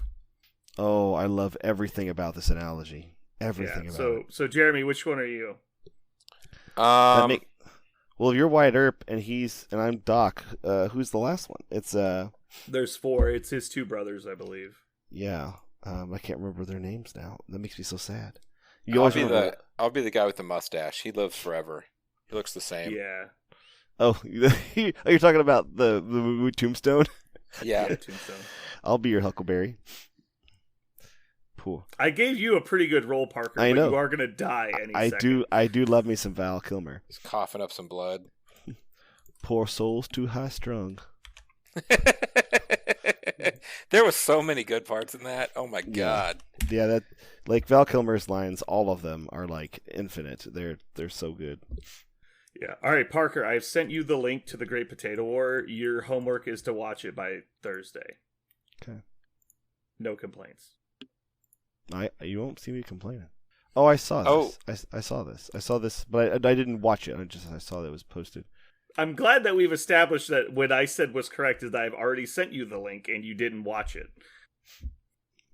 Oh, I love everything about this analogy. Everything Yeah. about it. So Jeremy, which one are you? Well, if you're Wyatt Earp and I'm Doc, who's the last one? It's There's 4. It's his 2 brothers, I believe. yeah. I can't remember their names now. That makes me so sad. I'll be the guy with the mustache. He lives forever. He looks the same. Yeah. Oh, you're talking about the movie Tombstone? Yeah. Tombstone. I'll be your Huckleberry. Poor. I gave you a pretty good role, Parker. I but know. you are gonna die any second. I do love me some Val Kilmer. He's coughing up some blood. Poor souls too high strung. There was so many good parts in that. Oh my god. Yeah, that like Val Kilmer's lines, all of them are like infinite. They're so good. Yeah. All right, Parker, I've sent you the link to The Great Potato War. Your homework is to watch it by Thursday. Okay. No complaints. You won't see me complaining. Oh, I saw this. I saw this. I saw this, but I didn't watch it. I saw that it was posted. I'm glad that we've established that what I said was correct is that I've already sent you the link and you didn't watch it.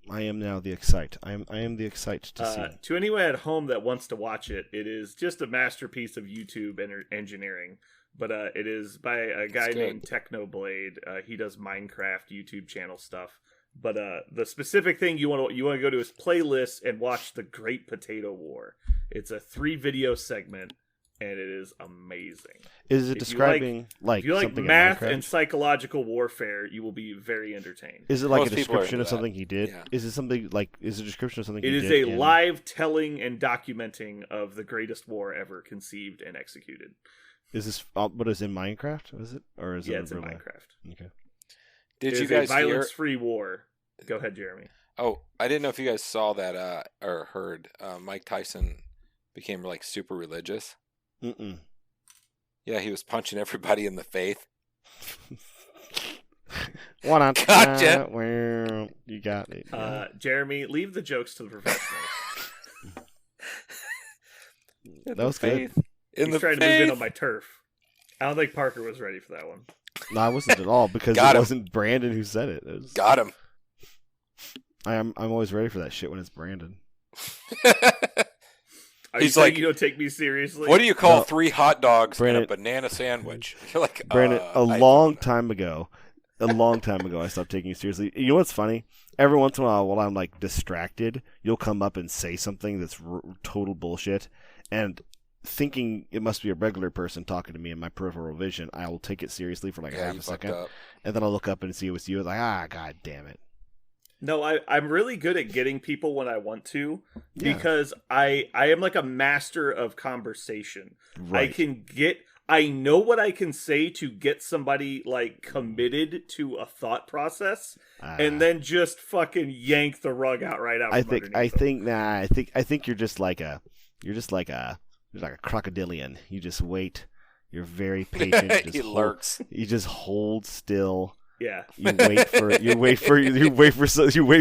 I am now the excite. I am the excite to see. To anyone at home that wants to watch it, it is just a masterpiece of YouTube engineering. But it is by a guy named Technoblade. He does Minecraft YouTube channel stuff. But the specific thing you want to go to his playlist and watch The Great Potato War. It's a 3-video segment, and it is amazing. Is it describing if you like something math in Minecraft? and psychological warfare, you will be very entertained. Is it like Most a people are description into of something that. he did? Yeah. Is it something like is a description of something It he is did? a live telling and documenting of the greatest war ever conceived and executed. Is this what is in Minecraft? Is it or is it? Yeah, it's in real life? Minecraft. Okay. Did It you is guys a hear? violence-free war. Go ahead, Jeremy. Oh, I didn't know if you guys saw that or heard. Mike Tyson became like super religious. Mm-mm. Yeah, he was punching everybody in the face. What on? Gotcha. Well, you got it. Jeremy, leave the jokes to the professionals. That was good. In He's the trying to move in face. on my turf. I don't think Parker was ready for that one. No, I wasn't at all because Got it him. wasn't Brandon who said it. It was- Got him. I'm always ready for that shit when it's Brandon. Are He's you saying like, you don't take me seriously? What do you call No. 3 hot dogs Brandon- and a banana sandwich? You're like, Brandon, I a don't long know. time ago, I stopped taking you seriously. You know what's funny? Every once in a while I'm like distracted, you'll come up and say something that's total bullshit, and thinking it must be a regular person talking to me in my peripheral vision, I will take it seriously for like Yeah, half you a fucked second, up. and then I'll look up and see it was you. Like, god damn it. No, I'm really good at getting people when I want to Yeah. because I am like a master of conversation. Right. I know what I can say to get somebody like committed to a thought process and then just fucking yank the rug out right out. I from think underneath them. I think you're just like a crocodilian. You just wait. You're very patient. You He just hold- lurks. You just hold still. Yeah. You wait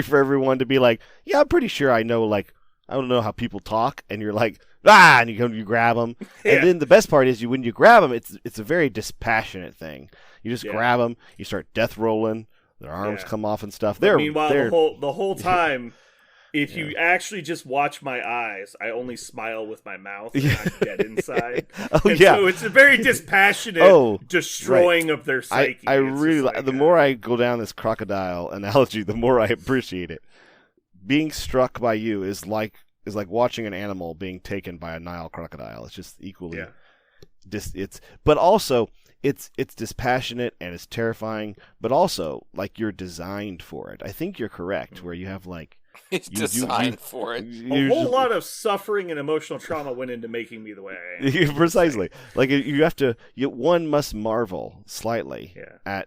for everyone to be like, yeah, I'm pretty sure I know. Like, I don't know how people talk, and you're like, and you grab them, Yeah. and then the best part is when you grab them, it's a very dispassionate thing. You just Yeah. grab them, you start death rolling, their arms Yeah. come off and stuff. But meanwhile, they're the whole time, if you actually just watch my eyes, I only smile with my mouth. And Yeah. I'm dead inside. oh And yeah. So it's a very dispassionate destroying of their psyche. I It's really just like, the more I go down this crocodile analogy, the more I appreciate it. Being struck by you is like watching an animal being taken by a Nile crocodile. It's just equally Yeah. but also it's dispassionate and it's terrifying, but also like you're designed for it. I think you're correct where you have like He's you- designed for it. A whole lot of suffering and emotional trauma went into making me the way I am. precisely. Like you have to. One must marvel slightly Yeah.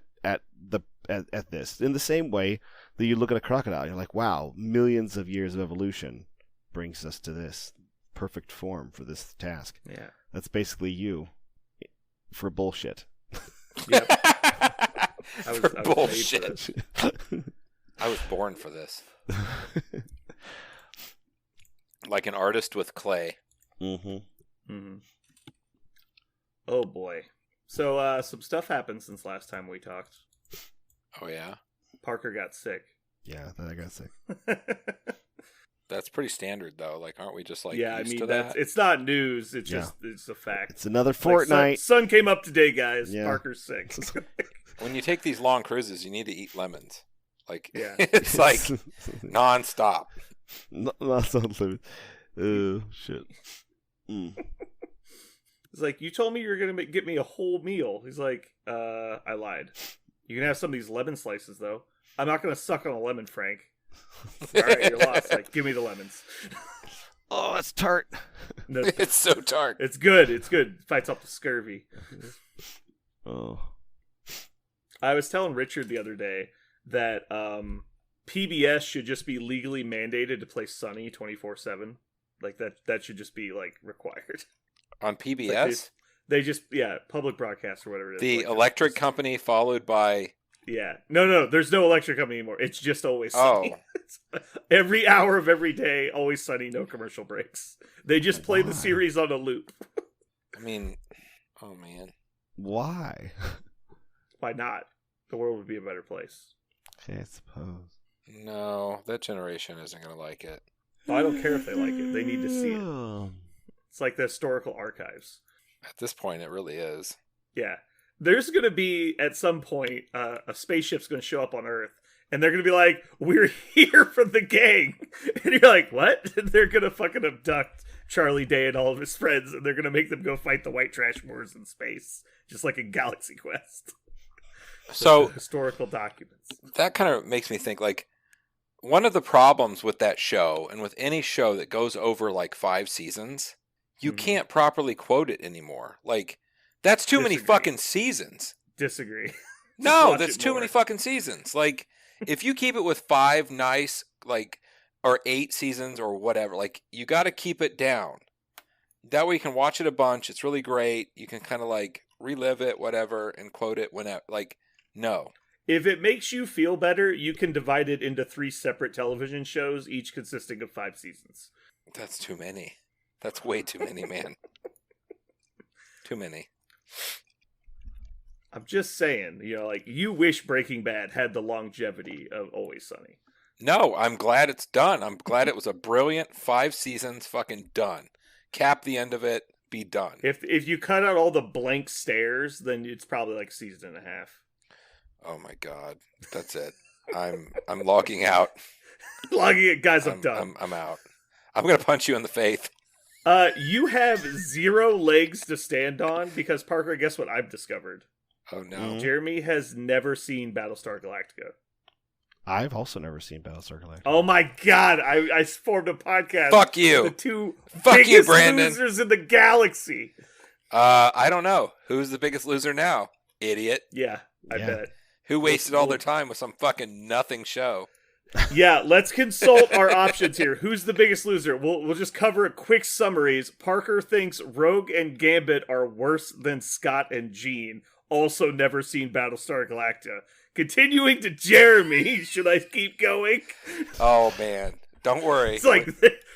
at this in the same way that you look at a crocodile. You're like, wow, millions of years of evolution brings us to this perfect form for this task. Yeah. That's basically you for bullshit. Yep. For I was made for bullshit. this. I was born for this. Like an artist with clay. Mm-hmm. Mm-hmm. Oh boy. So some stuff happened since last time we talked. Oh yeah, Parker got sick. Yeah, that I gotta say. that's pretty standard though. Like, aren't we just like yeah, I used mean to that? it's not news. It's Yeah. just it's a fact. It's another Like, fortnight. sun came up today, guys. Yeah. Parker's sick. When you take these long cruises, you need to eat lemons. Like, Yeah. it's like nonstop. not so limited. Oh shit. Mm. He's like, you told me you were gonna get me a whole meal. He's like, I lied. You can have some of these lemon slices though. I'm not gonna suck on a lemon, Frank. All right, you're lost. Like, give me the lemons. Oh, it's tart. No, It's so dark. it's good. It's good. Fights off the scurvy. Oh. I was telling Richard the other day that PBS should just be legally mandated to play Sunny 24/7. Like that should just be like required. On Like, PBS, they just public broadcast or whatever it is. the like, electric just- company followed by. Yeah. No, there's no electric company anymore. It's just Always Sunny. Oh. Every hour of every day, Always Sunny, no commercial breaks. They just play the Why? series on a loop. I mean, oh man. Why? Why not? The world would be a better place. Okay, I suppose. No, that generation isn't going to like it. I don't care if they like it. They need to see it. It's like the historical archives. At this point, it really is. Yeah. There's going to be, at some point, a spaceship's going to show up on Earth, and they're going to be like, we're here from the gang. And you're like, what? And they're going to fucking abduct Charlie Day and all of his friends, and they're going to make them go fight the White Trash Wars in space, just like in Galaxy Quest. So Historical documents. that kind of makes me think, like, one of the problems with that show, and with any show that goes over like 5 seasons, you Mhm. can't properly quote it anymore. Like, that's too many Disagree. fucking seasons. Disagree. Just No, watch that's it too more. many fucking seasons. Like, if you keep it with 5 nice, like, or 8 seasons or whatever, like, you got to keep it down. That way you can watch it a bunch. It's really great. You can kind of like relive it, whatever, and quote it whenever. Like, no. If it makes you feel better, you can divide it into 3 separate television shows, each consisting of 5 seasons. That's too many. That's way too many, man. Too many. I'm just saying, like, you wish Breaking Bad had the longevity of Always Sunny. No, I'm glad it's done. I'm glad it was a brilliant 5 seasons fucking done. Cap the end of it, be done. If you cut out all the blank stares, then it's probably like a season and a half. Oh my god. That's it. I'm logging out. Logging it, guys, I'm done. I'm out. I'm going to punch you in the face. You have 0 legs to stand on because, Parker, guess what I've discovered? Oh no. Mhm. Jeremy has never seen Battlestar Galactica. I've also never seen Battlestar Galactica. Oh my god, I formed a podcast. Fuck with you. the 2 Fuck you, biggest Brandon. losers in the galaxy. I don't know. Who's the biggest loser now? Idiot. Yeah, I Yeah. bet. Who wasted all their time with some fucking nothing show? Yeah, let's consult our options here. Who's the biggest loser? We'll just cover a quick summaries. Parker thinks Rogue and Gambit are worse than Scott and Jean. Also never seen Battlestar Galactica. Continuing to Jeremy, should I keep going? Oh man. Don't worry. It's like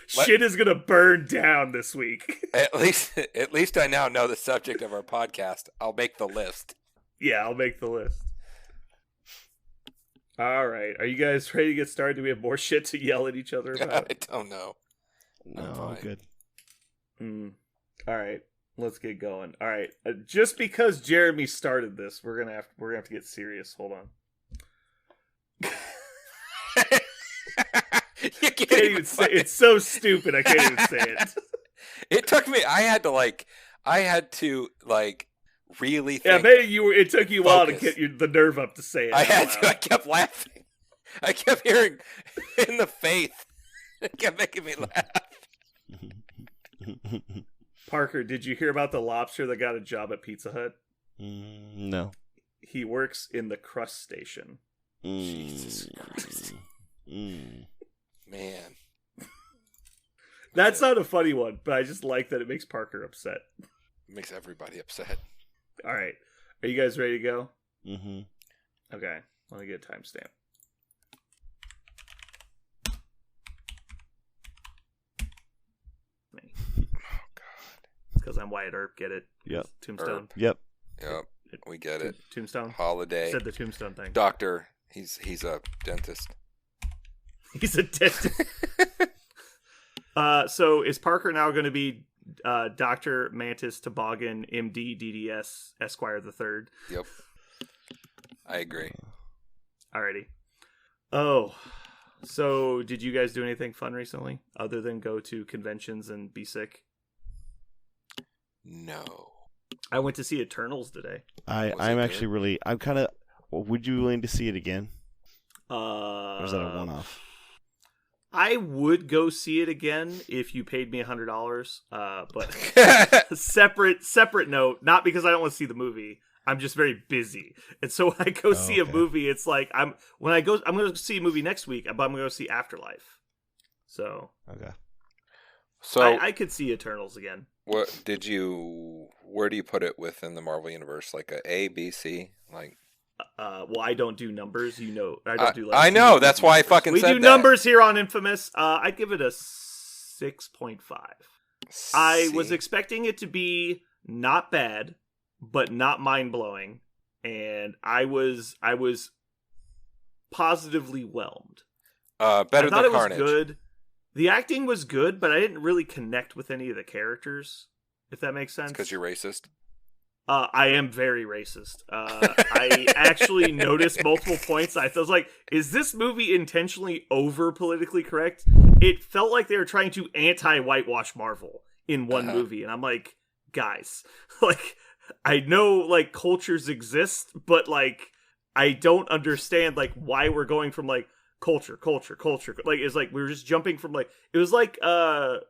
shit is gonna burn down this week. At least I now know the subject of our podcast. I'll make the list. Yeah, I'll make the list. All right, are you guys ready to get started? Do we have more shit to yell at each other I about? don't know. No, fine. good. All right, let's get going. All right, just because Jeremy started this, we're gonna have to get serious. Hold on. You can't Can't even say it's so stupid. I can't even say it. It took me. I had to really think. Yeah, maybe it took you a while to Focus. get the nerve up to say it. I out had loud. to. I kept laughing. I kept hearing in the faith. It kept making me laugh. Parker, did you hear about the lobster that got a job at Pizza Hut? No. He works in the crust station. Jesus Christ. Mm. Man. That's not a funny one, but I just like that it makes Parker upset. It makes everybody upset. All right, are you guys ready to go? Mm-hmm. Okay, let me get a timestamp. Oh God. Because I'm Wyatt Earp, get it? Yep. Tombstone. Yep. Yep. We get it. Tombstone. Holiday. Said the Tombstone thing. Doctor. He's a dentist. He's a dentist. So is Parker now going to be Dr. Mantis Toboggan, MD, DDS, Esquire the Third? Yep. I agree. Alrighty. Oh, so did you guys do anything fun recently other than go to conventions and be sick? No. I went to see Eternals today. Was I'm it actually really. I'm kind of. Would you be willing to see it again? Or is that a one-off? I would go see it again if you paid me $100. But separate note, not because I don't want to see the movie. I'm just very busy. And so when I go see a okay. movie, it's like I'm going to see a movie next week, but I'm going to go see Afterlife. So Okay. So I could see Eternals again. where do you put it within the Marvel universe? Like a B, C? Like Well, I don't do numbers, I I don't do. I know, that's why I numbers. fucking we said do that. numbers here on Infamous. I'd give it a 6.5. I was C. expecting it to be not bad, but not mind blowing, and I was positively whelmed. Better I thought than it Carnage. was good. The acting was good, but I didn't really connect with any of the characters. If that makes sense. Because you're racist. I am very racist. I actually noticed multiple points. I was like, is this movie intentionally over politically correct? It felt like they were trying to anti-whitewash Marvel in one movie. And I'm like, guys, like, I know, like, cultures exist, but, like, I don't understand, like, why we're going from, like, culture. Like, it's like, we were just jumping from, like, it was like, the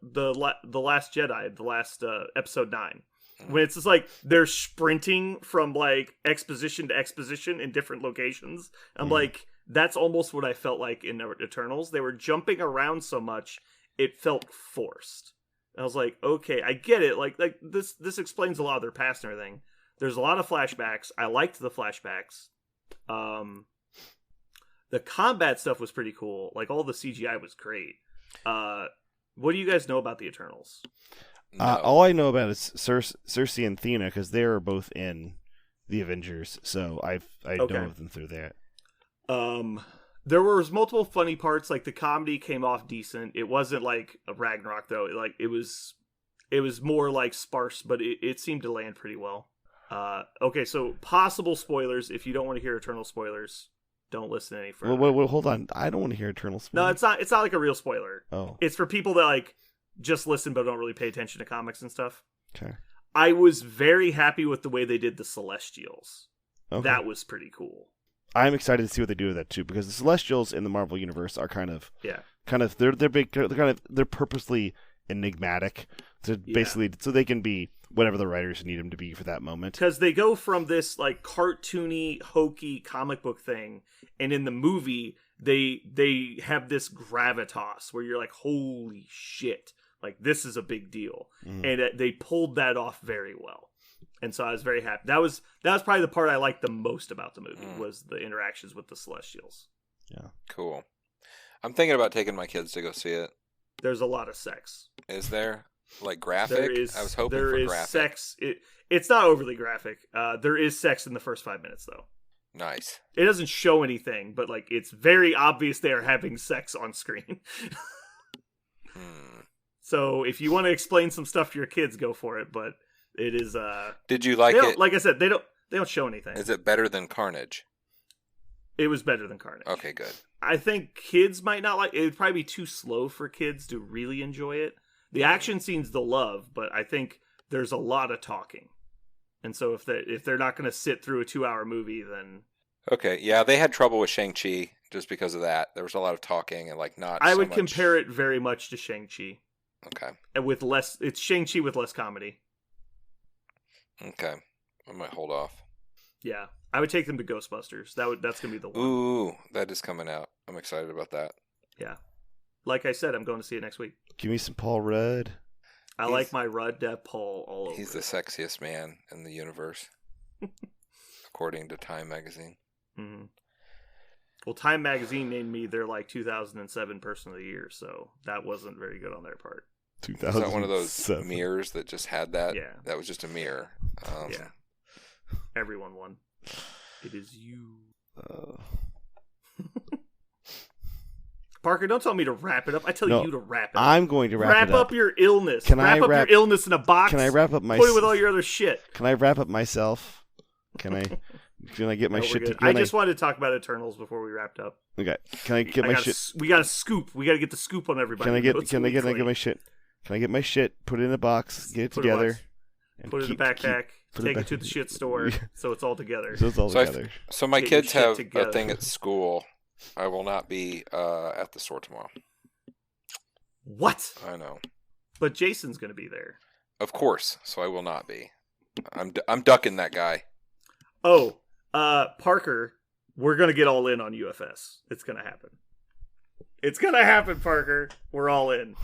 Last Jedi, the last, episode 9. When it's just like they're sprinting from like exposition to exposition in different locations. I'm like, that's almost what I felt like in Eternals. They were jumping around so much, it felt forced. And I was like, okay, I get it. Like this explains a lot of their past and everything. There's a lot of flashbacks. I liked the flashbacks. The combat stuff was pretty cool. Like all the CGI was great. What do you guys know about the Eternals? No. All I know about is Cersei and Thena because they are both in the Avengers, so I Okay. know of them through that. There was multiple funny parts. Like the comedy came off decent. It wasn't like a Ragnarok though. Like it was more like sparse, but it seemed to land pretty well. Okay, so possible spoilers. If you don't want to hear Eternal spoilers, don't listen any further. Well, hold on. I don't want to hear Eternal No, spoilers. it's not like a real spoiler. Oh, It's for people that like just listen but don't really pay attention to comics and stuff. okay. I was very happy with the way they did the Celestials. Okay. That was pretty cool. I'm excited to see what they do with that too, because the Celestials in the Marvel universe are kind of Yeah. they're purposely enigmatic to Yeah. basically so they can be whatever the writers need them to be for that moment. Because they go from this like cartoony, hokey comic book thing, and in the movie they have this gravitas where you're like, holy shit, like this is a big deal, and they pulled that off very well. And so I was very happy. That was probably the part I liked the most about the movie was the interactions with the Celestials. Yeah. Cool. I'm thinking about taking my kids to go see it. There's a lot of sex. Is there like graphic? There is. I was hoping there for is graphic. sex. It's not overly graphic. There is sex in the first 5 minutes though. Nice. It doesn't show anything, but like it's very obvious they are having sex on screen. So if you want to explain some stuff to your kids, go for it. But it is. Did you like they don't- it? Like I said, they don't show anything. Is it better than Carnage? It was better than Carnage. Okay, good. I think kids might not like it. It'd probably be too slow for kids to really enjoy it. The action scenes they'll love, but I think there's a lot of talking. And so if they're not going to sit through a 2-hour movie, then Okay, yeah, they had trouble with Shang-Chi just because of that. There was a lot of talking and like not. I so would much... compare it very much to Shang-Chi. Okay. And with less, it's Shang-Chi with less comedy. Okay, I might hold off. Yeah, I would take them to Ghostbusters. That's gonna be the one. Ooh, that is coming out. I'm excited about that. Yeah, like I said, I'm going to see it next week. Give me some Paul Rudd. I He's- like my Rudd Depp Paul all over. He's the sexiest man in the universe, according to Time magazine. Mm-hmm. Well, Time Magazine named me their like 2007 Person of the Year, so that wasn't very good on their part. 2007. Is that one of those mirrors that just had that? Yeah. That was just a mirror. Yeah, everyone won. It is you, Parker. Don't tell me to wrap it up. I tell No, you to wrap it up. I'm going to wrap it up. Wrap up your illness. Can wrap I up wrap- your illness in a box. Can I wrap up my? Put it with all your other shit. Can I wrap up myself? Can I? Can I get my No, we're shit good. together? I just wanted to talk about Eternals before we wrapped up. Okay. Can I get my shit? We got a scoop. We got to get the scoop on everybody. Can I We know get? it's Can I get? weekly. my shit? Can I get my shit? Put it in a box. Get it Put it in a together. box. and Put it in a backpack. put Take it it to back- the shit store, so it's all together. So it's all So I- together. So my Get your kids shit have together. a thing at school. I will not be at the store tomorrow. What? I know. But Jason's going to be there. Of course. So I will not be. I'm ducking that guy. Oh, Parker, we're gonna get all in on UFS. It's gonna happen. It's gonna happen, Parker. We're all in.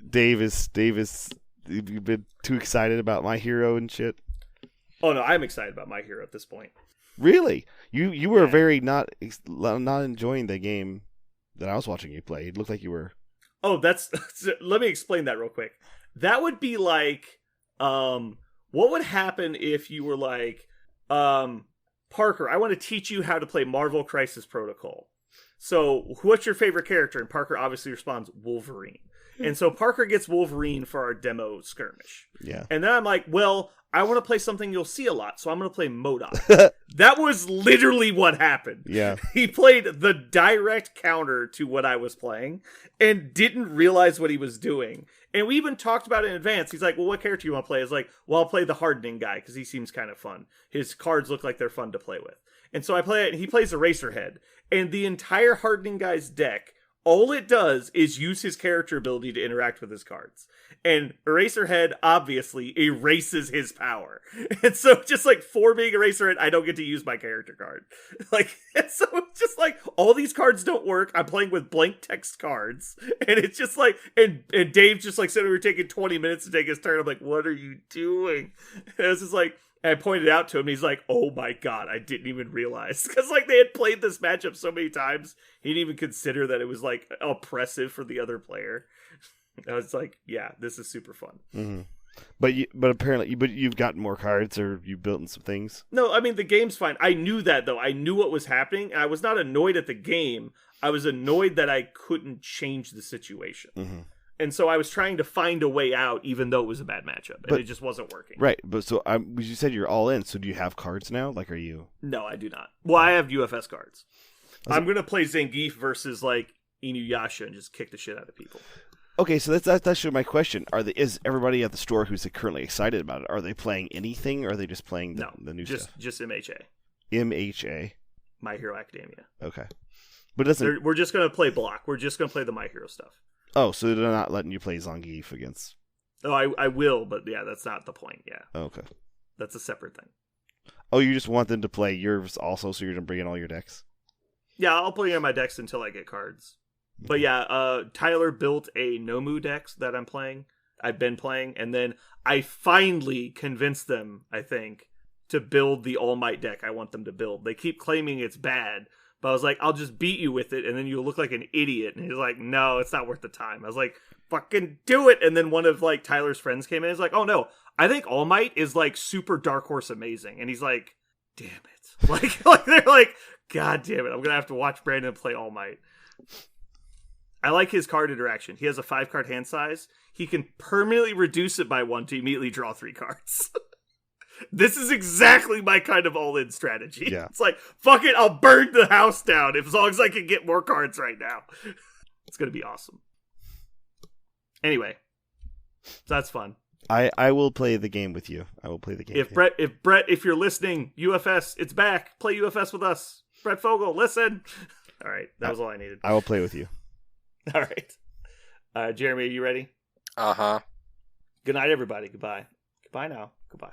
Davis, you've been too excited about My Hero and shit. Oh no, I'm excited about My Hero at this point. Really? You were Yeah. very not enjoying the game that I was watching you play. It looked like you were. Oh, that's let me explain that real quick. That would be like, what would happen if you were like, Parker, I want to teach you how to play Marvel Crisis Protocol. So, what's your favorite character? And Parker obviously responds, Wolverine. And so Parker gets Wolverine for our demo skirmish. Yeah. And then I'm like, well, I want to play something you'll see a lot, so I'm going to play MODOK. That was literally what happened. Yeah. He played the direct counter to what I was playing and didn't realize what he was doing. And we even talked about it in advance. He's like, well, what character do you want to play? I was like, well, I'll play the hardening guy because he seems kind of fun. His cards look like they're fun to play with. And so I play it, and he plays Eraserhead. And the entire hardening guy's deck, all it does is use his character ability to interact with his cards. And Eraserhead obviously erases his power. And so just like for being Eraserhead, I don't get to use my character card. Like, and so it's just like all these cards don't work. I'm playing with blank text cards. And it's just like, and Dave's just like sitting here taking 20 minutes to take his turn. I'm like, what are you doing? And it's just like, and I pointed out to him, and he's like, oh my god, I didn't even realize. Because, like, they had played this matchup so many times, he didn't even consider that it was, like, oppressive for the other player. I was like, yeah, this is super fun. Mm-hmm. But apparently, you've gotten more cards, or you've built in some things. No, I mean, the game's fine. I knew that, though. I knew what was happening, and I was not annoyed at the game. I was annoyed that I couldn't change the situation. Mm-hmm. And so I was trying to find a way out, even though it was a bad matchup, and it just wasn't working. Right, but so you said you're all in. So do you have cards now? Like, are you? No, I do not. Well, I have UFS cards. I'm gonna play Zangief versus like Inuyasha and just kick the shit out of people. Okay, so that's actually my question. Is everybody at the store who's currently excited about it? Are they playing anything, or are they just playing the new stuff? Just MHA. MHA. My Hero Academia. Okay, but it doesn't. We're just gonna play block. We're just gonna play the My Hero stuff. Oh, so they're not letting you play Zangief against. Oh, I will, but yeah, that's not the point. Yeah. Oh, okay. That's a separate thing. Oh, you just want them to play yours also, so you're gonna bring in all your decks. Yeah, I'll play in my decks until I get cards. But yeah, Tyler built a Nomu deck that I'm playing. I've been playing, and then I finally convinced them, I think, to build the All Might deck I want them to build. They keep claiming it's bad, but I was like, I'll just beat you with it, and then you'll look like an idiot. And he's like, no, it's not worth the time. I was like, fucking do it. And then one of like Tyler's friends came in. He's like, oh no, I think All Might is like super Dark Horse amazing. And he's like, damn it. Like they're like, god damn it, I'm gonna have to watch Brandon play All Might. I like his card interaction. He has a 5-card hand size. He can permanently reduce it by 1 to immediately draw 3 cards. This is exactly my kind of all-in strategy. Yeah. It's like, fuck it, I'll burn the house down as long as I can get more cards right now. It's going to be awesome. Anyway, so that's fun. I will play the game with you. I will play the game. If Brett, if you're listening, UFS, it's back. Play UFS with us. Brett Fogel, listen. All right, that was all I needed. I will play with you. All right. Jeremy, are you ready? Uh-huh. Good night, everybody. Goodbye. Goodbye now. Goodbye.